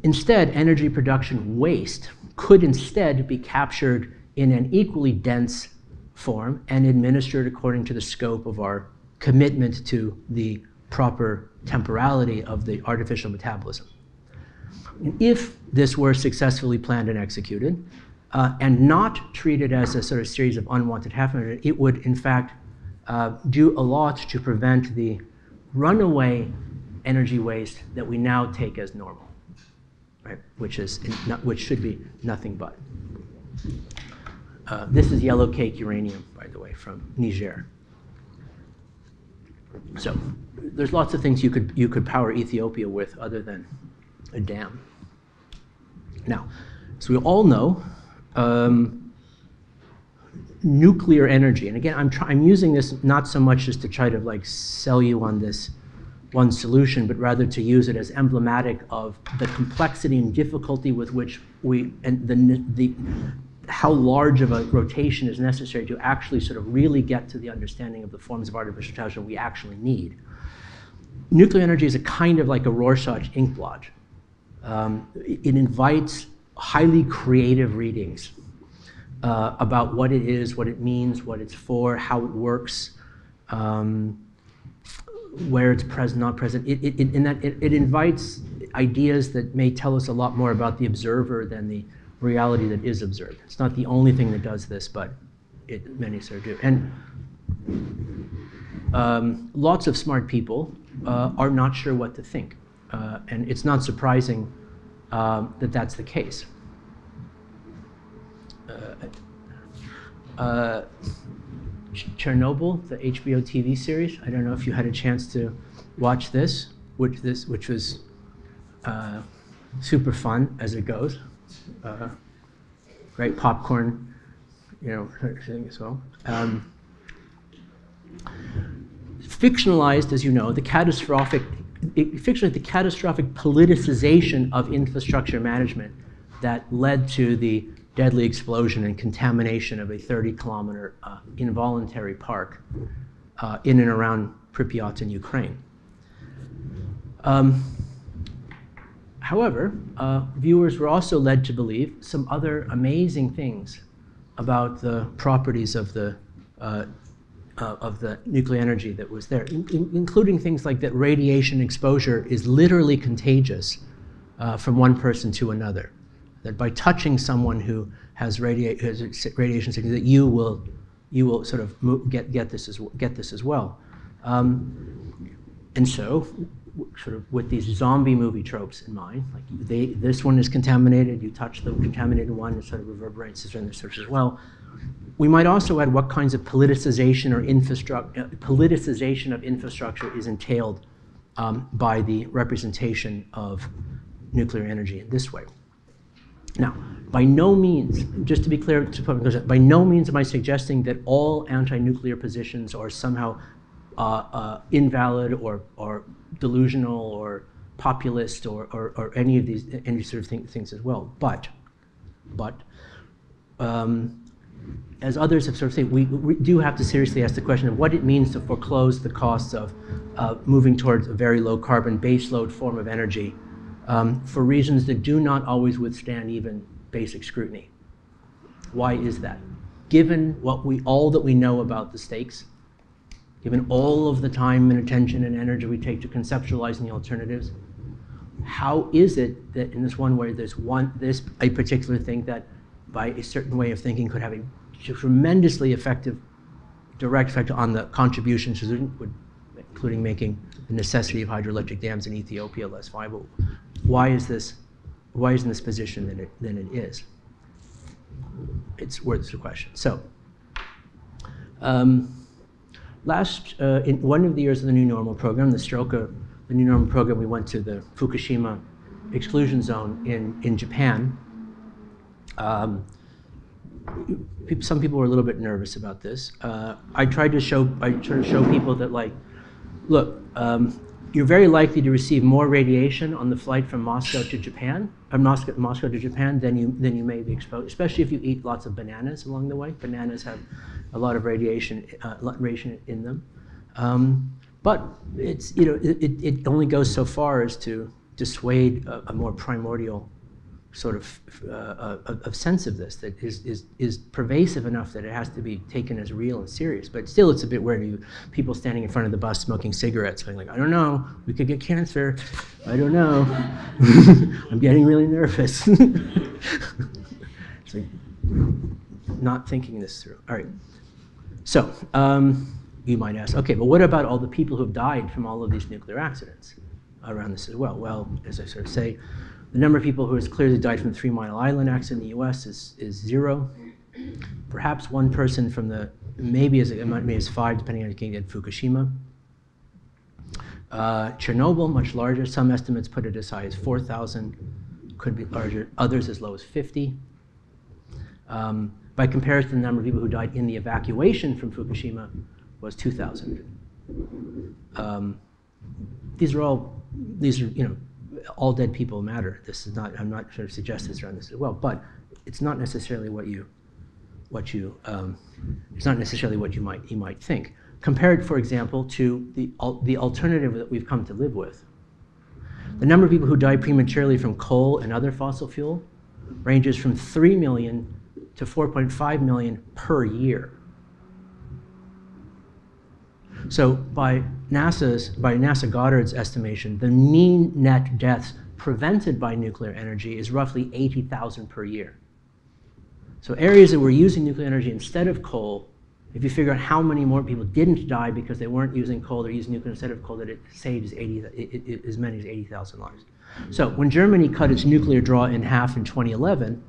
Instead, energy production waste could instead be captured in an equally dense form and administered according to the scope of our commitment to the proper temporality of the artificial metabolism. If this were successfully planned and executed, and not treated as a sort of series of unwanted happenings, it would in fact do a lot to prevent the runaway energy waste that we now take as normal. Right, which should be nothing but. This is yellow cake uranium, by the way, from Niger. So there's lots of things you could power Ethiopia with other than a dam. Now, so we all know nuclear energy, and again, I'm using this not so much just to try to like sell you on this one solution, but rather to use it as emblematic of the complexity and difficulty with which how large of a rotation is necessary to actually sort of really get to the understanding of the forms of artificial intelligence we actually need. Nuclear energy is a kind of like a Rorschach ink blotch. It invites highly creative readings about what it is, what it means, what it's for, how it works, where it's present, not present. It invites ideas that may tell us a lot more about the observer than the reality that is observed. It's not the only thing that does this, but many sort of do. And lots of smart people are not sure what to think. And it's not surprising that that's the case. Chernobyl, the HBO TV series. I don't know if you had a chance to watch this, which was super fun as it goes. Great popcorn, thing as well. Fictionalized, as you know, the catastrophic politicization of infrastructure management that led to the deadly explosion and contamination of a 30-kilometer involuntary park in and around Pripyat in Ukraine. However, viewers were also led to believe some other amazing things about the properties of the nuclear energy that was there, including things like that radiation exposure is literally contagious from one person to another. That by touching someone who has radiation sickness, that you will sort of get this as well. And so, sort of with these zombie movie tropes in mind, like this one is contaminated, you touch the contaminated one, it sort of reverberates around the surface as well. We might also add what kinds of politicization of infrastructure is entailed by the representation of nuclear energy in this way. Now, by no means, just to be clear, by no means am I suggesting that all anti-nuclear positions are somehow invalid or delusional or populist or any of these sort of things as well. But as others have sort of said, we do have to seriously ask the question of what it means to foreclose the costs of moving towards a very low carbon baseload form of energy for reasons that do not always withstand even basic scrutiny. Why is that? Given all that we know about the stakes, given all of the time and attention and energy we take to conceptualizing the alternatives, how is it that in this one way there's a particular thing that by a certain way of thinking could have a tremendously effective direct effect on the contributions, including making the necessity of hydroelectric dams in Ethiopia less viable? Why is in this position than it is? It's worth the question. So, in one of the years of the New Normal program, the New Normal program, we went to the Fukushima exclusion zone in Japan. Some people were a little bit nervous about this. I tried to show people that, like, look, you're very likely to receive more radiation on the flight from Moscow to Japan, Moscow to Japan, than you may be exposed, especially if you eat lots of bananas along the way. Bananas have a lot of radiation in them. But it's, it only goes so far as to dissuade a more primordial sort of sense of this that is pervasive enough that it has to be taken as real and serious. But still, it's a bit weird. People standing in front of the bus smoking cigarettes, going like, I don't know, we could get cancer. I don't know. I'm getting really nervous. So, not thinking this through. All right. So, you might ask, okay, but what about all the people who've died from all of these nuclear accidents around this as well? Well, as I sort of say, the number of people who has clearly died from the 3 Mile Island accident in the US is 0. Perhaps one person from maybe as 5, depending on the king at Fukushima. Chernobyl, much larger. Some estimates put it as high as 4,000, could be larger, others as low as 50. By comparison, the number of people who died in the evacuation from Fukushima was 2,000. These are, all dead people matter. This is not, I'm not sort of suggesting this around this as well, but it's not necessarily it's not necessarily what you might think. Compared, for example, to the alternative that we've come to live with. The number of people who die prematurely from coal and other fossil fuel ranges from 3 million to 4.5 million per year. So by NASA Goddard's estimation, the mean net deaths prevented by nuclear energy is roughly 80,000 per year. So areas that were using nuclear energy instead of coal, if you figure out how many more people didn't die because they weren't using coal, they're using nuclear instead of coal, that it saves as many as 80,000 lives. So when Germany cut its nuclear draw in half in 2011,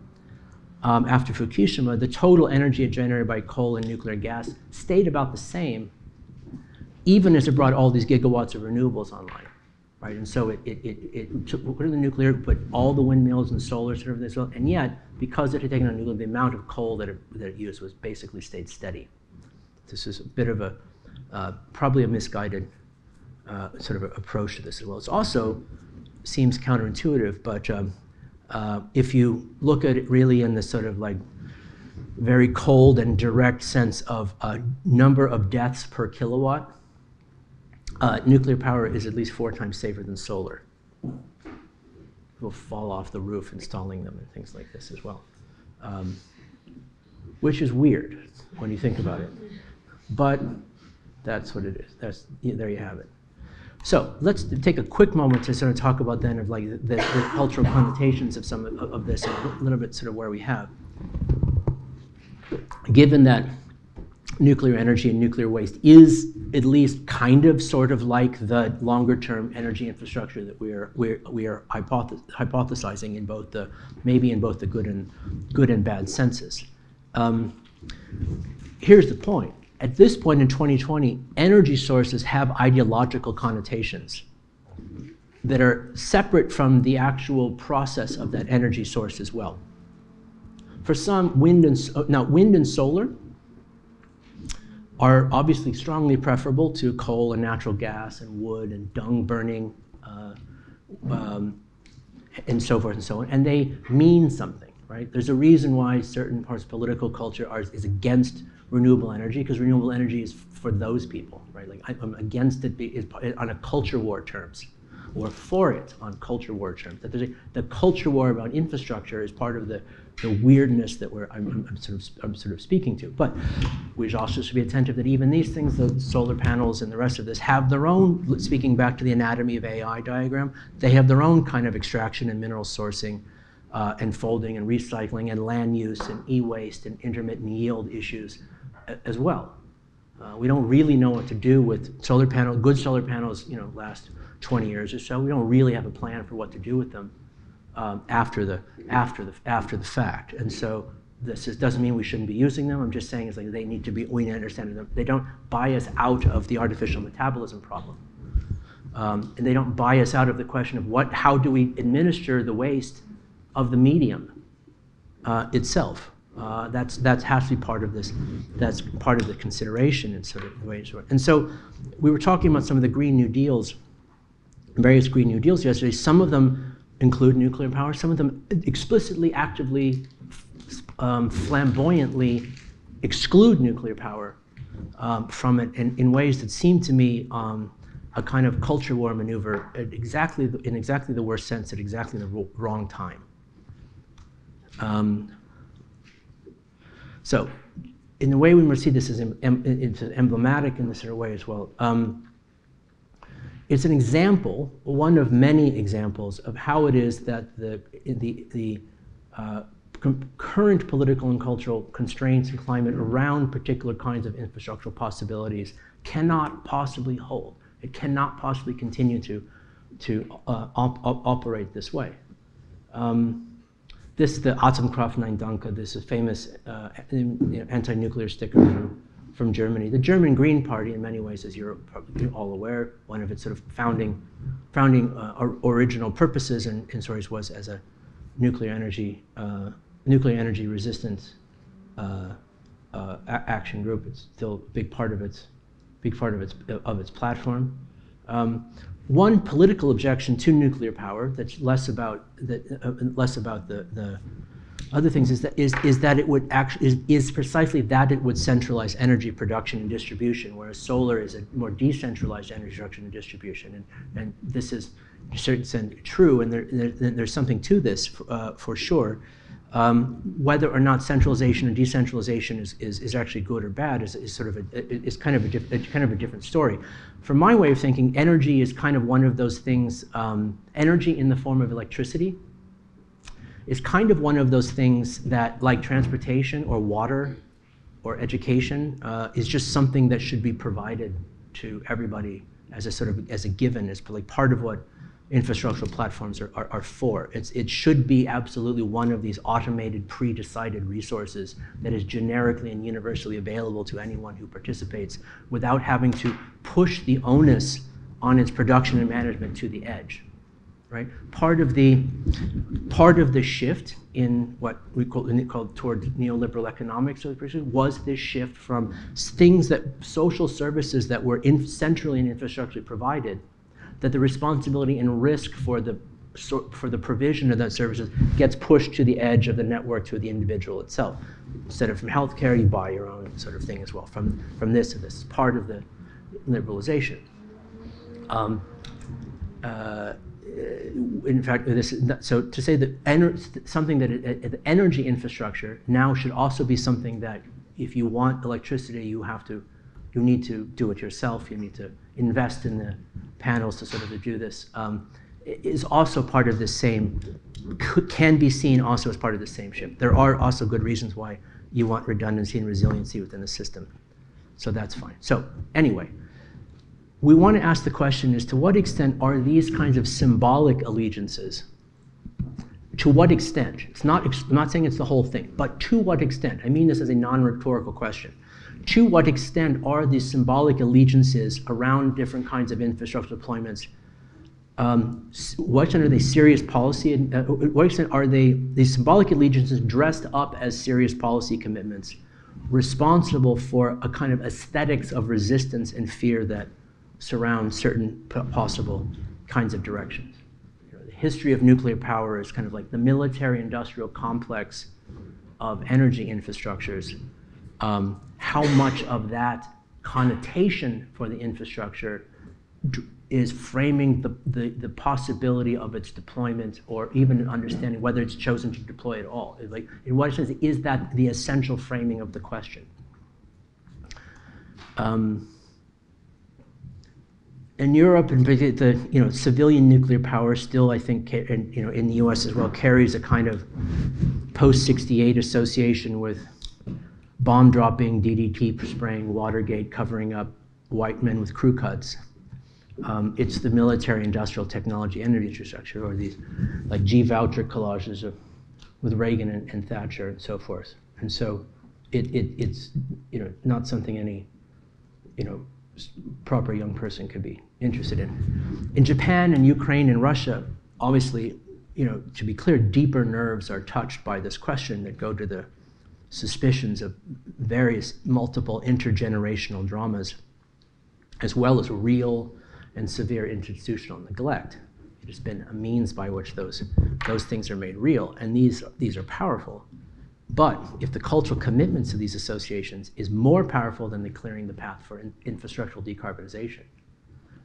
after Fukushima, the total energy generated by coal and nuclear gas stayed about the same, even as it brought all these gigawatts of renewables online, right? And so it took the nuclear, put all the windmills and solar sort of this, and yet, because it had taken on nuclear, the amount of coal that it used was basically stayed steady. This is a bit of probably a misguided sort of approach to this as well. It also seems counterintuitive, but if you look at it really in this sort of like very cold and direct sense of number of deaths per kilowatt, nuclear power is at least 4 times safer than solar. People fall off the roof installing them and things like this as well. which is weird when you think about it. But that's what it is. There you have it. So let's take a quick moment to sort of talk about then of like the cultural connotations of some of this, and a little bit sort of where we have. Given that nuclear energy and nuclear waste is at least kind of sort of like the longer-term energy infrastructure that we are hypothesizing in both the good and bad senses. Here's the point. At this point in 2020, energy sources have ideological connotations that are separate from the actual process of that energy source as well. For some, wind and solar are obviously strongly preferable to coal and natural gas and wood and dung burning and so forth and so on, and they mean something, right? There's a reason why certain parts of political culture is against renewable energy, because renewable energy is for those people, right? Like I'm against it on a culture war terms, or for it on culture war terms. That the culture war about infrastructure is part of the weirdness that I'm sort of speaking to. But we also should be attentive that even these things, the solar panels and the rest of this, have their own, speaking back to the anatomy of AI diagram, they have their own kind of extraction and mineral sourcing and folding and recycling and land use and e-waste and intermittent yield issues as well. We don't really know what to do with solar panels. Good solar panels, last 20 years or so. We don't really have a plan for what to do with them after the fact. And so this doesn't mean we shouldn't be using them. I'm just saying it's like they need to be. We understand them. They don't buy us out of the artificial metabolism problem, and they don't buy us out of the question of how do we administer the waste of the medium itself. That has to be part of this. That's part of the consideration in sort of the way it's worked. And so we were talking about some of the Green New Deals, various Green New Deals yesterday. Some of them include nuclear power. Some of them explicitly, actively, flamboyantly exclude nuclear power from it in ways that seem to me a kind of culture war maneuver in exactly the worst sense at exactly the wrong time. So in the way we must see this as it's emblematic in this sort of way as well. It's an example, one of many examples, of how it is that the current political and cultural constraints and climate around particular kinds of infrastructural possibilities cannot possibly hold. It cannot possibly continue to operate this way. This is the Atomkraft Nein Danke. This is famous anti-nuclear sticker from Germany. The German Green Party, in many ways, as you're probably all aware, one of its sort of founding original purposes and stories was as a nuclear energy resistance action group. It's still a big part of its platform. One political objection to nuclear power that's less about the other things is that it would actually is precisely that it would centralize energy production and distribution, whereas solar is a more decentralized energy production and distribution, and this is in a certain sense true, and there's something to this for sure. Whether or not centralization and decentralization is actually good or bad is kind of a different story. From my way of thinking, energy is kind of one of those things. Energy in the form of electricity is kind of one of those things that, like transportation or water or education, is just something that should be provided to everybody as a given, as like part of what infrastructural platforms are for. It should be absolutely one of these automated, pre-decided resources that is generically and universally available to anyone who participates without having to push the onus on its production and management to the edge. Right? Part of the shift in what we call toward neoliberal economics was this shift from things that social services that were centrally and infrastructurally provided, that the responsibility and risk for the provision of that services gets pushed to the edge of the network to the individual itself. Instead of from healthcare, you buy your own sort of thing as well. From this to this, part of the liberalization. in fact, so to say that something that the energy infrastructure now should also be something that if you want electricity, you need to do it yourself. You need to invest in the panels to sort of do this. Is also part of the same, can be seen also as part of the same ship. There are also good reasons why you want redundancy and resiliency within the system. So that's fine. So anyway, we want to ask the question is to what extent are these kinds of symbolic allegiances, to what extent, I'm not saying it's the whole thing, but to what extent, I mean this as a non-rhetorical question, to what extent are these symbolic allegiances around different kinds of infrastructure deployments, what extent are they serious policy, what extent are these symbolic allegiances dressed up as serious policy commitments, responsible for a kind of aesthetics of resistance and fear that surround certain possible kinds of directions. The history of nuclear power is kind of like the military-industrial complex of energy infrastructures. How much of that connotation for the infrastructure is framing the possibility of its deployment, or even understanding whether it's chosen to deploy at all? Like, in what sense is that the essential framing of the question? In Europe, and the civilian nuclear power still, I think, in the U.S. as well, carries a kind of post-68 association with bomb dropping, DDT spraying, Watergate covering up white men with crew cuts. It's the military, industrial, technology, energy infrastructure, or these like G voucher collages with Reagan and Thatcher and so forth. And so it's not something any proper young person could be interested in. In Japan and Ukraine and Russia, obviously, to be clear, deeper nerves are touched by this question that go to the suspicions of various multiple intergenerational dramas, as well as real and severe institutional neglect. It has been a means by which those things are made real, and these are powerful. But if the cultural commitments of these associations is more powerful than the clearing the path for infrastructural decarbonization,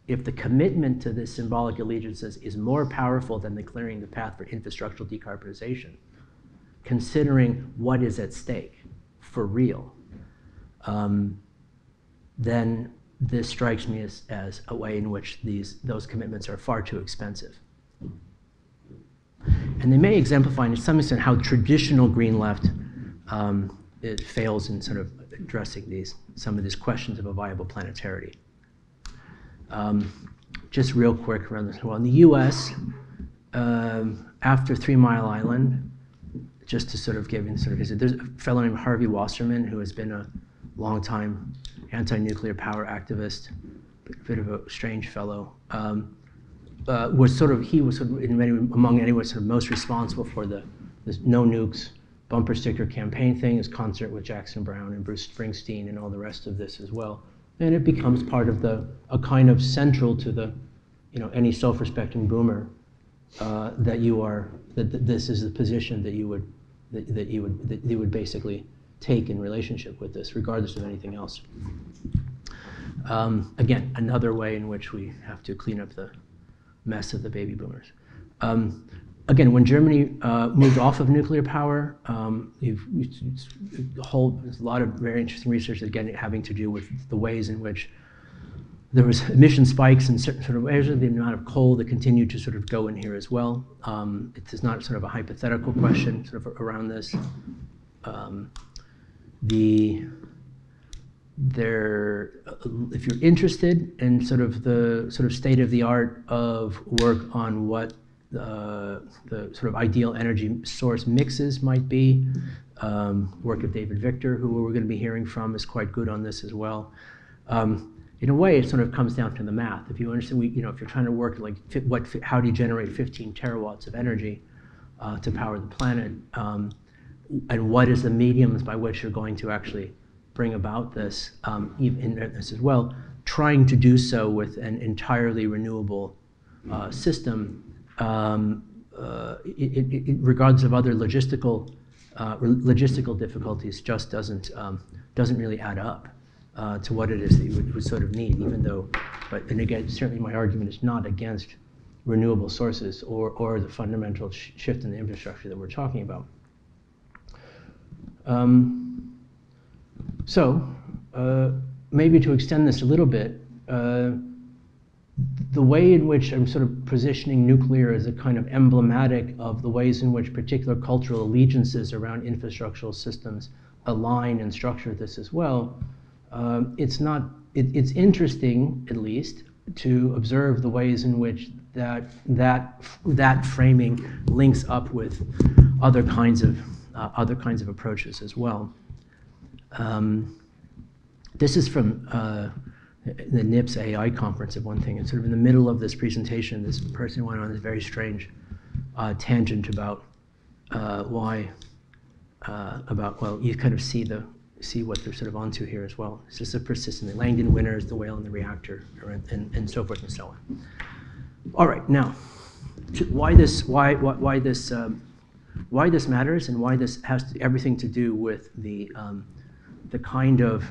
if the commitment to the symbolic allegiances is more powerful than the clearing the path for infrastructural decarbonization, considering what is at stake for real, then this strikes me as a way in which those commitments are far too expensive. And they may exemplify, to some extent, how traditional green left it fails in sort of addressing some of these questions of a viable planetarity. Just real quick around this. Well, in the U.S., after 3 Mile Island, just to sort of give you sort of history, there's a fellow named Harvey Wasserman who has been a long-time anti-nuclear power activist, a bit of a strange fellow. He was sort of among anyone sort of most responsible for this no nukes bumper sticker campaign thing, his concert with Jackson Browne and Bruce Springsteen and all the rest of this as well. And it becomes part of a kind of central to any self-respecting boomer that this is the position that you would basically take in relationship with this, regardless of anything else. Again, another way in which we have to clean up the mess of the baby boomers. Again, when Germany moved off of nuclear power, there's a lot of very interesting research, again, having to do with the ways in which there was emission spikes in certain sort of areas, the amount of coal that continued to sort of go in here as well. It is not sort of a hypothetical question sort of around this. If you're interested in sort of the state of the art of work on what the sort of ideal energy source mixes might be, work of David Victor, who we're going to be hearing from, is quite good on this as well. In a way, it sort of comes down to the math. If you understand, if you're trying to work like how do you generate 15 terawatts of energy to power the planet, and what is the mediums by which you're going to actually bring about this, in this as well, trying to do so with an entirely renewable system, regardless of other logistical difficulties, just doesn't really add up to what it is that you would sort of need, even though, and again, certainly my argument is not against renewable sources or the fundamental shift in the infrastructure that we're talking about. Maybe to extend this a little bit, the way in which I'm sort of positioning nuclear as a kind of emblematic of the ways in which particular cultural allegiances around infrastructural systems align and structure this as well, it's interesting, at least, to observe the ways in which that framing links up with other kinds of approaches as well. This is from the NIPS AI conference of one thing, and sort of in the middle of this presentation, this person went on this very strange tangent about well, you kind of see what they're sort of onto here as well. This is a persistent Langdon winners, the whale in the reactor, and so forth and so on. All right, now, why this matters, and why this has everything to do with the kind of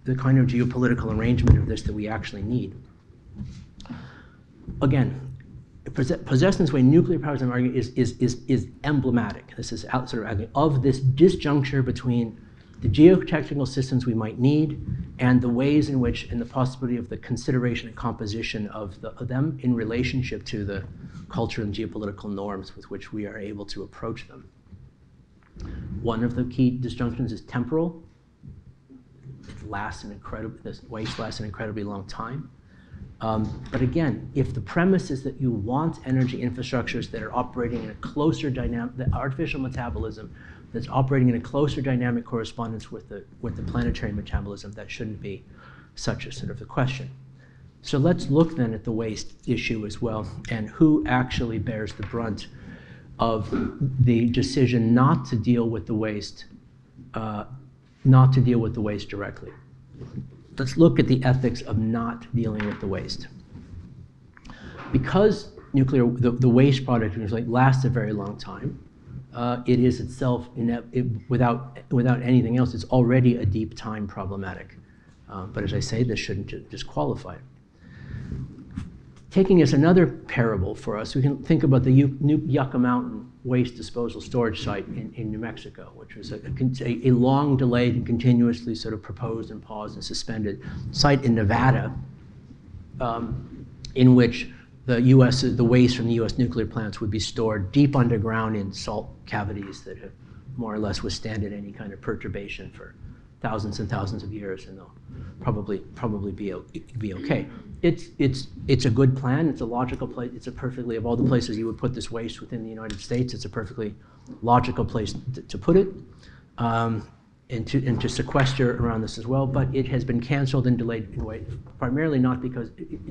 geopolitical arrangement of this that we actually need. Again, possessed in this way, nuclear power argument is emblematic. This is sort of this disjuncture between the geotechnical systems we might need and the ways in which, and the possibility of the consideration and composition of them in relationship to the culture and geopolitical norms with which we are able to approach them. One of the key disjunctions is temporal. This waste lasts an incredibly long time. But again, if the premise is that you want energy infrastructures that are operating in a closer dynamic, the artificial metabolism that's operating in a closer dynamic correspondence with the planetary metabolism, that shouldn't be such a sort of the question. So let's look then at the waste issue as well, and who actually bears the brunt of the decision not to deal with the waste, directly. Let's look at the ethics of not dealing with the waste. Because the waste product lasts a very long time, it is itself, without anything else, it's already a deep time problematic. But as I say, this shouldn't disqualify it. Taking as another parable for us, we can think about the Yucca Mountain waste disposal storage site in New Mexico, which was a long delayed and continuously sort of proposed and paused and suspended site in Nevada, in which the waste from the US nuclear plants would be stored deep underground in salt cavities that have more or less withstanded any kind of perturbation for thousands and thousands of years, and they'll probably be okay. It's a good plan. It's a logical place. It's a perfectly, of all the places you would put this waste within the United States, it's a perfectly logical place to put it, and to sequester around this as well. But it has been canceled and delayed in a way, primarily not because it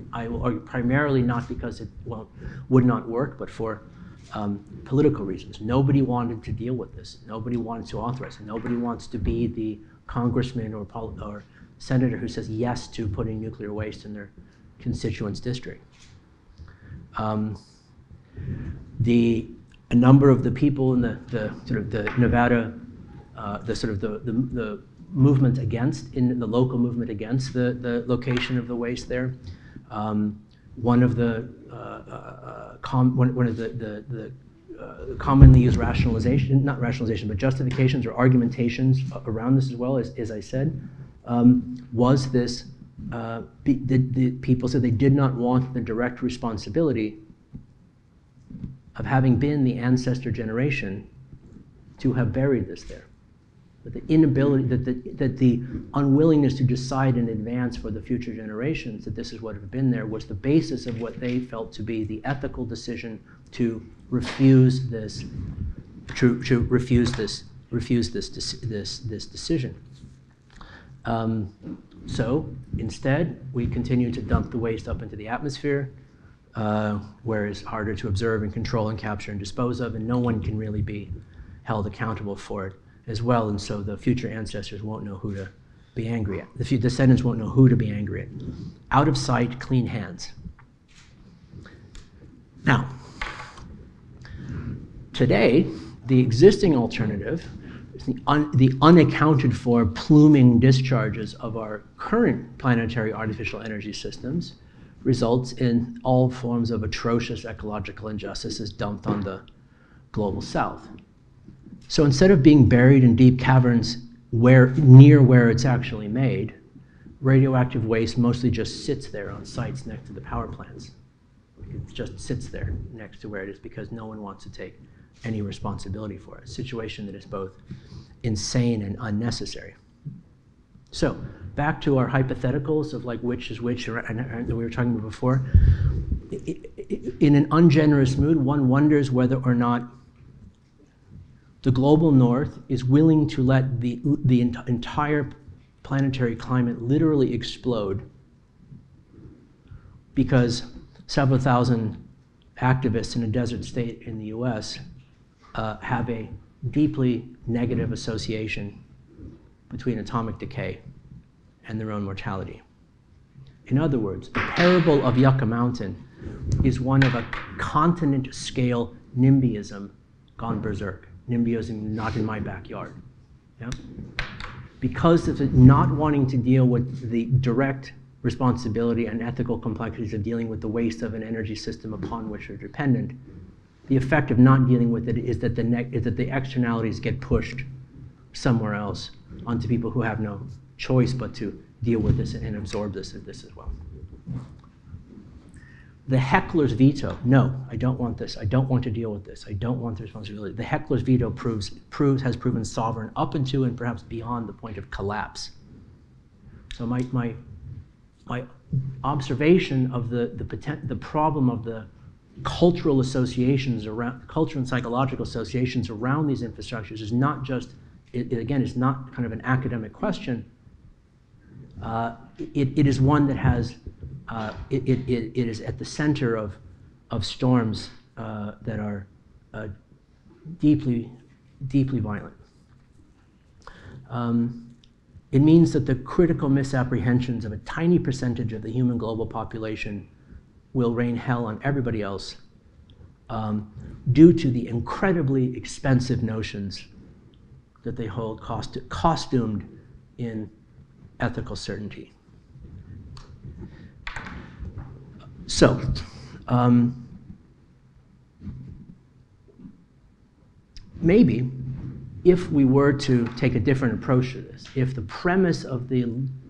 would not work, but for political reasons. Nobody wanted to deal with this. Nobody wanted to authorize it. Nobody wants to be the congressman or senator who says yes to putting nuclear waste in their constituent's district. A number of the people in the Nevada, the movement against, in the local movement against the location of the waste there. One of the commonly used justifications or argumentations around this as well, as I said, was this, the people said they did not want the direct responsibility of having been the ancestor generation to have buried this there. But the inability, that the unwillingness to decide in advance for the future generations that this is what had been there was the basis of what they felt to be the ethical decision to refuse this decision. So instead, we continue to dump the waste up into the atmosphere, where it's harder to observe and control and capture and dispose of, and no one can really be held accountable for it as well. And so the future ancestors won't know who to be angry at. The descendants won't know who to be angry at. Out of sight, clean hands. Now, today, the existing alternative is the unaccounted for pluming discharges of our current planetary artificial energy systems results in all forms of atrocious ecological injustices dumped on the global south. So instead of being buried in deep caverns near where it's actually made, radioactive waste mostly just sits there on sites next to the power plants. It just sits there next to where it is because no one wants to take any responsibility for it. A situation that is both insane and unnecessary. So back to our hypotheticals of like which is which, and we were talking about before. In an ungenerous mood, one wonders whether or not the global north is willing to let the entire planetary climate literally explode because several thousand activists in a desert state in the US have a deeply negative association between atomic decay and their own mortality. In other words, the parable of Yucca Mountain is one of a continent-scale NIMBYism gone berserk. NIMBYism, not in my backyard. Yeah? Because of it not wanting to deal with the direct responsibility and ethical complexities of dealing with the waste of an energy system upon which they're dependent, the effect of not dealing with it is that the externalities get pushed somewhere else onto people who have no choice but to deal with this and absorb this as well. The heckler's veto, no, I don't want this, I don't want to deal with this, I don't want the responsibility. The heckler's veto has proven sovereign up into and perhaps beyond the point of collapse. So my observation of the problem of the cultural associations around, cultural and psychological associations around these infrastructures is not just, again, it's not kind of an academic question. It is one that has, it is at the center of storms that are deeply, deeply violent. It means that the critical misapprehensions of a tiny percentage of the human global population will rain hell on everybody else due to the incredibly expensive notions that they hold costumed in ethical certainty. So, maybe if we were to take a different approach to this, if the premise of the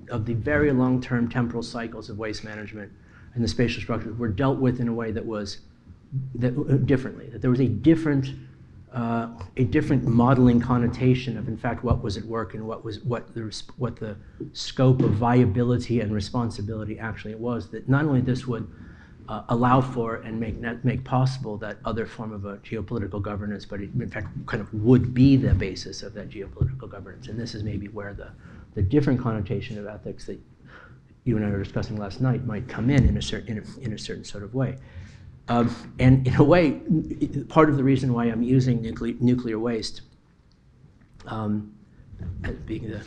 very long-term temporal cycles of waste management and the spatial structures were dealt with in a way that was differently, that there was a different modeling connotation of, in fact, what was at work and what the scope of viability and responsibility actually was, that not only this would allow for and make possible that other form of a geopolitical governance, but it, in fact, kind of would be the basis of that geopolitical governance. And this is maybe where the different connotation of ethics that you and I were discussing last night might come in a certain sort of way. And in a way, part of the reason why I'm using nuclear waste, as being the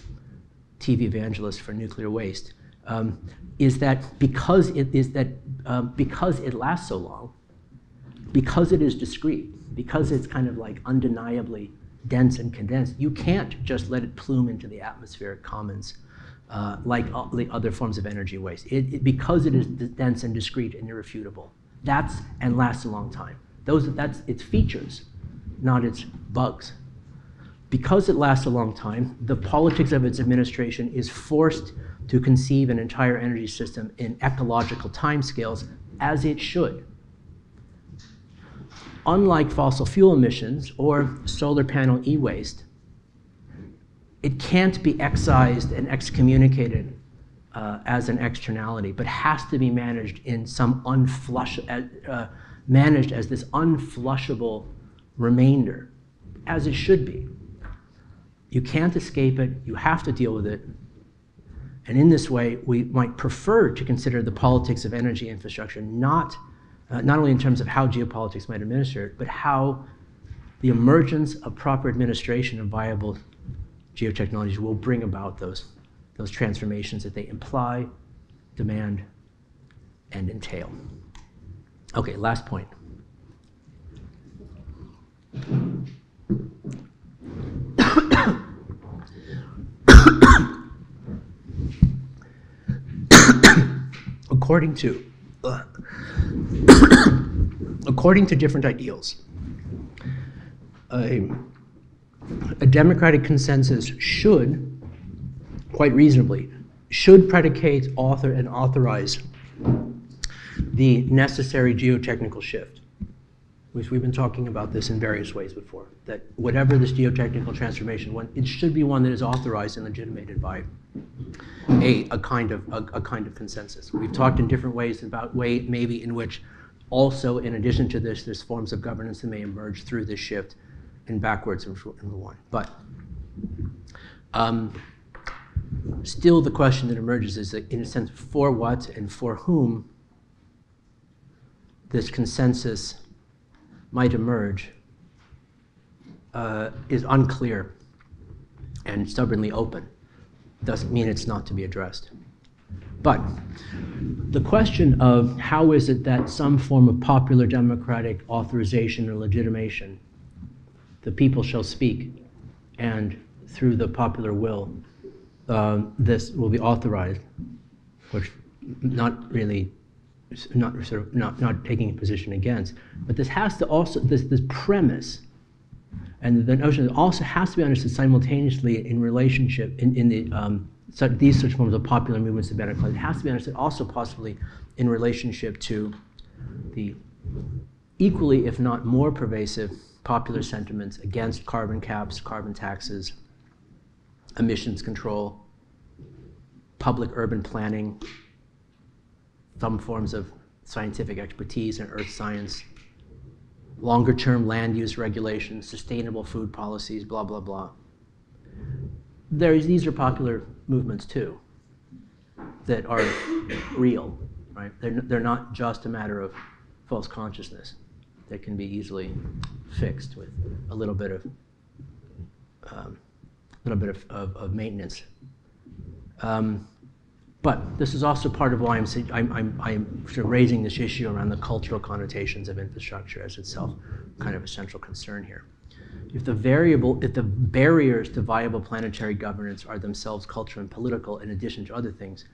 TV evangelist for nuclear waste, is that because it lasts so long, because it is discrete, because it's kind of like undeniably dense and condensed, you can't just let it plume into the atmospheric commons like all the other forms of energy waste. Because it is dense and discrete and irrefutable. And lasts a long time. That's its features, not its bugs. Because it lasts a long time, the politics of its administration is forced to conceive an entire energy system in ecological timescales, as it should. Unlike fossil fuel emissions or solar panel e-waste, it can't be excised and excommunicated as an externality, but has to be managed in some managed as this unflushable remainder, as it should be. You can't escape it, you have to deal with it. And in this way, we might prefer to consider the politics of energy infrastructure not only in terms of how geopolitics might administer it, but how the emergence of proper administration of viable geotechnologies will bring about those transformations that they imply, demand, and entail. Okay, last point. According to according to different ideals, a democratic consensus should, quite reasonably, should predicate, author, and authorize the necessary geotechnical shift. We've been talking about this in various ways before, that whatever this geotechnical transformation, it should be one that is authorized and legitimated by a kind of consensus. We've talked in different ways about maybe in which also, in addition to this, there's forms of governance that may emerge through this shift and backwards and one. But still the question that emerges is that, in a sense, for what and for whom this consensus might emerge is unclear and stubbornly open. Doesn't mean it's not to be addressed. But the question of how is it that some form of popular democratic authorization or legitimation, the people shall speak, and through the popular will, this will be authorized, which not taking a position against, but this has to also, this premise, and the notion also has to be understood simultaneously in relationship, these such forms of popular movements of better class, it has to be understood also possibly in relationship to the equally, if not more pervasive, popular sentiments against carbon caps, carbon taxes, emissions control, public urban planning, some forms of scientific expertise in earth science, longer-term land use regulations, sustainable food policies, blah, blah, blah. These are popular movements too that are real, right? They're not just a matter of false consciousness that can be easily fixed with a little bit of maintenance. But this is also part of why I'm sort of raising this issue around the cultural connotations of infrastructure as itself kind of a central concern here. If the barriers to viable planetary governance are themselves cultural and political in addition to other things,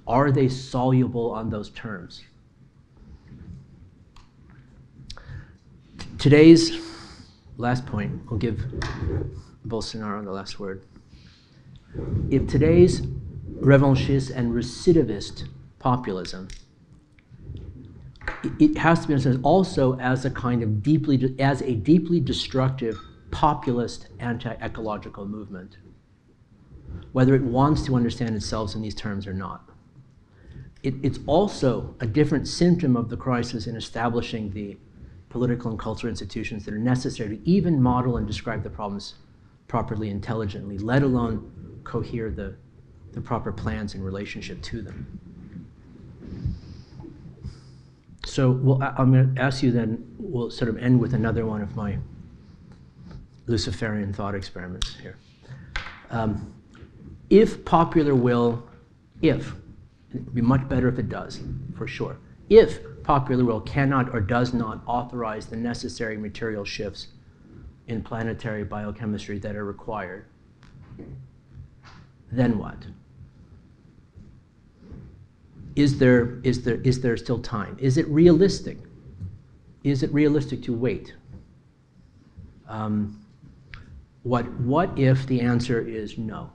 are they soluble on those terms? Today's last point, I'll give Bolsonaro the last word. If today's revanchist and recidivist populism, it has to be understood also as a kind of deeply destructive populist anti-ecological movement, whether it wants to understand itself in these terms or not. It's also a different symptom of the crisis in establishing the political and cultural institutions that are necessary to even model and describe the problems properly, intelligently, let alone cohere the proper plans in relationship to them. So I'm going to ask you then, we'll sort of end with another one of my Luciferian thought experiments here. If popular will, it'd be much better if it does, for sure. If popular will cannot or does not authorize the necessary material shifts in planetary biochemistry that are required, then what? Is there still time? Is it realistic? Is it realistic to wait? What if the answer is no?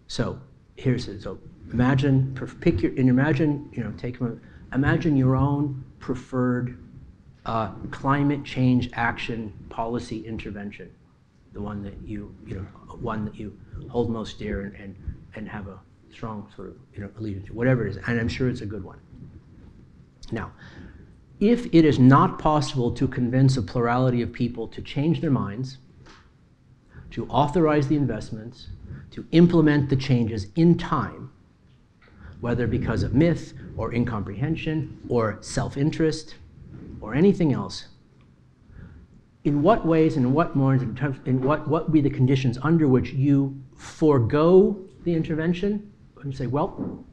So here's it. So imagine imagine your own preferred climate change action policy intervention, the one that you hold most dear and have a strong sort of allegiance to, whatever it is, and I'm sure it's a good one. Now, if it is not possible to convince a plurality of people to change their minds, to authorize the investments, to implement the changes in time, whether because of myth or incomprehension or self-interest or anything else, in what ways and what more in what would be the conditions under which you forego the intervention and say, well,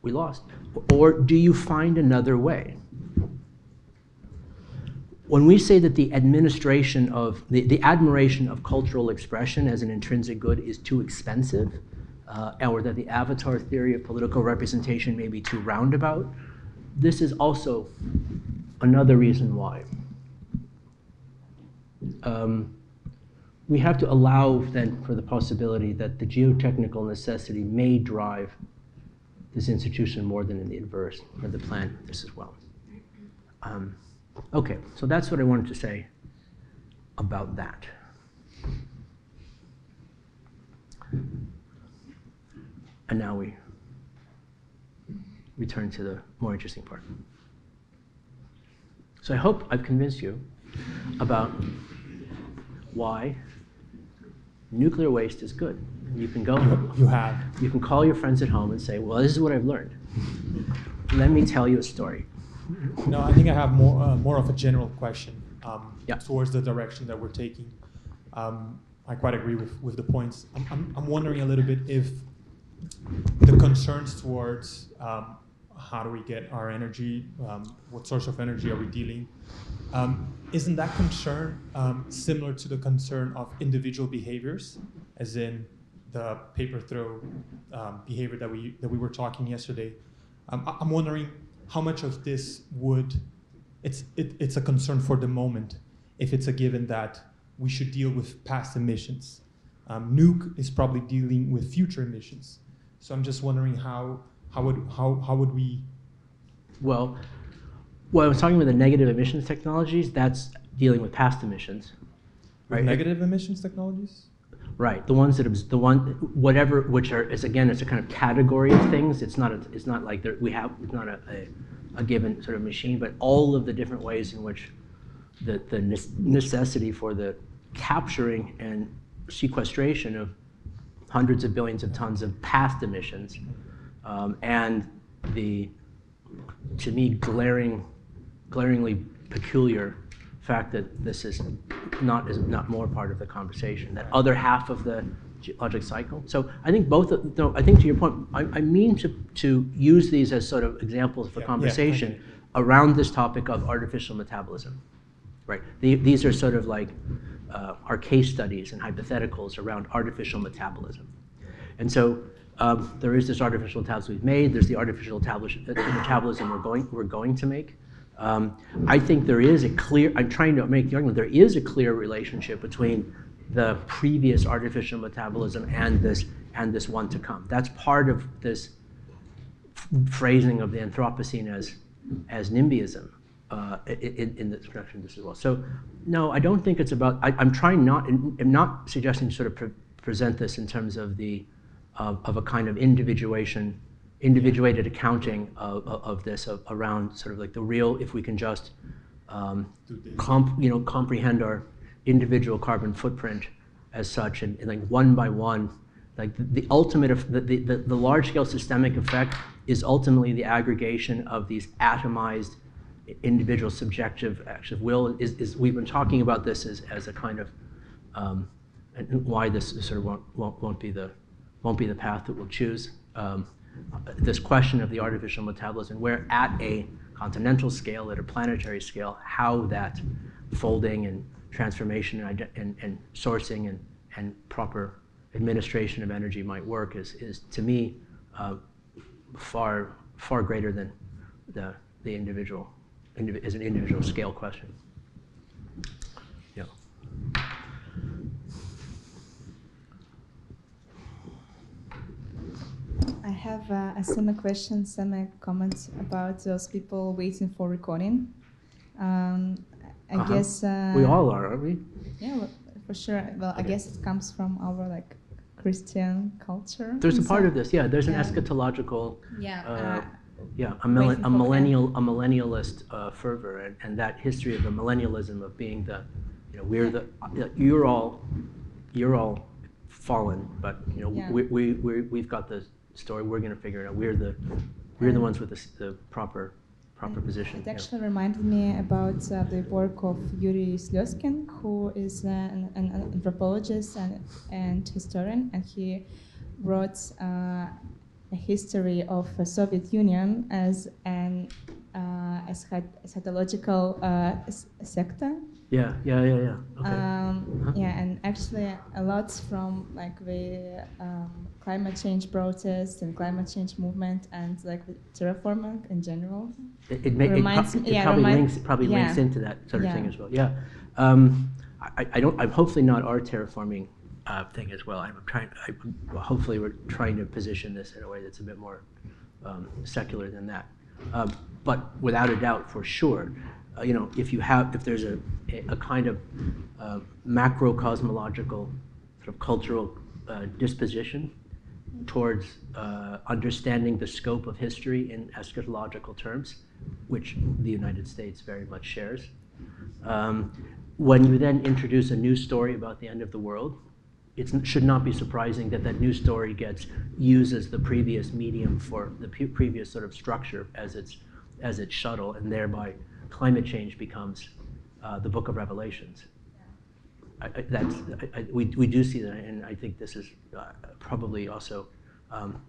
we lost? Or do you find another way? When we say that the administration of, the admiration of cultural expression as an intrinsic good is too expensive, or that the avatar theory of political representation may be too roundabout, this is also another reason why we have to allow then for the possibility that the geotechnical necessity may drive this institution more than in the inverse, or the plan this as well. Okay, so that's what I wanted to say about that. And now we return to the more interesting part. So I hope I've convinced you about why nuclear waste is good. You can go. You have. You can call your friends at home and say, "Well, this is what I've learned. Let me tell you a story." No, I think I have more of a general question Yeah. towards the direction that we're taking. I quite agree with the points. I'm wondering a little bit if the concerns towards how do we get our energy, what source of energy are we dealing, isn't that concern similar to the concern of individual behaviors, as in the paper throw behavior that we were talking yesterday? I'm wondering how much of this it's a concern for the moment, if it's a given that we should deal with past emissions. Nuke is probably dealing with future emissions. So I'm just wondering how would we? Well, when I was talking about the negative emissions technologies, that's dealing with past emissions, right? Negative emissions technologies? Right, the ones that whatever, which are, it's a kind of category of things. It's not like it's not a given sort of machine, but all of the different ways in which the necessity for the capturing and sequestration of hundreds of billions of tons of past emissions, and the, to me, glaringly peculiar fact that this is not more part of the conversation, that other half of the geologic cycle. So I think I think to your point, I mean to use these as sort of examples for conversation around this topic of artificial metabolism, right? These are sort of like our case studies and hypotheticals around artificial metabolism. And so there is this artificial metabolism we've made. There's the artificial metabolism we're going to make. I think there is I'm trying to make the argument, there is a clear relationship between the previous artificial metabolism and this one to come. That's part of this phrasing of the Anthropocene as NIMBYism in the production of this as well. So no, I don't think it's about, I'm not suggesting to sort of present this in terms of of a kind of individuated accounting of this, around sort of like the real, if we can just comprehend our individual carbon footprint as such, and like one by one, like the ultimate of the large scale systemic effect is ultimately the aggregation of these atomized individual subjective active will. We've been talking about this as a kind of and why this sort of won't be the path that we'll choose. This question of the artificial metabolism, where at a continental scale, at a planetary scale, how that folding and transformation and sourcing and proper administration of energy might work is to me far greater than the individual as an individual scale question. Yeah. I have a similar question, similar comments about those people waiting for Rockoning. I guess we all are, aren't we? Yeah, well, for sure. Well, I guess it comes from our like Christian culture. There's a part of this, yeah. There's an eschatological, a millennialist fervor, and that history of the millennialism of being you're all fallen, but we've got the story. We're going to figure it out. We're the ones with the proper position. It actually reminded me about the work of Yuri Slezkin, who is an anthropologist and historian, and he wrote a history of the Soviet Union as an eschatological sector. Yeah. Okay. Yeah, and actually a lot from like the climate change protests and climate change movement and like the terraforming in general. It reminds me. Yeah, probably links into that sort of thing as well. Yeah. I'm hopefully not our terraforming thing as well. Hopefully we're trying to position this in a way that's a bit more secular than that. But without a doubt, for sure, if there's a kind of macro cosmological sort of cultural disposition towards understanding the scope of history in eschatological terms, which the United States very much shares. When you then introduce a new story about the end of the world, it should not be surprising that that new story gets used as the previous medium for the previous sort of structure as its shuttle, and thereby climate change becomes the book of Revelations. We do see that, and I think this is probably also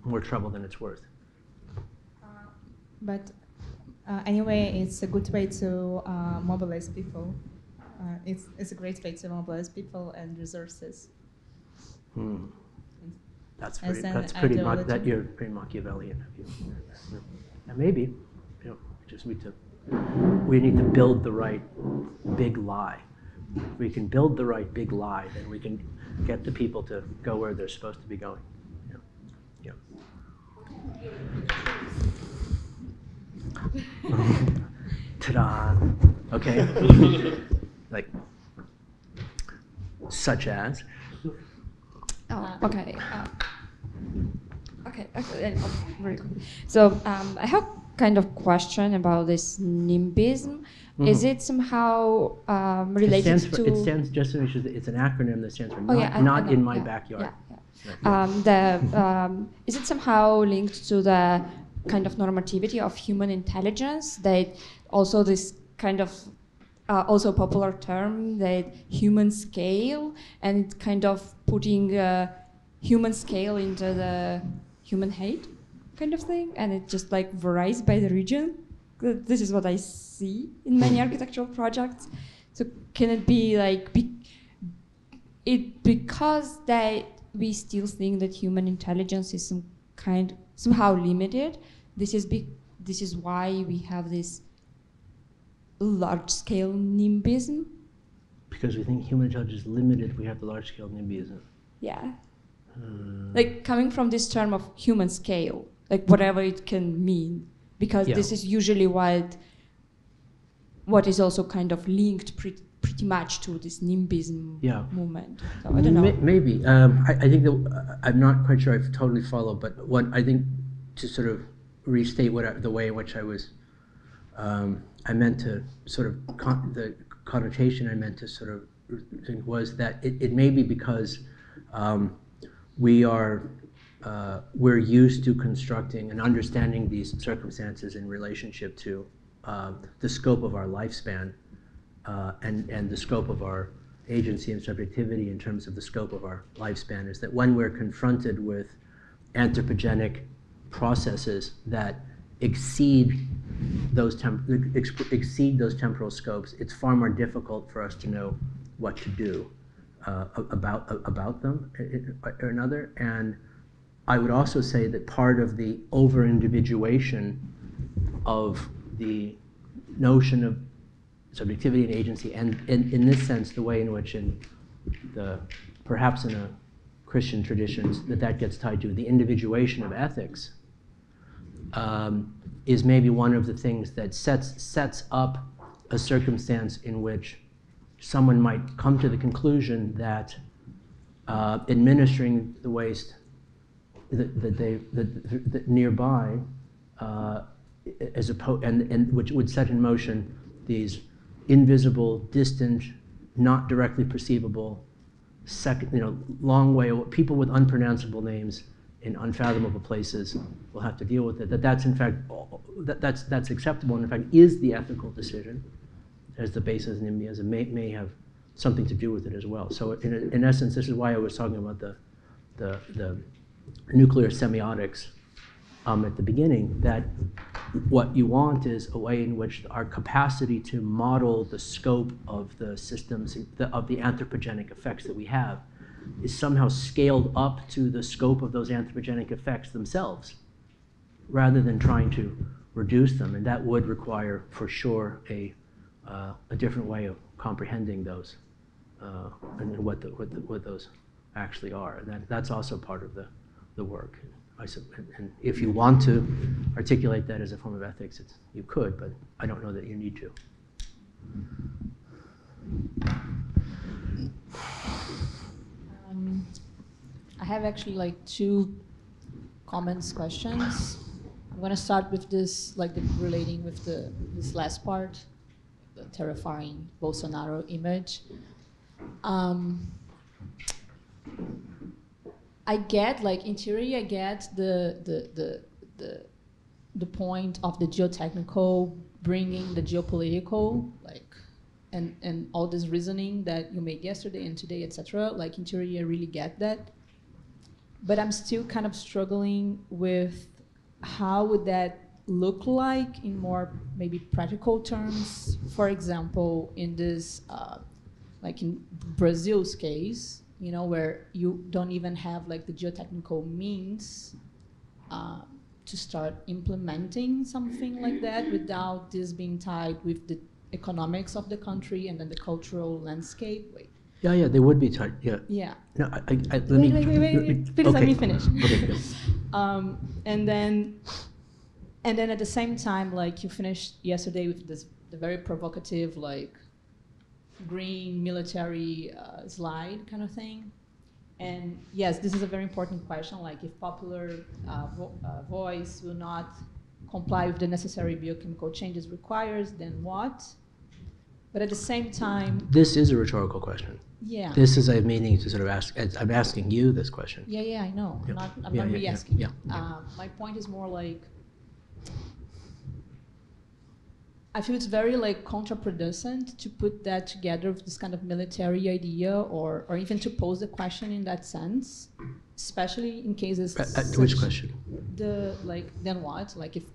more trouble than it's worth. But anyway, it's a good way to mobilize people. It's a great way to mobilize people and resources. That's pretty Machiavellian of you. And maybe, we need to build the right big lie. If we can build the right big lie, then we can get the people to go where they're supposed to be going. Yeah. Ta-da! Okay. Like, such as. Oh, okay. Very cool. So I have kind of question about this NIMBism. Mm-hmm. Is it somehow related to? It stands just so it's an acronym that stands for not in my backyard. Yeah. Is it somehow linked to the kind of normativity of human intelligence? That also this kind of also popular term that human scale, and kind of putting human scale into the human hate kind of thing, and it just like varies by the region. This is what I see in many architectural projects. So can it be like because that we still think that human intelligence is somehow limited? This is why we have this large-scale NIMBism. Because we think human intelligence is limited, we have the large-scale NIMBism. Yeah. Like coming from this term of human scale, like whatever it can mean, because this is usually what is also kind of linked pretty much to this NIMBism movement. So I don't know. Maybe. I think that I'm not quite sure I totally follow, but what I think, to sort of restate the way in which I was, I meant to sort of, the connotation I meant to sort of think was that it may be because we're used to constructing and understanding these circumstances in relationship to the scope of our lifespan and the scope of our agency and subjectivity in terms of the scope of our lifespan, is that when we're confronted with anthropogenic processes that exceed those temporal scopes, it's far more difficult for us to know what to do about them or another. And I would also say that part of the over-individuation of the notion of subjectivity and agency, and in this sense, the way in which perhaps in a Christian traditions, that gets tied to the individuation of ethics, is maybe one of the things that sets up a circumstance in which someone might come to the conclusion that administering the waste that nearby, as opposed, and which would set in motion these invisible, distant, not directly perceivable, long way, people with unpronounceable names in unfathomable places will have to deal with it. That's in fact, that's acceptable, and in fact is the ethical decision as the basis of NIMBism, may have something to do with it as well. So in essence, this is why I was talking about the nuclear semiotics at the beginning, that what you want is a way in which our capacity to model the scope of the systems, of the anthropogenic effects that we have, is somehow scaled up to the scope of those anthropogenic effects themselves, rather than trying to reduce them. And that would require, for sure, a different way of comprehending those and what those actually are. And that's also part of the work. And if you want to articulate that as a form of ethics, you could, but I don't know that you need to. I have actually like two comments, questions. I'm going to start with this, like relating with this last part, the terrifying Bolsonaro image. I get, like, in theory, I get the point of the geotechnical bringing the geopolitical, like, and all this reasoning that you made yesterday and today, etc. Like, in theory, I really get that. But I'm still kind of struggling with how would that look like in more maybe practical terms. For example, in this, like in Brazil's case, you know, where you don't even have like the geotechnical means to start implementing something like that without this being tied with the economics of the country and then the cultural landscape. Wait. Yeah, they would be tied. Yeah. Yeah. No, let Wait, me. please let me finish. Okay, good. And then at the same time, like you finished yesterday with the very provocative, like, green military slide kind of thing. And yes, this is a very important question, like if popular voice will not comply with the necessary biochemical changes requires, then what? But at the same time... This is a rhetorical question. Yeah. This is a meaning to sort of ask, I'm asking you this question. Yeah, I know. Yeah. I'm not re-asking. Yeah. My point is more like, I feel it's very like counterproducent to put that together with this kind of military idea, or even to pose the question in that sense, especially in cases. Which question? Then what? Like if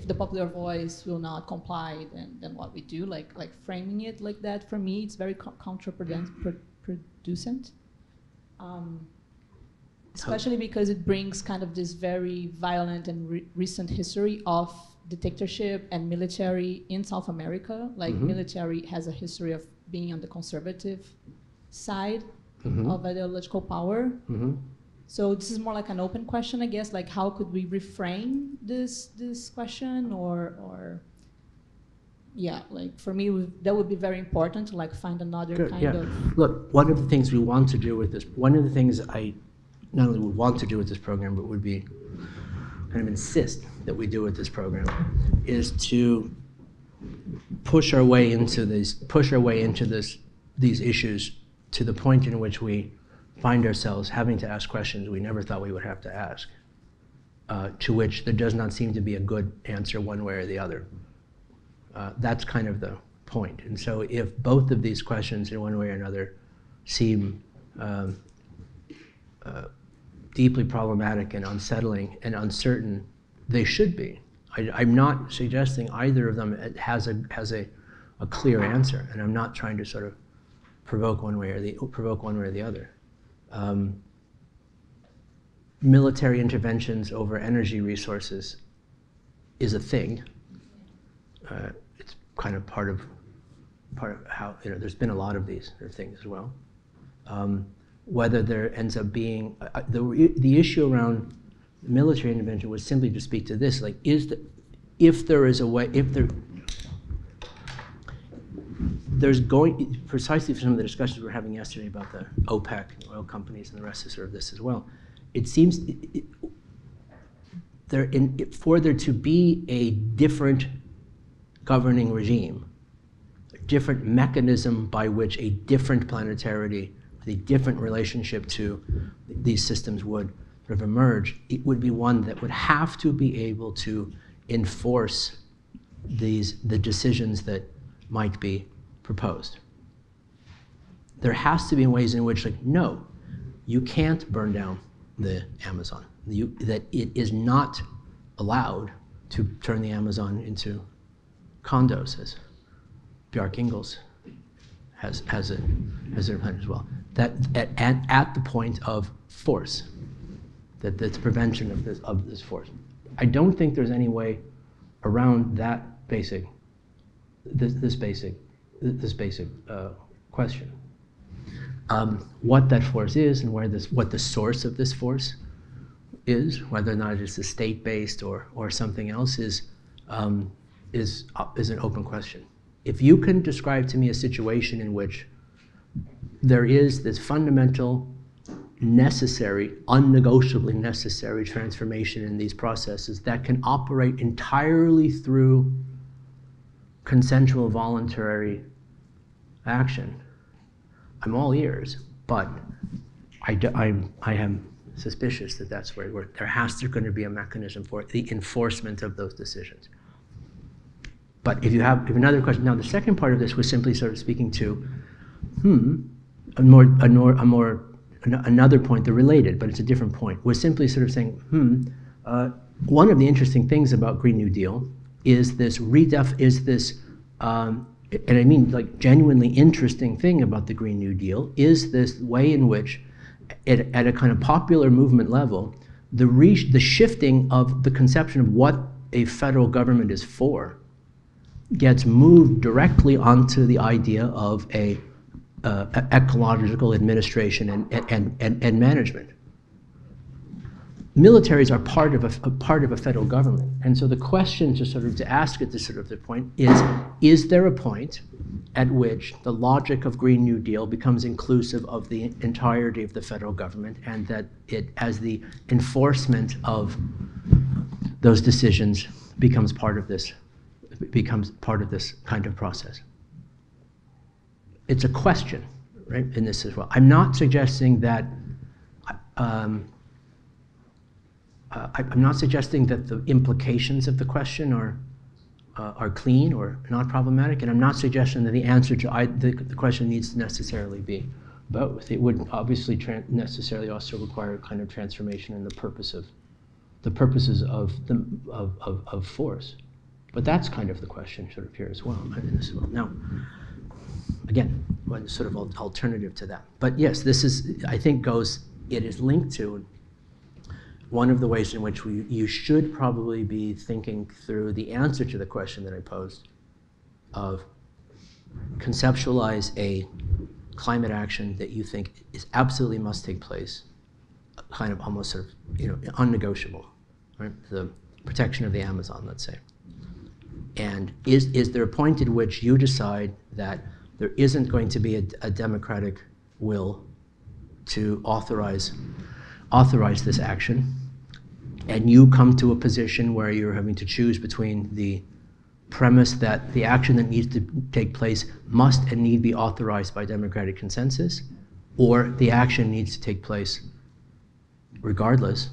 the popular voice will not comply, then what we do? Like framing it like that, for me, it's very counterproducent. Especially because it brings kind of this very violent and recent history of dictatorship and military in South America. Like military has a history of being on the conservative side of ideological power. So this is more like an open question, I guess. Like, how could we reframe this question, or yeah, like for me, that would be very important to like find another kind of. Look, one of the things we want to do with this, one of the things I not only would want to do with this program, but would be kind of insist that we do with this program, is to push our way into these issues to the point in which we find ourselves having to ask questions we never thought we would have to ask, to which there does not seem to be a good answer one way or the other. That's kind of the point. And so if both of these questions in one way or another seem deeply problematic and unsettling and uncertain, they should be. I'm not suggesting either of them has a clear answer, and I'm not trying to sort of provoke one way or the other. Military interventions over energy resources is a thing. It's kind of part of how, you know, there's been a lot of these things as well. Whether there ends up being the issue around military intervention was simply to speak to this: like, if there is a way, there's going, precisely for some of the discussions we were having yesterday about the OPEC and oil companies and the rest of sort of this as well. It seems for there to be a different governing regime, a different mechanism by which a different planetarity, the different relationship to these systems would sort of emerge, it would be one that would have to be able to enforce the decisions that might be proposed. There has to be ways in which, like, no, you can't burn down the Amazon. That it is not allowed to turn the Amazon into condos, as Bjarke Ingels has a plan as well. That at the point of force, that's prevention of this force. I don't think there's any way around that basic question. What that force is and what the source of this force is, whether or not it's a state-based or something else, is an open question. If you can describe to me a situation in which there is this fundamental, necessary, unnegotiably necessary transformation in these processes that can operate entirely through consensual, voluntary action, I'm all ears, but I am suspicious that that's where there has to going to be a mechanism for the enforcement of those decisions. But if you have another question, now the second part of this was simply sort of speaking to, another point, they're related, but it's a different point, was simply sort of saying, one of the interesting things about Green New Deal is this and I mean like genuinely interesting thing about the Green New Deal is this way in which, at a kind of popular movement level, the shifting of the conception of what a federal government is for gets moved directly onto the idea of a ecological administration and management. Militaries are part of a federal government, and so the question to ask at this sort of the point is there a point at which the logic of Green New Deal becomes inclusive of the entirety of the federal government, and that it, as the enforcement of those decisions, becomes part of this kind of process? It's a question, right, in this as well. I'm not suggesting that I'm not suggesting that the implications of the question are clean or not problematic, and I'm not suggesting that the answer to the question needs to necessarily be both. It would obviously necessarily also require a kind of transformation in the purposes of force. But that's kind of the question sort of here as well. Now, again, one sort of alternative to that. But yes, this is, I think, it is linked to one of the ways in which you should probably be thinking through the answer to the question that I posed of conceptualize a climate action that you think is absolutely must take place, kind of almost sort of, unnegotiable, right? The protection of the Amazon, let's say. And is there a point at which you decide that there isn't going to be a democratic will to authorize this action, and you come to a position where you're having to choose between the premise that the action that needs to take place must and need be authorized by democratic consensus, or the action needs to take place regardless?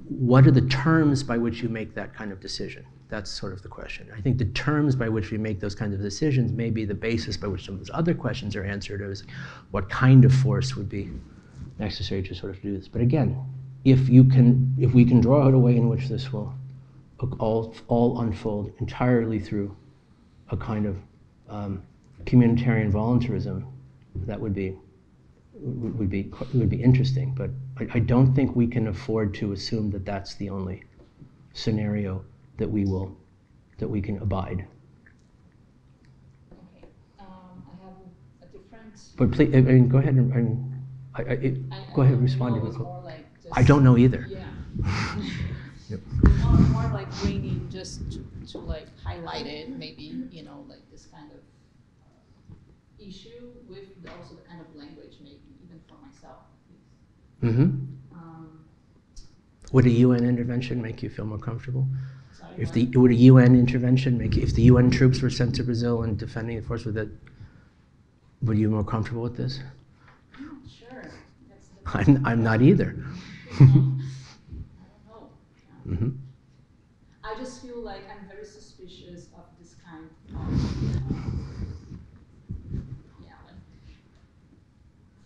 What are the terms by which you make that kind of decision? That's sort of the question. I think the terms by which we make those kinds of decisions may be the basis by which some of those other questions are answered, is what kind of force would be necessary to sort of do this. But again, if we can draw out a way in which this will all unfold entirely through a kind of communitarian voluntarism, that would be interesting. But I don't think we can afford to assume that that's the only scenario that we can abide. Okay, I have a different. But please, go ahead go ahead and respond. I don't know either. Yeah. Yep. More like bringing just to like highlight it, maybe like this kind of issue with also the kind of language, maybe even for myself. Mm-hmm. Would a UN intervention make you feel more comfortable? Sorry, Would a UN intervention if the UN troops were sent to Brazil and defending the force, would you be more comfortable with this? I'm not sure. I'm not either. I don't know. Yeah. Mm-hmm. I just feel like I'm very suspicious of this kind of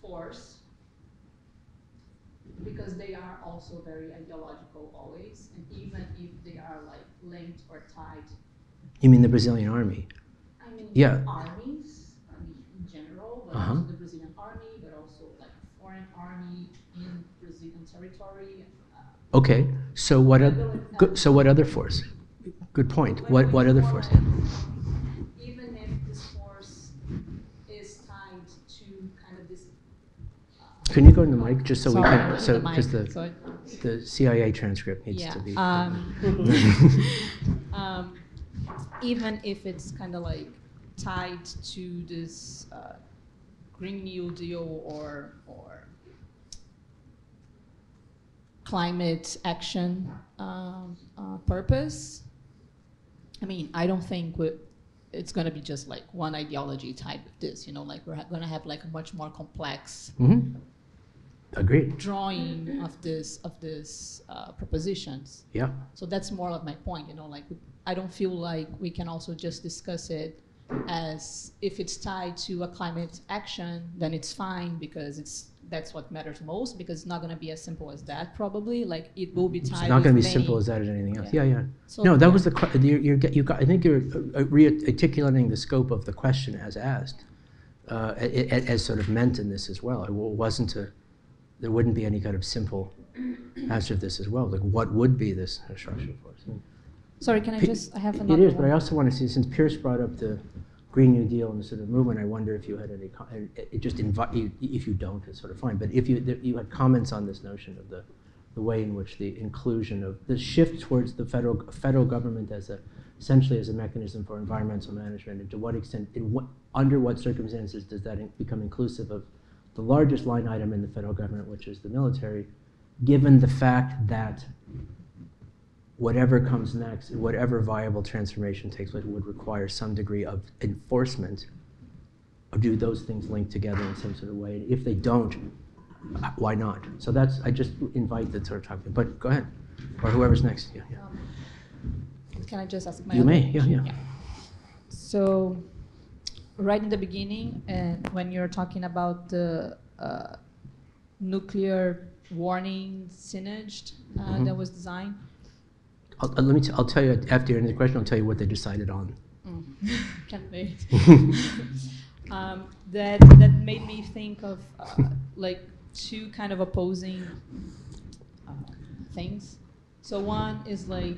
force, because they are also very ideological always, and even if they are like linked or tied. You mean the Brazilian army? I mean, Yeah. armies, I mean, in general, but also the Brazilian army, but also like a foreign army in Brazilian territory. Okay. So what? So what other force? Good point. What other force? Even if this force is tied to kind of this. Can you go in the mic just so Sorry, we I'm can? in So the mic, because so the CIA transcript needs yeah. to be. Even if it's kind of like tied to this Green New Deal or climate action purpose, I mean, I don't think it's going to be just like one ideology tied with this. You know, like we're going to have like a much more complex Agreed. drawing of this propositions. Yeah. So that's more of my point. You know, like I don't feel like we can also just discuss it as if it's tied to a climate action, then it's fine because that's what matters most, because it's not going to be as simple as that probably. Like it will be tied. It's not going to be many, simple as that as anything else. Yeah. Yeah. So, No, that was the I think you're re-articulating the scope of the question as asked, as sort of meant in this as well. It wasn't there wouldn't be any kind of simple answer to this as well. Like what would be this structural force? Sorry, can I have another It is, one? but I also want to see, since Pierce brought up the Green New Deal and the sort of movement, I wonder if you had any, just invite you, if you don't, it's sort of fine, but if you had comments on this notion of the way in which the inclusion of the shift towards the federal government as essentially as a mechanism for environmental management, and to what extent, under what circumstances does that become inclusive of the largest line item in the federal government, which is the military, given the fact that whatever comes next, whatever viable transformation takes place, would require some degree of enforcement. Or do those things link together in some sort of way? And if they don't, why not? So I just invite the sort of topic. But go ahead, or whoever's next. Yeah. Can I just ask my You other- may, yeah. So, right in the beginning, and when you're talking about the nuclear warning signage that was designed. I'll tell you after you answer the question. I'll tell you what they decided on. Can't wait. That made me think of like two kind of opposing things. So one is like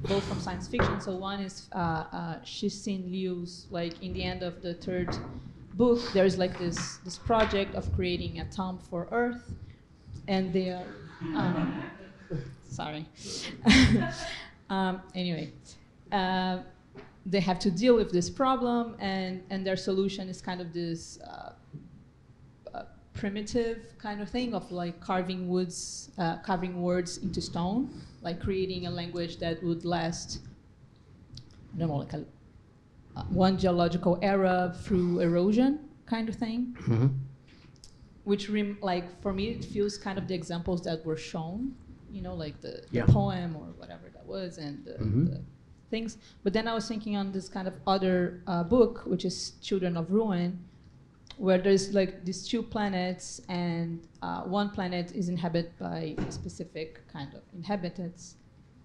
both from science fiction. So one is Cixin Liu's, like in the end of the third book, there's like this project of creating a tomb for Earth, and they are sorry. Anyway, they have to deal with this problem, and their solution is kind of this primitive kind of thing of like carving words into stone, like creating a language that would last, I don't know, like one geological era through erosion kind of thing. Mm-hmm. Which, like, for me, it feels kind of the examples that were shown, you know, like the poem or whatever that was, and the things. But then I was thinking on this kind of other book, which is Children of Ruin, where there's like these two planets, and one planet is inhabited by a specific kind of inhabitants,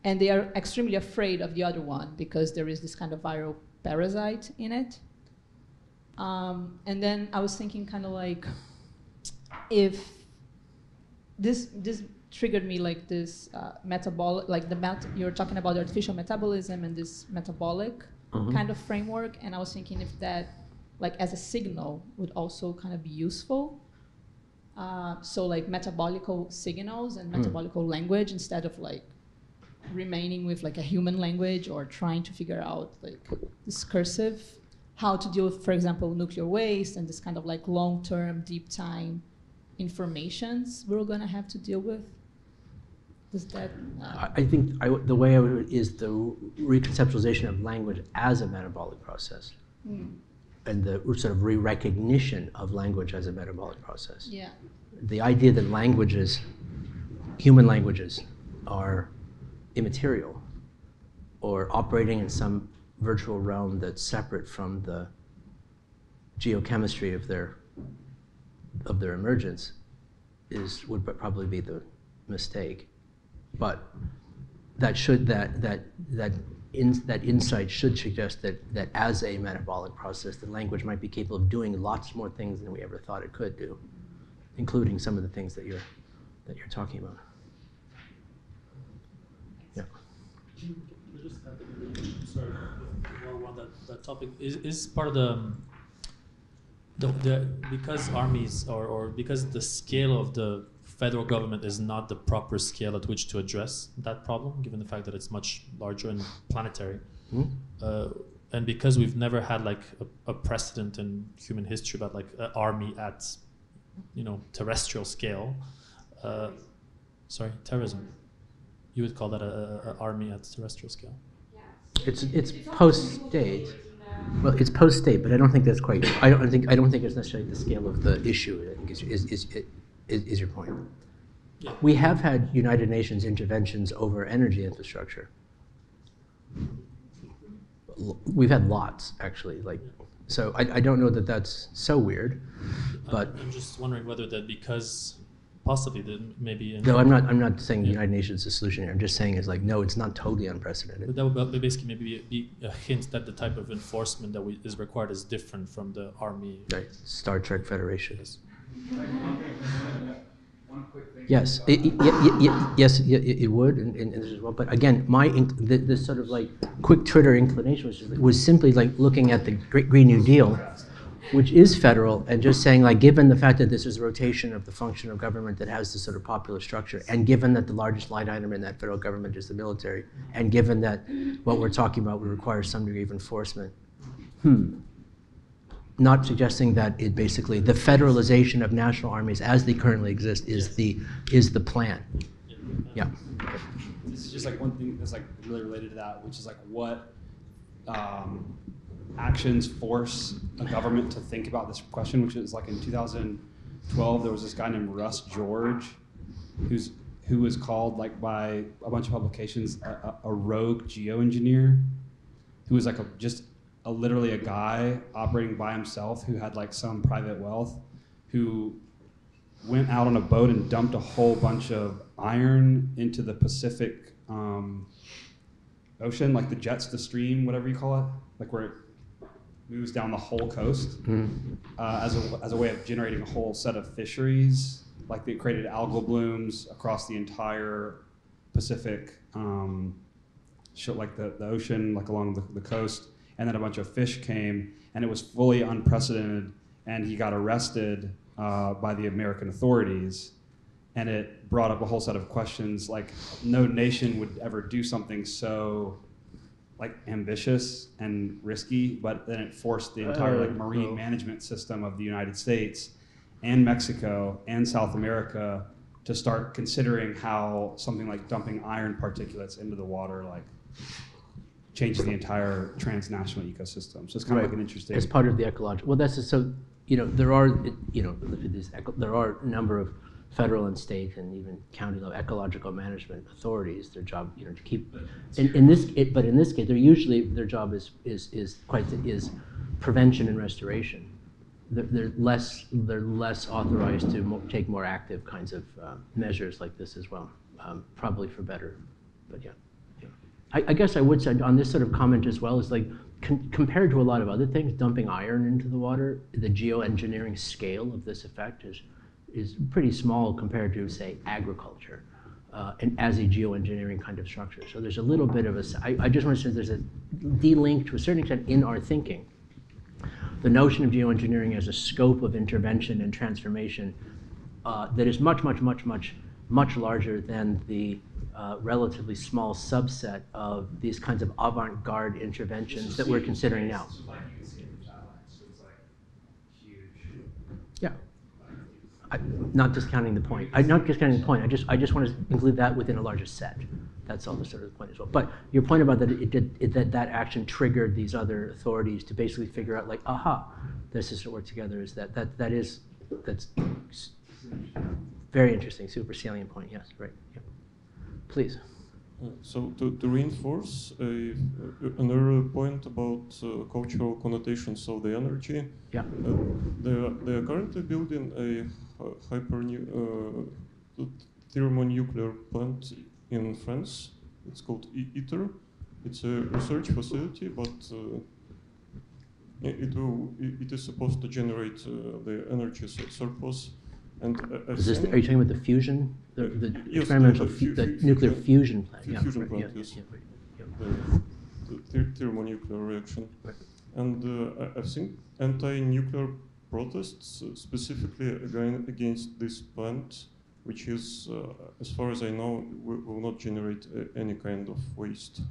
and they are extremely afraid of the other one because there is this kind of viral parasite in it. And then I was thinking kind of like, if this triggered me like this metabolic, like you're talking about artificial metabolism and this metabolic kind of framework, and I was thinking if that, like as a signal, would also kind of be useful. So like metabolical signals and metabolical language, instead of like remaining with like a human language or trying to figure out like discursive, how to deal with, for example, nuclear waste and this kind of like long-term, deep time informations we're going to have to deal with. Does that? I think the way I would is the reconceptualization of language as a metabolic process, and the sort of re-recognition of language as a metabolic process. Yeah. The idea that languages, human languages, are immaterial or operating in some virtual realm that's separate from the geochemistry of their emergence would probably be the mistake, but that insight should suggest that as a metabolic process, the language might be capable of doing lots more things than we ever thought it could do, including some of the things that you're talking about. Yeah. Just sorry, on that topic is part of the because armies or because the scale of the federal government is not the proper scale at which to address that problem, given the fact that it's much larger and planetary. And because we've never had like a precedent in human history about like an army at, terrestrial scale. Sorry, terrorism. You would call that a army at terrestrial scale? It's post-state. Well, it's post-state, but I don't think that's quite. I don't think it's necessarily the scale of the issue. I think is your point. Yeah. We have had United Nations interventions over energy infrastructure. We've had lots, actually. So I don't know that that's so weird, but I'm just wondering whether that because possibly that maybe. No, I'm not saying the United Nations is the solution here. I'm just saying no, it's not totally unprecedented. But that would basically maybe be a hint that the type of enforcement that is required is different from the army. Right, Star Trek Federation. One quick thing. Yes, yes, it would, and this as well. But again, this sort of like quick Twitter inclination was simply like looking at the Green New Deal, which is federal, and just saying like, given the fact that this is a rotation of the function of government that has this sort of popular structure, and given that the largest line item in that federal government is the military, and given that what we're talking about would require some degree of enforcement, not suggesting that it basically, the federalization of national armies as they currently exist is the plan. Yeah. This is just like one thing that's like really related to that, which is like what actions force a government to think about this question, which is like in 2012, there was this guy named Russ George, who was called like by a bunch of publications a rogue geoengineer, who was like literally a guy operating by himself who had like some private wealth, who went out on a boat and dumped a whole bunch of iron into the Pacific Ocean, like the stream, whatever you call it, like where it moves down the whole coast, as a way of generating a whole set of fisheries. Like they created algal blooms across the entire Pacific, like the ocean, like along the coast. And then a bunch of fish came, and it was fully unprecedented, and he got arrested by the American authorities, and it brought up a whole set of questions, like no nation would ever do something so like ambitious and risky, but then it forced the entire like marine management system of the United States and Mexico and South America to start considering how something like dumping iron particulates into the water like changes the entire transnational ecosystem. So it's kind of like an interesting. As part of the ecological. Well, that's just so there are there are a number of federal and state and even county level ecological management authorities. Their job to keep. In this case, their job is prevention and restoration. They're less authorized to take more active kinds of measures like this as well, probably for better, but yeah. I guess I would say on this sort of comment as well is like compared to a lot of other things, dumping iron into the water, the geoengineering scale of this effect is pretty small compared to, say, agriculture, and as a geoengineering kind of structure. So there's a little bit of I just want to say there's a de-link to a certain extent in our thinking. The notion of geoengineering as a scope of intervention and transformation that is much larger than the relatively small subset of these kinds of avant-garde interventions that we're considering now. Like you can see in the satellites, so it's like huge. Yeah. Not discounting the point. Not discounting the point. I just want to include that within a larger set. That's all the sort of the point as well. But your point about that that action triggered these other authorities to basically figure out like, aha, this is to work together. Is that's very interesting, super salient point. Yes, right. Yeah. Please. So to reinforce another point about cultural connotations of the energy, yeah. They are currently building a thermonuclear plant in France. It's called ITER. It's a research facility, but it is supposed to generate the energy surplus. And are you talking about the fusion, the yes, experimental, the nuclear fusion plant? Fusion plant, yes. The thermonuclear reaction. Right. And I've seen anti-nuclear protests specifically against this plant, which is, as far as I know, will not generate any kind of waste.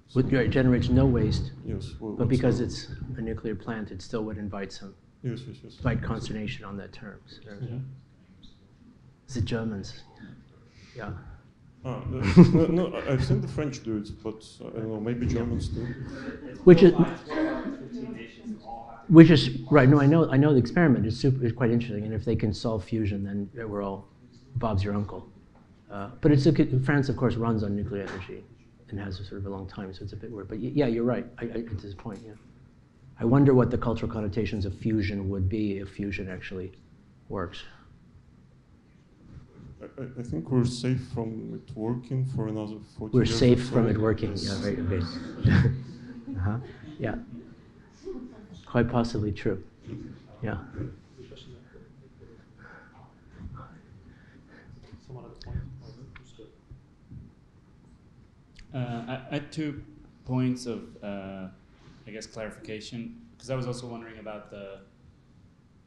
So it generates no waste. Yes. Well, but because it's a nuclear plant, it still would invite some. Yes. Invite consternation on that term. So It's the Germans. Yeah. No, I've seen the French do it, but I don't know, maybe Germans do. Which is right. No, I know the experiment is quite interesting, and if they can solve fusion, then we're all Bob's your uncle. But France, of course, runs on nuclear energy and has a sort of a long time, so it's a bit weird. But yeah, you're right. At this point, yeah. I wonder what the cultural connotations of fusion would be if fusion actually works. I think we're safe from it working for another 40 years. We're safe from it working, yeah, right, okay. Yeah. Quite possibly true, yeah. I had 2 points of, I guess, clarification, because I was also wondering about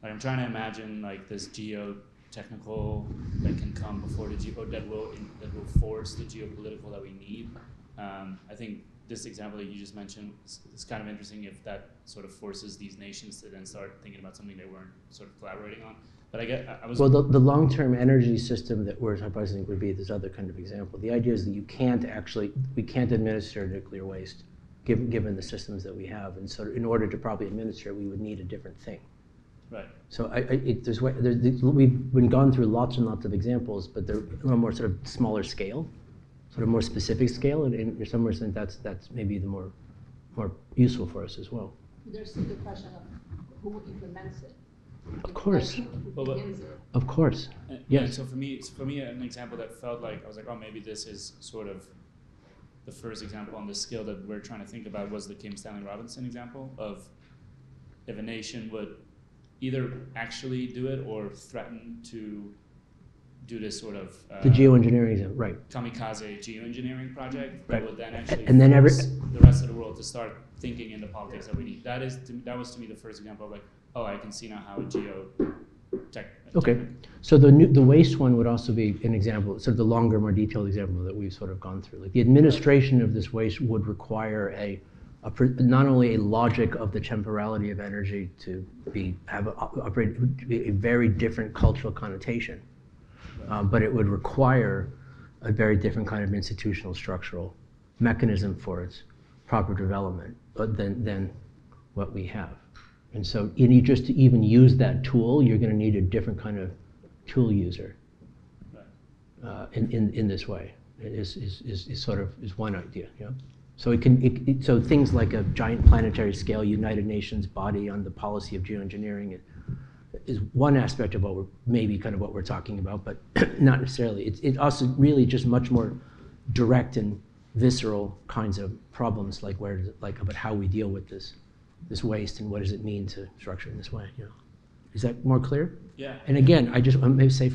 I'm trying to imagine like this geotechnical that can come before that will force the geopolitical that we need. I think this example that you just mentioned is kind of interesting if that sort of forces these nations to then start thinking about something they weren't sort of collaborating on. But I was... Well, the long-term energy system that we're hypothesizing would be this other kind of example. The idea is that we can't administer nuclear waste given the systems that we have. And so in order to probably administer it, we would need a different thing. Right. So we've been gone through lots and lots of examples, but they're a more sort of smaller scale, sort of more specific scale, and in some sense that's maybe the more useful for us as well. There's the question of who implements it. Of course. Of course. Yeah. Yes. So for me, an example that felt like I was like, oh, maybe this is sort of the first example on the scale that we're trying to think about was the Kim Stanley Robinson example of if a nation would either actually do it or threaten to do this sort of the geoengineering, right? Kamikaze geoengineering project that right. would then actually and then force the rest of the world to start thinking in the politics that we need. That was to me the first example of like, oh, I can see now how a geotech. Okay, so the waste one would also be an example, sort of the longer, more detailed example that we've sort of gone through. Like the administration of this waste would require not only a logic of the temporality of energy to operate a very different cultural connotation, but it would require a very different kind of institutional structural mechanism for its proper development than what we have. And so just to even use that tool, you're going to need a different kind of tool user in this way. Is one idea. Yeah. So so things like a giant planetary scale United Nations body on the policy of geoengineering is one aspect of what we're talking about, but not necessarily. It's also really just much more direct and visceral kinds of problems, about how we deal with this waste and what does it mean to structure in this way. You know. Is that more clear? Yeah. And again, I just maybe say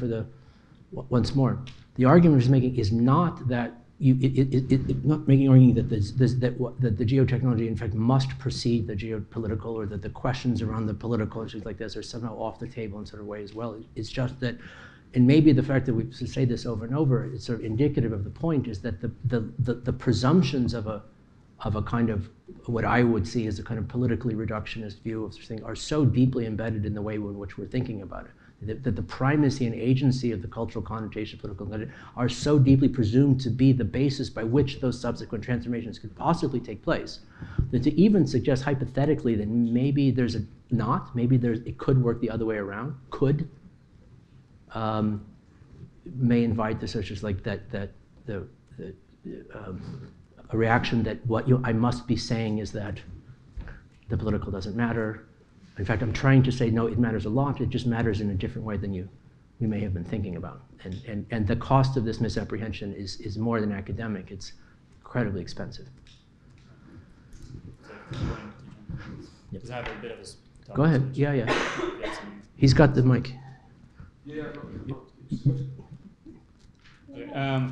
once more, the argument we're making is not that not making an argument that the geotechnology in fact must precede the geopolitical, or that the questions around the political issues like this are somehow off the table in sort of way as well. It's just that, and maybe the fact that we say this over and over, it's sort of indicative of the point, is that the presumptions of a kind of what I would see as a kind of politically reductionist view of such thing are so deeply embedded in the way in which we're thinking about it. That the primacy and agency of the cultural connotation, political connotation, are so deeply presumed to be the basis by which those subsequent transformations could possibly take place, that to even suggest hypothetically that maybe it could work the other way around, may invite the such as like a reaction that what I must be saying is that the political doesn't matter. In fact, I'm trying to say, no, it matters a lot. It just matters in a different way than you we may have been thinking about. And the cost of this misapprehension is more than academic, it's incredibly expensive. Because I have a bit of a Go ahead, yeah. He's got the mic. Yeah. Okay,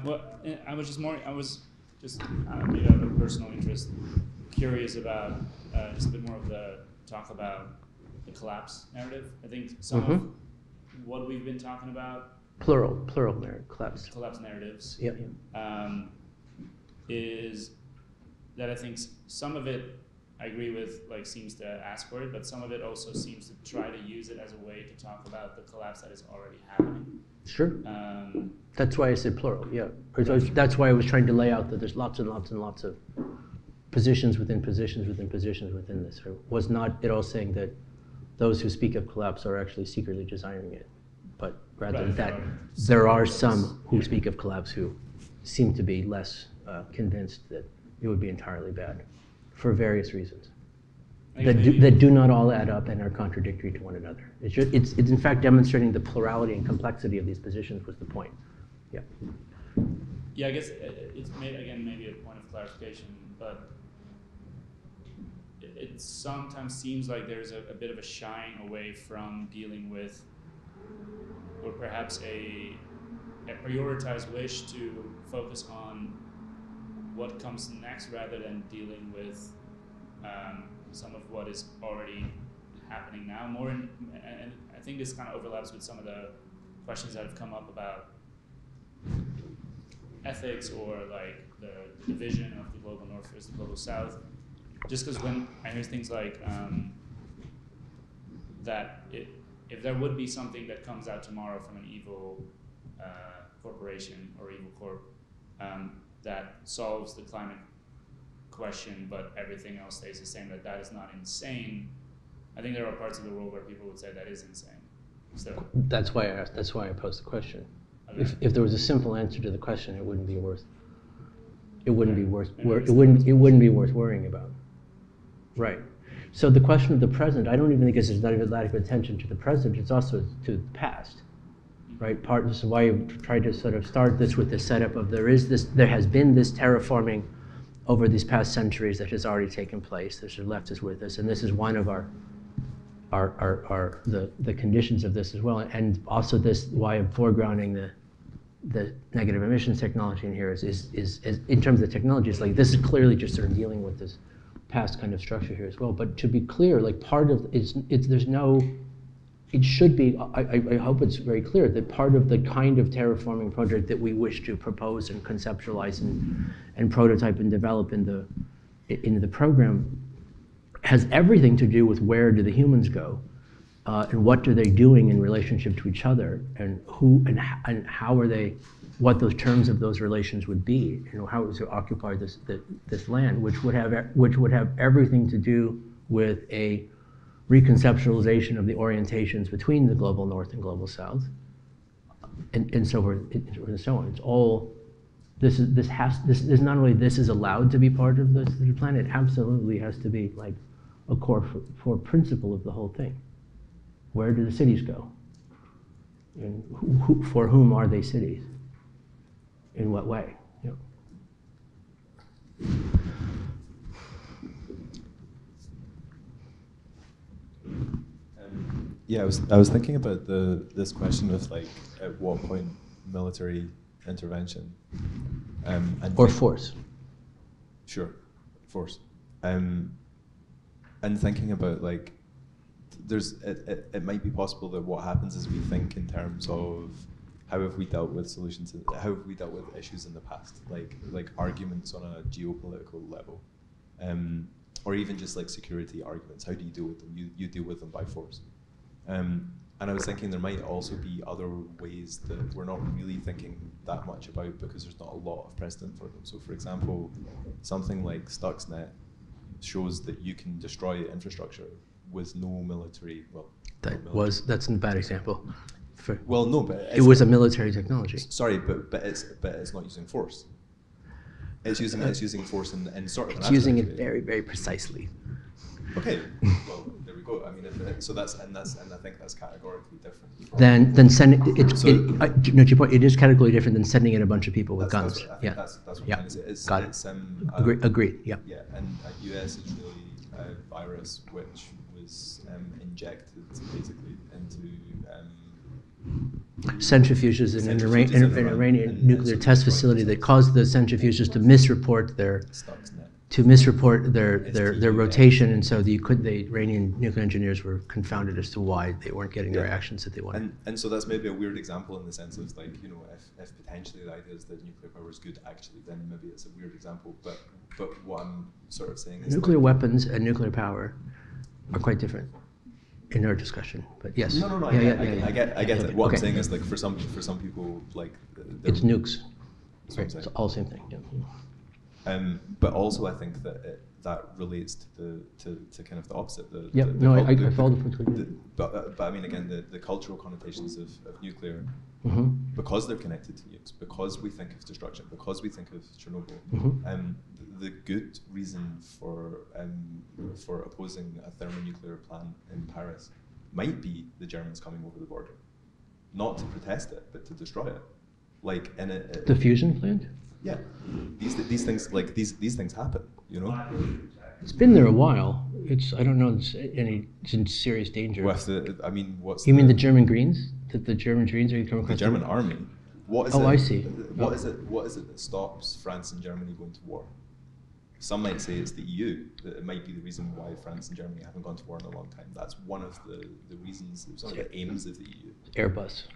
well, I was just maybe out of personal interest, curious about just a bit more of the talk about the collapse narrative. I think some of what we've been talking about, plural narrative, collapse narratives, yeah. Is that I think some of it I agree with, like, seems to ask for it, but some of it also seems to try to use it as a way to talk about the collapse that is already happening. Sure. That's why I said plural, yeah. That's why I was trying to lay out that there's lots and lots and lots of positions within positions within positions within this. I was not at all saying that those who speak of collapse are actually secretly desiring it, but rather that there are some who speak of collapse who seem to be less convinced that it would be entirely bad, for various reasons that do not all add up and are contradictory to one another. It's in fact demonstrating the plurality and complexity of these positions was the point. Yeah. Yeah, I guess it's maybe a point of clarification, but it sometimes seems like there's a bit of a shying away from dealing with, or perhaps a prioritized wish to focus on what comes next rather than dealing with some of what is already happening now. And I think this kind of overlaps with some of the questions that have come up about ethics or like the division of the global north versus the global south. Just because when I hear things like that if there would be something that comes out tomorrow from an evil corporation or evil corp that solves the climate question, but everything else stays the same, that is not insane. I think there are parts of the world where people would say that is insane. So that's why I asked. That's why I posed the question. Okay. If there was a simple answer to the question, it wouldn't be worth. It wouldn't be worth. It wouldn't be worth worrying about. Right. So the question of the present, I don't even think there's not even adequate attention to the present. It's also to the past. Right. This is why I tried to sort of start this with the setup of there has been this terraforming over these past centuries that has already taken place. This has left us with us, and this is one of the conditions of this as well. And also this why I'm foregrounding the negative emissions technology in here is in terms of the technology, it's like this is clearly just sort of dealing with this past kind of structure here as well. But to be clear, like part of it should be, I hope it's very clear that part of the kind of terraforming project that we wish to propose and conceptualize and prototype and develop in the program has everything to do with where do the humans go and what are they doing in relationship to each other and who and how are they, what those terms of those relations would be, how is to occupy this land, which would have everything to do with a reconceptualization of the orientations between the global north and global south, and so forth and so on. It's all this is not only this is allowed to be part of the plan. It absolutely has to be like a core principle of the whole thing. Where do the cities go? And for whom are they cities? In what way? Yeah, I was thinking about this question of like at what point military intervention or force. Sure, force. And thinking about like it might be possible that what happens is we think in terms of how have we dealt with how have we dealt with issues in the past, like arguments on a geopolitical level, or even just like security arguments. How do you deal with them? You deal with them by force. And I was thinking there might also be other ways that we're not really thinking that much about because there's not a lot of precedent for them. So for example, something like Stuxnet shows that you can destroy infrastructure with no military, That's a bad example. Well, no, but it was a military technology. Sorry, but it's not using force. It's using force in sort of. It's using it very, very precisely. Okay, well, there we go. quote. I mean, so that's and I think that's categorically different. Then sending it. So- To your point, it is categorically different than sending in a bunch of people with guns. That's what, I think that's what Yeah. I'm trying to say. It's, Got it. it's, Agreed. Yeah. Yeah, and US is really a virus which was injected basically into Centrifuges in an Iranian nuclear test facility that caused the centrifuges to misreport their rotation, and so the Iranian nuclear engineers were confounded as to why they weren't getting the reactions that they wanted. And so that's maybe a weird example in the sense of like, you know, if potentially the idea is that nuclear power is good actually, then maybe it's a weird example. But what I'm sort of saying is Nuclear weapons and nuclear power are quite different in our discussion. But yes. No. I get it. What I'm saying is like for some people like it's nukes. Right, it's all the same thing. Yeah. But also I think that that relates to kind of the opposite. I follow the point. But I mean again the cultural connotations of nuclear, because they're connected to nukes, because we think of destruction, because we think of Chernobyl. The good reason for opposing a thermonuclear plant in Paris might be the Germans coming over the border, not to protest it, but to destroy it. Like in the fusion plant. Yeah, these things like these things happen. You know, it's been there a while. I don't know. It's in serious danger. What's you mean the German Greens? That the German Greens are coming across the German army? What is I see. What is it that stops France and Germany going to war? Some might say it's the EU, that it might be the reason why France and Germany haven't gone to war in a long time. That's one of the reasons, it's one of the aims of the EU. Airbus.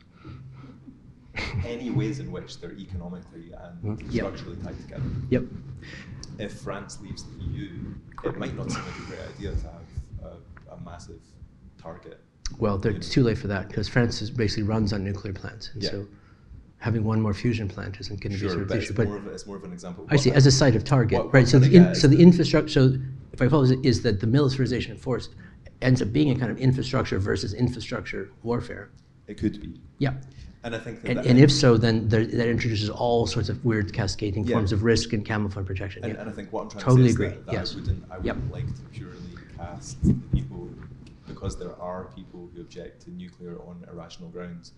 Any ways in which they're economically and structurally tied together. Yep. If France leaves the EU, it might not seem like a great idea to have a massive target. Well, it's too late for that, because France basically runs on nuclear plants. And so having one more fusion plant isn't going to be sort of the issue. But it's more of an example. I see, as a site of target, right? So the infrastructure. So if I follow, is that the militarization of force ends up being a kind of infrastructure versus infrastructure warfare? It could be. Yeah. And I think and if so, then that introduces all sorts of weird cascading forms of risk and camouflage protection. And I think what I'm trying to say is agree. that I wouldn't like to purely cast the people, because there are people who object to nuclear on irrational grounds,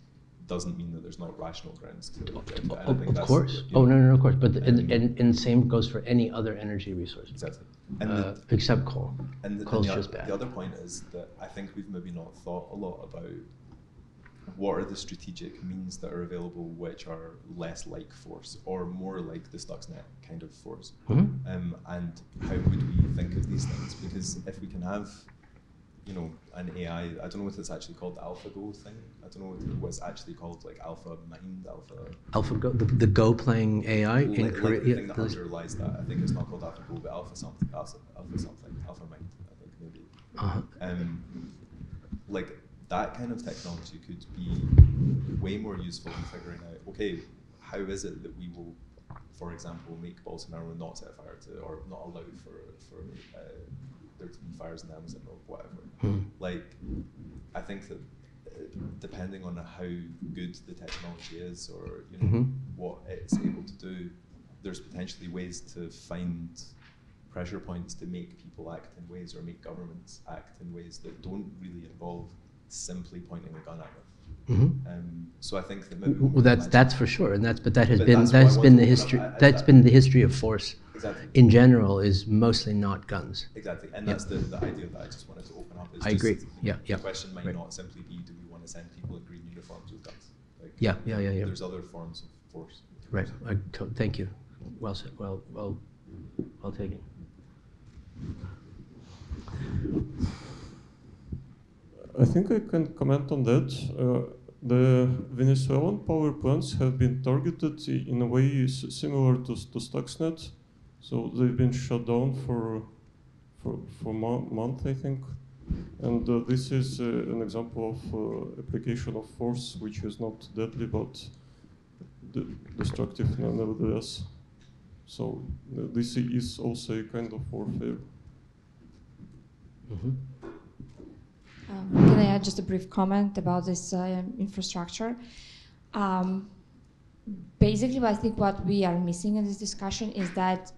doesn't mean that there's not rational grounds to object. Of course. No, of course. But and the same goes for any other energy resource. Exactly. Except coal. And coal's just bad. The other point is that I think we've maybe not thought a lot about what are the strategic means that are available which are less like force or more like the Stuxnet kind of force. And how would we think of these things? Because if we can have, you know, an AI, I don't know what it's actually called, the AlphaGo thing. I don't know what it's actually called, like Alpha Mind, AlphaGo, the Go playing AI in Korea. The thing that underlies that, I think it's not called AlphaGo, but Alpha Mind, I think maybe. Like that kind of technology could be way more useful in figuring out, okay, how is it that we will, for example, make Bolsonaro not set fire to, or not allow for there to be fires in the Amazon or whatever. Like, I think that depending on how good the technology is, or you know what it's able to do, there's potentially ways to find pressure points to make people act in ways, or make governments act in ways that don't really involve simply pointing a gun at them. So I think that maybe that's for sure, and that's been the history. That's been the history of force. Exactly. In general, is mostly not guns. Exactly, and that's the idea that I just wanted to open up. I agree. The question might not simply be, do we want to send people in green uniforms with guns? Like, There's other forms of force. Right. Thank you. Well said. Well taken. I think I can comment on that. The Venezuelan power plants have been targeted in a way similar to Stuxnet, so they've been shut down for a month, I think. And this is an example of application of force, which is not deadly but destructive nevertheless. So this is also a kind of warfare. Can I add just a brief comment about this infrastructure? Basically, I think what we are missing in this discussion is that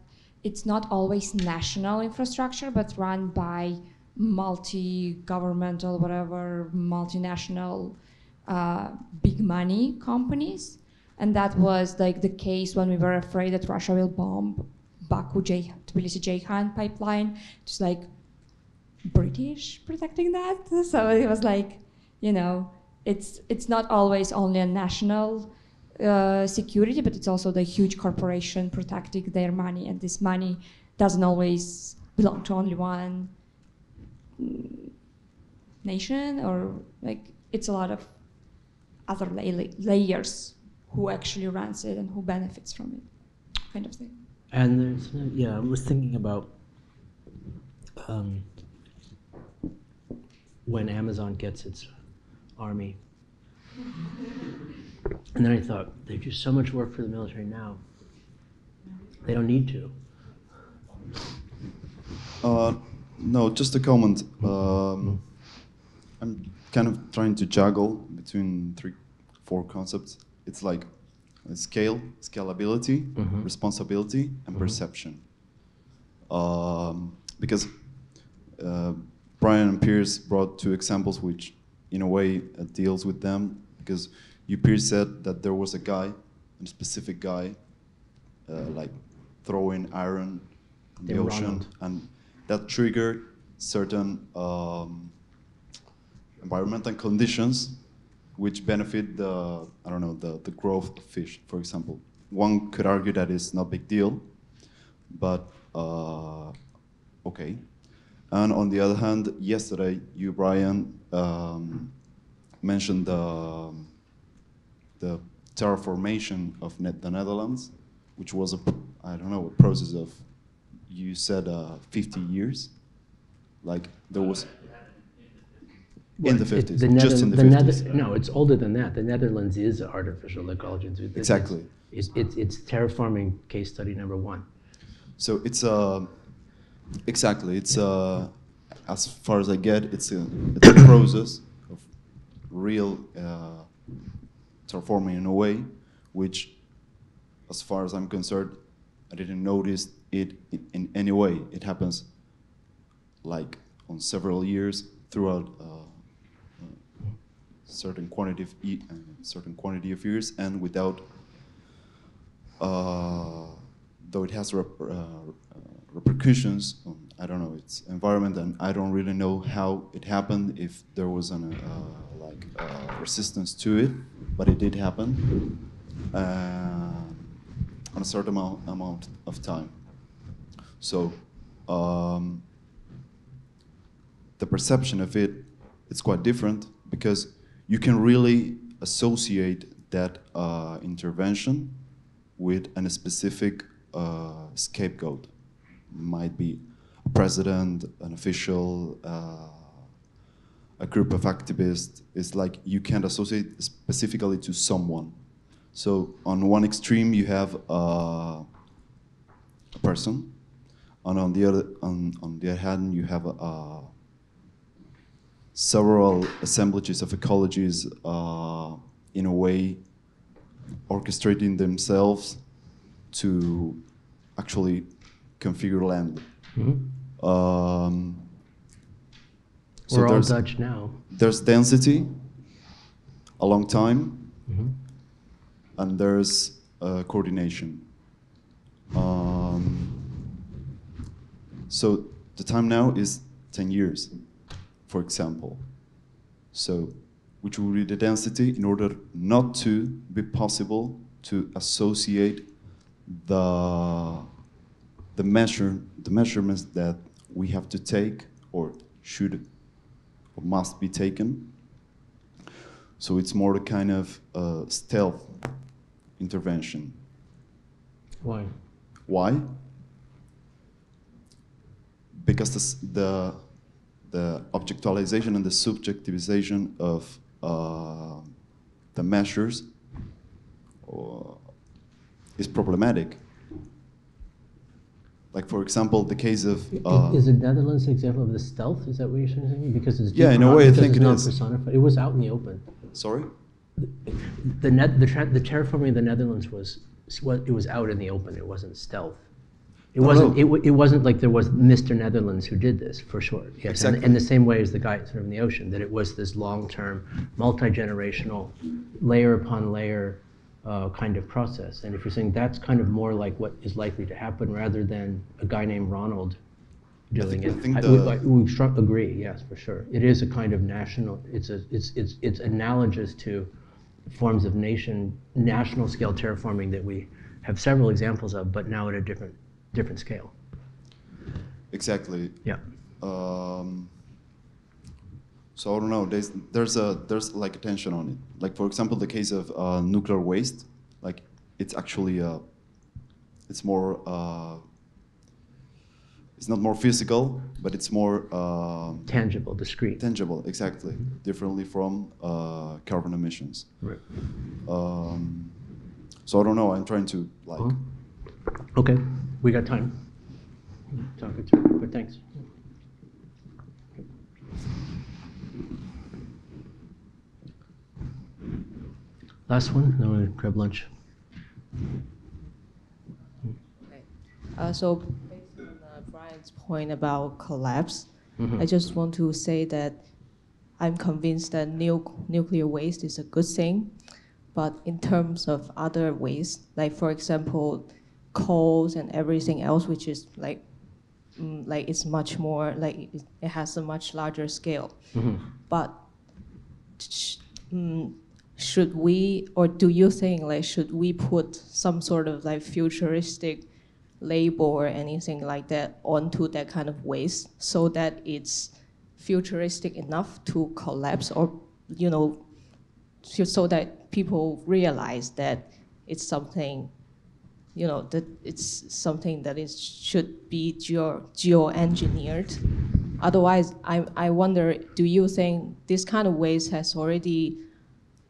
it's not always national infrastructure, but run by multi-governmental, whatever, multinational, big money companies. And that was like the case when we were afraid that Russia will bomb Baku-Tbilisi-Ceyhan pipeline. Just like British protecting that. So it was like, you know, it's not always only a national security, but it's also the huge corporation protecting their money, and this money doesn't always belong to only one nation, or like it's a lot of other layers who actually runs it and who benefits from it, kind of thing. And there's, yeah, I was thinking about when Amazon gets its army. And then I thought, they do so much work for the military now. They don't need to. No, just a comment. I'm kind of trying to juggle between 4 concepts. It's like scalability, responsibility, and perception. Because Brian and Pierce brought 2 examples which, in a way, deals with them. Because Pierce said that there was a guy, a specific guy, like throwing iron in the ocean, and that triggered certain environmental conditions which benefit the growth of fish, for example. One could argue that it's not a big deal, but okay. And on the other hand, yesterday, you, Brian, mentioned the terraformation of the Netherlands, which was a process of, you said 50 years, like there was. In the 50s, just in the 50s. No, it's older than that. The Netherlands is artificial ecology. Exactly. It's terraforming case study number 1. So it's exactly. It's as far as I get, it's a process of real terraforming in a way, which, as far as I'm concerned, I didn't notice it in any way. It happens like on several years throughout. Certain quantity of years, and without, though it has repercussions on, I don't know, its environment, and I don't really know how it happened, if there was resistance to it, but it did happen on a certain amount of time. So the perception of it, it's quite different, because you can really associate that intervention with a specific scapegoat. Might be a president, an official, a group of activists. It's like you can't associate specifically to someone. So on one extreme you have a person, and on the other hand you have several assemblages of ecologies, in a way, orchestrating themselves to actually configure land. So we're all Dutch now. There's density, a long time, and there's coordination. So the time now is 10 years. For example, so which will be the density in order not to be possible to associate the measurements that we have to take, or should or must be taken. So it's more a kind of stealth intervention. Why? Why? Because the objectualization and the subjectivization of the measures is problematic. Like, for example, the case of... is the Netherlands an example of the stealth? Is that what you're saying? Because it's in a way I think it is. Personified. It was out in the open. Sorry? The terraforming of the Netherlands was out in the open. It wasn't stealth. It wasn't. It wasn't like there was Mr. Netherlands who did this for sure. Yes, Exactly. and the same way as the guy sort of in the ocean, that it was this long-term, multi-generational, layer upon layer kind of process. And if you're saying that's kind of more like what is likely to happen rather than a guy named Ronald doing it, we agree. Yes, for sure. It is a kind of national. It's analogous to forms of national scale terraforming that we have several examples of, but now at a different scale. Exactly. Yeah. So I don't know. There's like a tension on it. Like for example, the case of nuclear waste. Like it's actually it's more. It's not more physical, but it's more tangible, discrete. Tangible, exactly. Differently from carbon emissions. Right. So I don't know. I'm trying to like. Okay, we got time. Talk it through, but thanks. Last one, then we'll grab lunch. So based on Brian's point about collapse, I just want to say that I'm convinced that nuclear waste is a good thing, but in terms of other waste, like for example, coals and everything else, which is like it's much more like it has a much larger scale. But should we, or do you think like should we put some sort of like futuristic label or anything like that onto that kind of waste so that it's futuristic enough to collapse, or so that people realize that it's something that it's something that should be geoengineered. Otherwise, I wonder, do you think this kind of waste has already,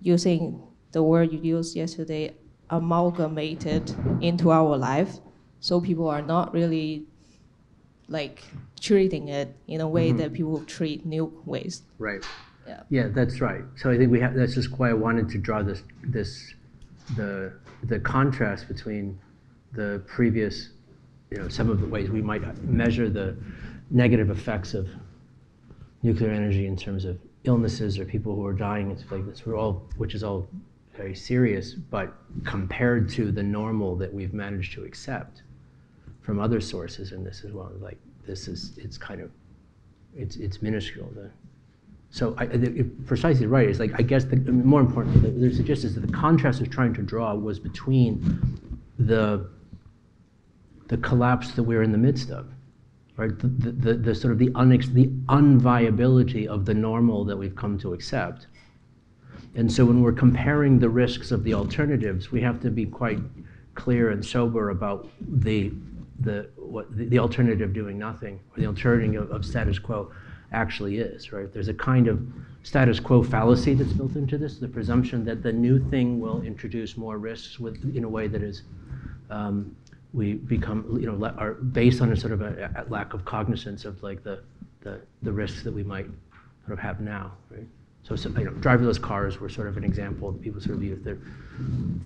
using the word you used yesterday, amalgamated into our life, so people are not really like treating it in a way that people treat nuke waste? Right. Yeah. Yeah, that's right. So I think we have. That's just why I wanted to draw the contrast between the previous, some of the ways we might measure the negative effects of nuclear energy in terms of illnesses or people who are dying and stuff like this. Which is all very serious, but compared to the normal that we've managed to accept from other sources in this as well, like it's minuscule. So precisely right. It's like, I guess more importantly, the suggestion is that the contrast I was trying to draw was between the collapse that we're in the midst of, right? The sort of the unviability of the normal that we've come to accept. And so when we're comparing the risks of the alternatives, we have to be quite clear and sober about the alternative doing nothing, or the alternative of status quo actually is, right? There's a kind of status quo fallacy that's built into this, the presumption that the new thing will introduce more risks in a way that is, we become, are based on a sort of a lack of cognizance of like the risks that we might sort of have now, right? So driverless cars were sort of an example that people sort of use.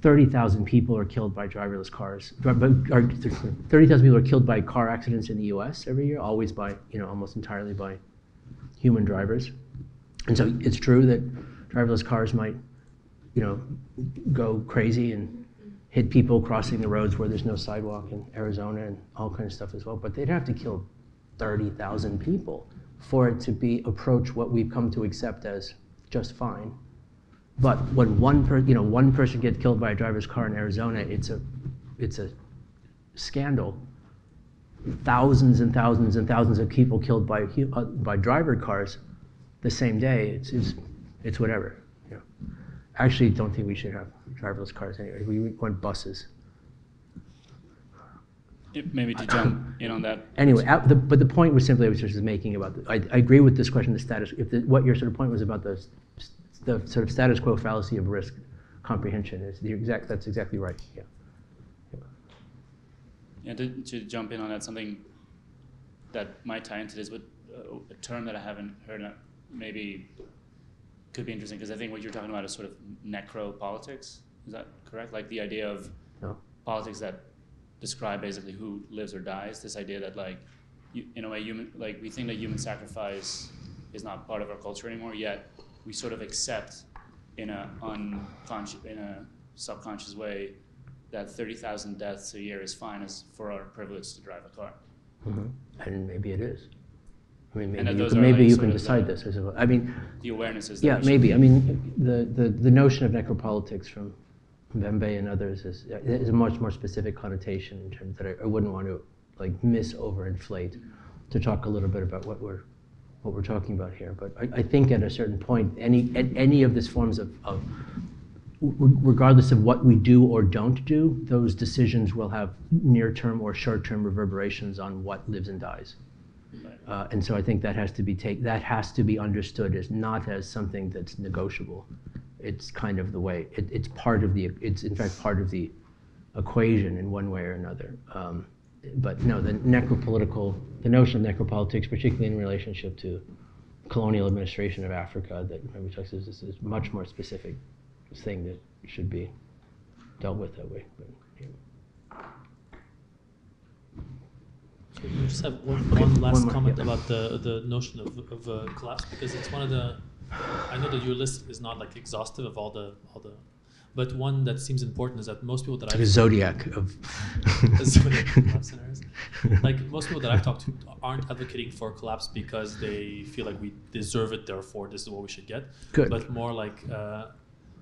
30,000 people are killed by driverless cars. 30,000 people are killed by car accidents in the U.S. every year, always by, almost entirely by human drivers. And so it's true that driverless cars might, go crazy and hit people crossing the roads where there's no sidewalk in Arizona and all kinds of stuff as well. But they'd have to kill 30,000 people for it to approach what we've come to accept as just fine. But when one person gets killed by a driver's car in Arizona, it's a scandal. Thousands and thousands and thousands of people killed by driver cars the same day. It's whatever. I actually don't think we should have driverless cars anyway. We want buses. Maybe to jump in on that. Anyway, but the point was simply I was just making about. I agree with this question. The status. What your sort of point was about the sort of status quo fallacy of risk comprehension is that's exactly right. Yeah. Yeah. To jump in on that, something that might tie into this, but a term that I haven't heard maybe could be interesting, because I think what you're talking about is sort of necropolitics. Is that correct? Like the idea of politics that describe basically who lives or dies. This idea that like, in a way, we think that human sacrifice is not part of our culture anymore. Yet we sort of accept in a subconscious way that 30,000 deaths a year is fine as for our privilege to drive a car. Mm-hmm. And maybe it is. I mean, And maybe you can decide this. I mean, the awareness is. Yeah, maybe. I mean, the notion of necropolitics from Mbembe and others is a much more specific connotation in terms that I wouldn't want to like overinflate to talk a little bit about what we're talking about here. But I think at a certain point, any of these forms of regardless of what we do or don't do, those decisions will have near-term or short-term reverberations on what lives and dies. And so I think that has to be understood as not as something that's negotiable. It's kind of the way it's in fact part of the equation in one way or another. But no, the notion of necropolitics, particularly in relationship to colonial administration of Africa, that we talk about, this is much more specific thing that should be dealt with that way. But, yeah. So we just have one last comment about the notion of collapse, because it's one of the. I know that your list is not like exhaustive of all the, but one that seems important is that most people that I've zodiac of collapse scenarios. Like most people that I've talked to aren't advocating for collapse because they feel like we deserve it, therefore this is what we should get. Good. But more like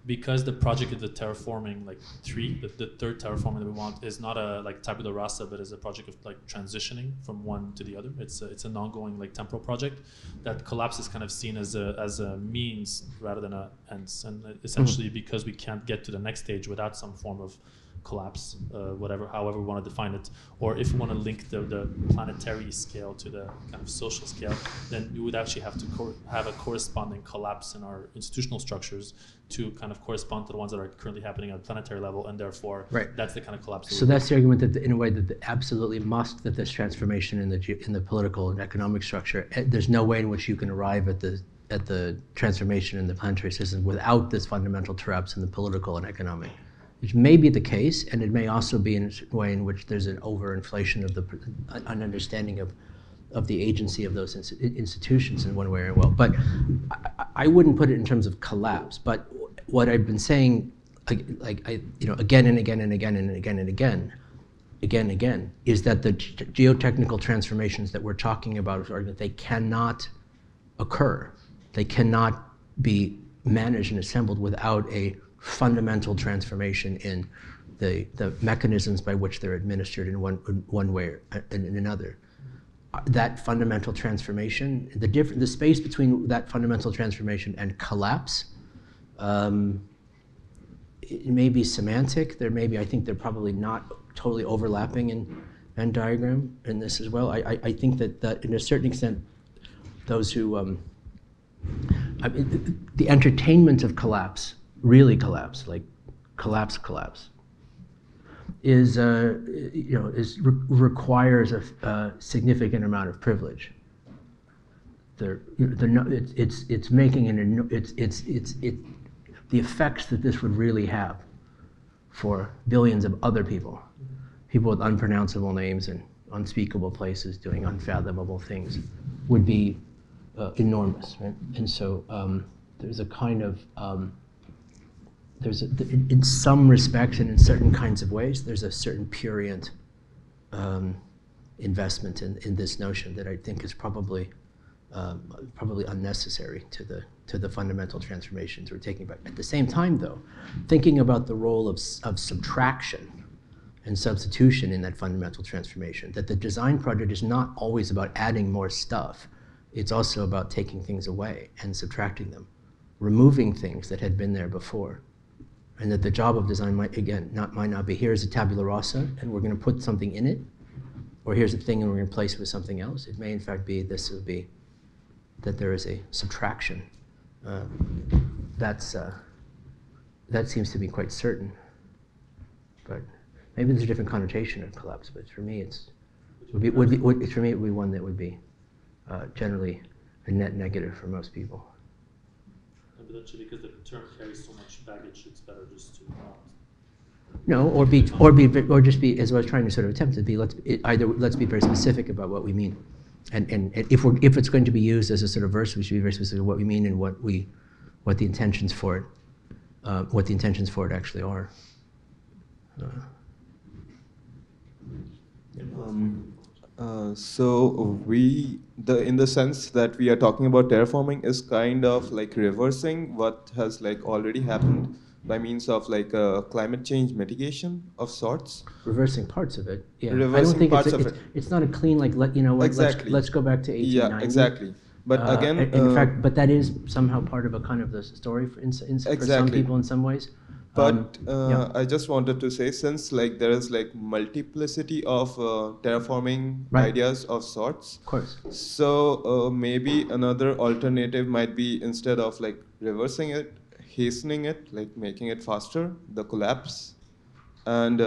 because the project of the Terraforming, like the third terraforming that we want is not a like tabula rasa, but is a project of like transitioning from one to the other. It's an ongoing like temporal project. That collapse is kind of seen as a means rather than a ends, and essentially because we can't get to the next stage without some form of collapse, however we want to define it, or if we want to link the planetary scale to the kind of social scale, then we would actually have to have a corresponding collapse in our institutional structures to kind of correspond to the ones that are currently happening at a planetary level, and therefore that's the kind of collapse. So that's the argument that in a way that absolutely must that this transformation in the political and economic structure, there's no way in which you can arrive at the transformation in the planetary system without this fundamental collapse in the political and economic. Which may be the case, and it may also be in a way in which there's an overinflation of an understanding of the agency of those institutions in one way or well. But I wouldn't put it in terms of collapse. But what I've been saying, again and again and again and again and again, is that the geotechnical transformations that we're talking about are that they cannot occur. They cannot be managed and assembled without a fundamental transformation in the mechanisms by which they're administered in one way or in another. That fundamental transformation, the space between that fundamental transformation and collapse, it may be semantic. I think they're probably not totally overlapping in Venn diagram in this as well. I think that in a certain extent, those who the entertainment of collapse, really collapse, like collapse, requires a significant amount of privilege. It's making the effects that this would really have for billions of other people with unpronounceable names and unspeakable places doing unfathomable things, would be enormous, right? And so there's a kind of in some respects and in certain kinds of ways, there's a certain prurient investment in this notion that I think is probably unnecessary to the fundamental transformations we're taking back. At the same time, though, thinking about the role of subtraction and substitution in that fundamental transformation, that the design project is not always about adding more stuff. It's also about taking things away and subtracting them, removing things that had been there before. And that the job of design might not be, here's a tabula rasa and we're going to put something in it, or here's a thing and we're going to replace it with something else. It may in fact be that there is a subtraction. That seems to be quite certain. But maybe there's a different connotation of collapse, but for me it would be one that would be generally a net negative for most people. Eventually, because the term carries so much baggage, it's better just to not No, or just be, as I was trying to sort of attempt to be, let's be very specific about what we mean, and if it's going to be used as a sort of verse, we should be very specific of what we mean and what the intentions for it, actually are. In the sense that we are talking about terraforming is kind of like reversing what has like already happened by means of like climate change mitigation of sorts. Reversing parts of it, yeah. Reversing I don't think parts of it. It's not a clean like Exactly. let's go back to 1890. Yeah, exactly. But again, in fact, but that is somehow part of a kind of the story for some people in some ways. But I just wanted to say, since like there is like multiplicity of terraforming ideas of sorts, of course. So maybe another alternative might be, instead of like reversing it, hastening it, like making it faster, the collapse. And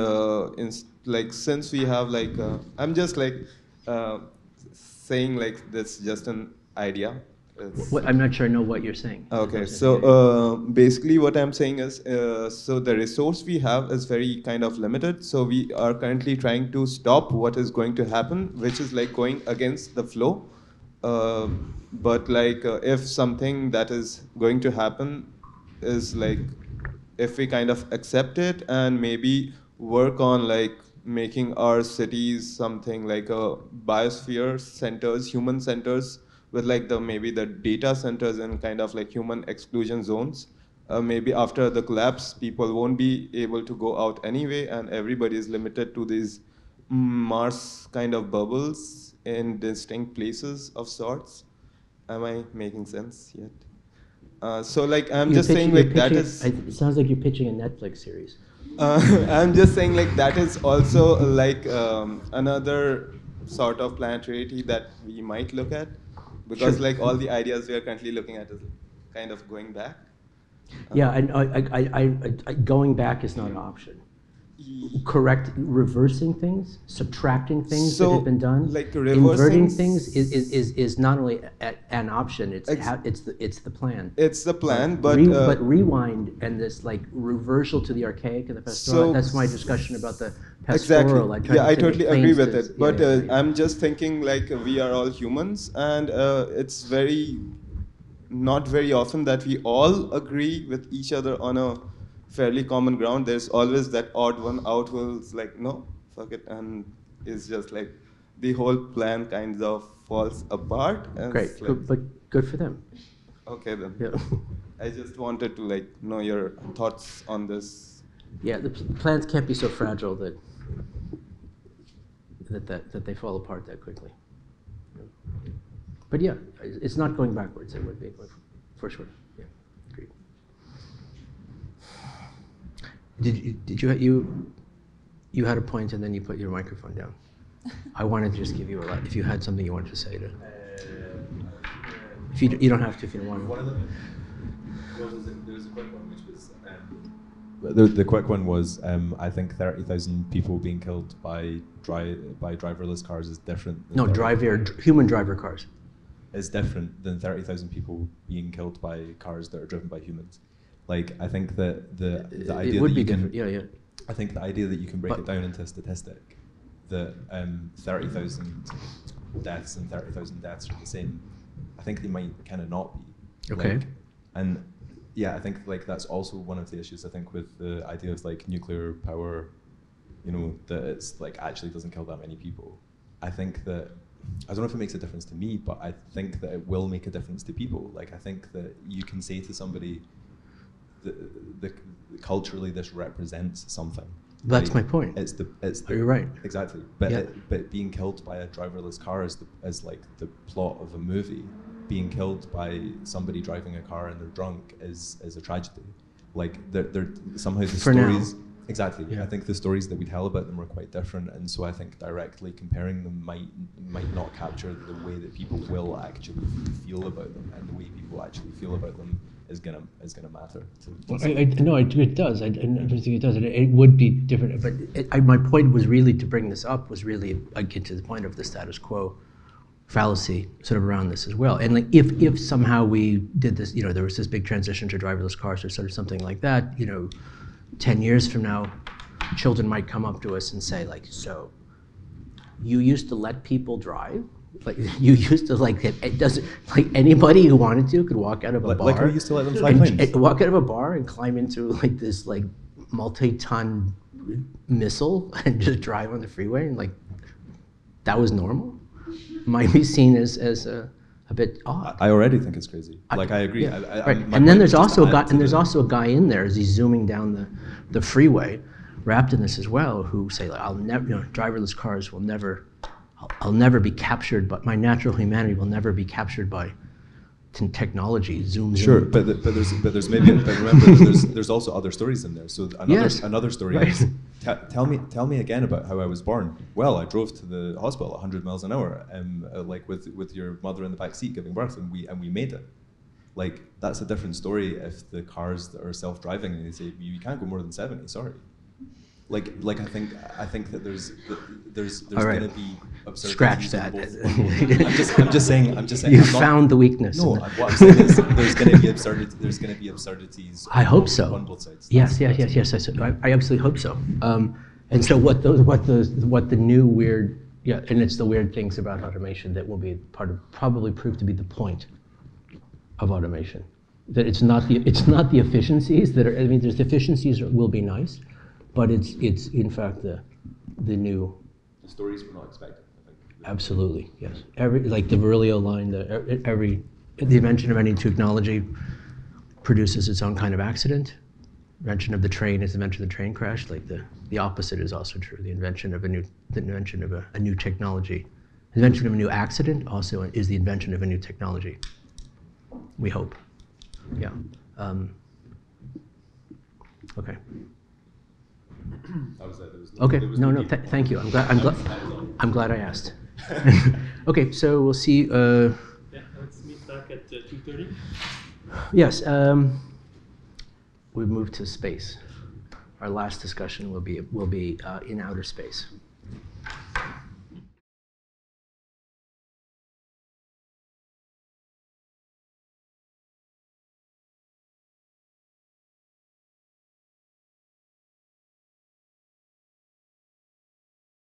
since we have like, I'm just like saying like this just an idea. I'm not sure I know what you're saying. Okay, so basically what I'm saying is, so the resource we have is very kind of limited. So we are currently trying to stop what is going to happen, which is like going against the flow. But like if something that is going to happen is like, if we kind of accept it and maybe work on like making our cities something like a biosphere centers, human centers, with like maybe the data centers and kind of like human exclusion zones. Maybe after the collapse, people won't be able to go out anyway, and everybody is limited to these Mars kind of bubbles in distinct places of sorts. Am I making sense yet? So like I'm just saying like that is. It sounds like you're pitching a Netflix series. I'm just saying like that is also like another sort of planetary that we might look at. Because like all the ideas we are currently looking at is kind of going back. Yeah, and going back is not an option. Reversing things, subtracting things that have been done, like inverting things is not only an option. It's the plan. It's the plan, but rewind and this like reversal to the archaic and the pastoral. That's my discussion about the pastoral. Exactly. I totally agree with it. But I'm just thinking like we are all humans, and it's not very often that we all agree with each other on a fairly common ground. There's always that odd one out who's like, no, fuck it, and it's just like the whole plan kind of falls apart. And great, like, but good for them. Okay then. Yeah. I just wanted to like know your thoughts on this. Yeah, the plans can't be so fragile that they fall apart that quickly. But yeah, it's not going backwards. It would be for sure. Yeah, agreed. You had a point and then you put your microphone down. I wanted to just give you if you had something you wanted to say to. If you don't have to if you don't want to. One of them. There was a quick one, which was. The quick one was, I think 30,000 people being killed by driverless cars is different. No, human driver cars. Is different than 30,000 people being killed by cars that are driven by humans. Like, I think that the idea it would that be you can, different. Yeah. I think the idea that you can break it down into a statistic, that 30,000 deaths and 30,000 deaths are the same. I think they might kind of not be. Okay. Like, and yeah, I think like that's also one of the issues. I think with the idea of like nuclear power, that it's like actually doesn't kill that many people. I think that. I don't know if it makes a difference to me, but I think that it will make a difference to people. Like, I think that you can say to somebody, culturally, this represents something. That's like, my point. You're right. Exactly. But being killed by a driverless car is like the plot of a movie. Being killed by somebody driving a car and they're drunk is a tragedy. Like, they're somehow the stories. Now. Exactly. Yeah. I think the stories that we tell about them are quite different, and so I think directly comparing them might not capture the way that people will actually feel about them, and the way people actually feel about them is gonna matter. No, it does. I don't think it does. It would be different, but my point was really to bring this up was really get to the point of the status quo fallacy sort of around this as well. And like if somehow we did this, there was this big transition to driverless cars or sort of something like that, 10 years from now, children might come up to us and say, like, so you used to let people drive? Like, you used to, like, it doesn't, like, anybody who wanted to could walk out of a bar. Like how you used to let them fly planes. Walk out of a bar and climb into, like, this, like, multi-ton missile and just drive on the freeway, and, like, that was normal? Might be seen as a bit odd. I already think it's crazy. Like, I agree. Yeah, right. And then there's also a guy in there as he's zooming down the freeway, wrapped in this as well, who say, like, I'll never, driverless cars will never, I'll never be captured, but my natural humanity will never be captured by technology. Zoom. Sure, but there's maybe, but remember, there's also other stories in there. So another story is, tell me again about how I was born. Well, I drove to the hospital 100 miles an hour, like with your mother in the back seat giving birth, and we made it. Like, that's a different story if the cars that are self-driving and they say you can't go more than 70. Sorry. Like I think that there's right. going to be absurdities. Scratch that. I'm just saying. You found the weakness. No, what I'm saying is there's going to be absurdity. There's going to be absurdities. I hope so. On both sides. Yes. I absolutely hope so. And so what the new weird, and it's the weird things about automation that will be probably prove to be the point of automation. That it's not the efficiencies that are. I mean, there's efficiencies that will be nice. But it's in fact the new. The stories we're not expecting, I think. Absolutely, yes. Like the Virilio line, the invention of any new technology produces its own kind of accident. Invention of the train is the invention of the train crash. Like the opposite is also true. The invention of a new technology, the invention of a new accident also is the invention of a new technology. We hope. Yeah. Okay. Okay. No. Thank you. I'm glad I asked. Okay. So we'll see. Let's meet back at 2:30. Yes. We've moved to space. Our last discussion will be in outer space.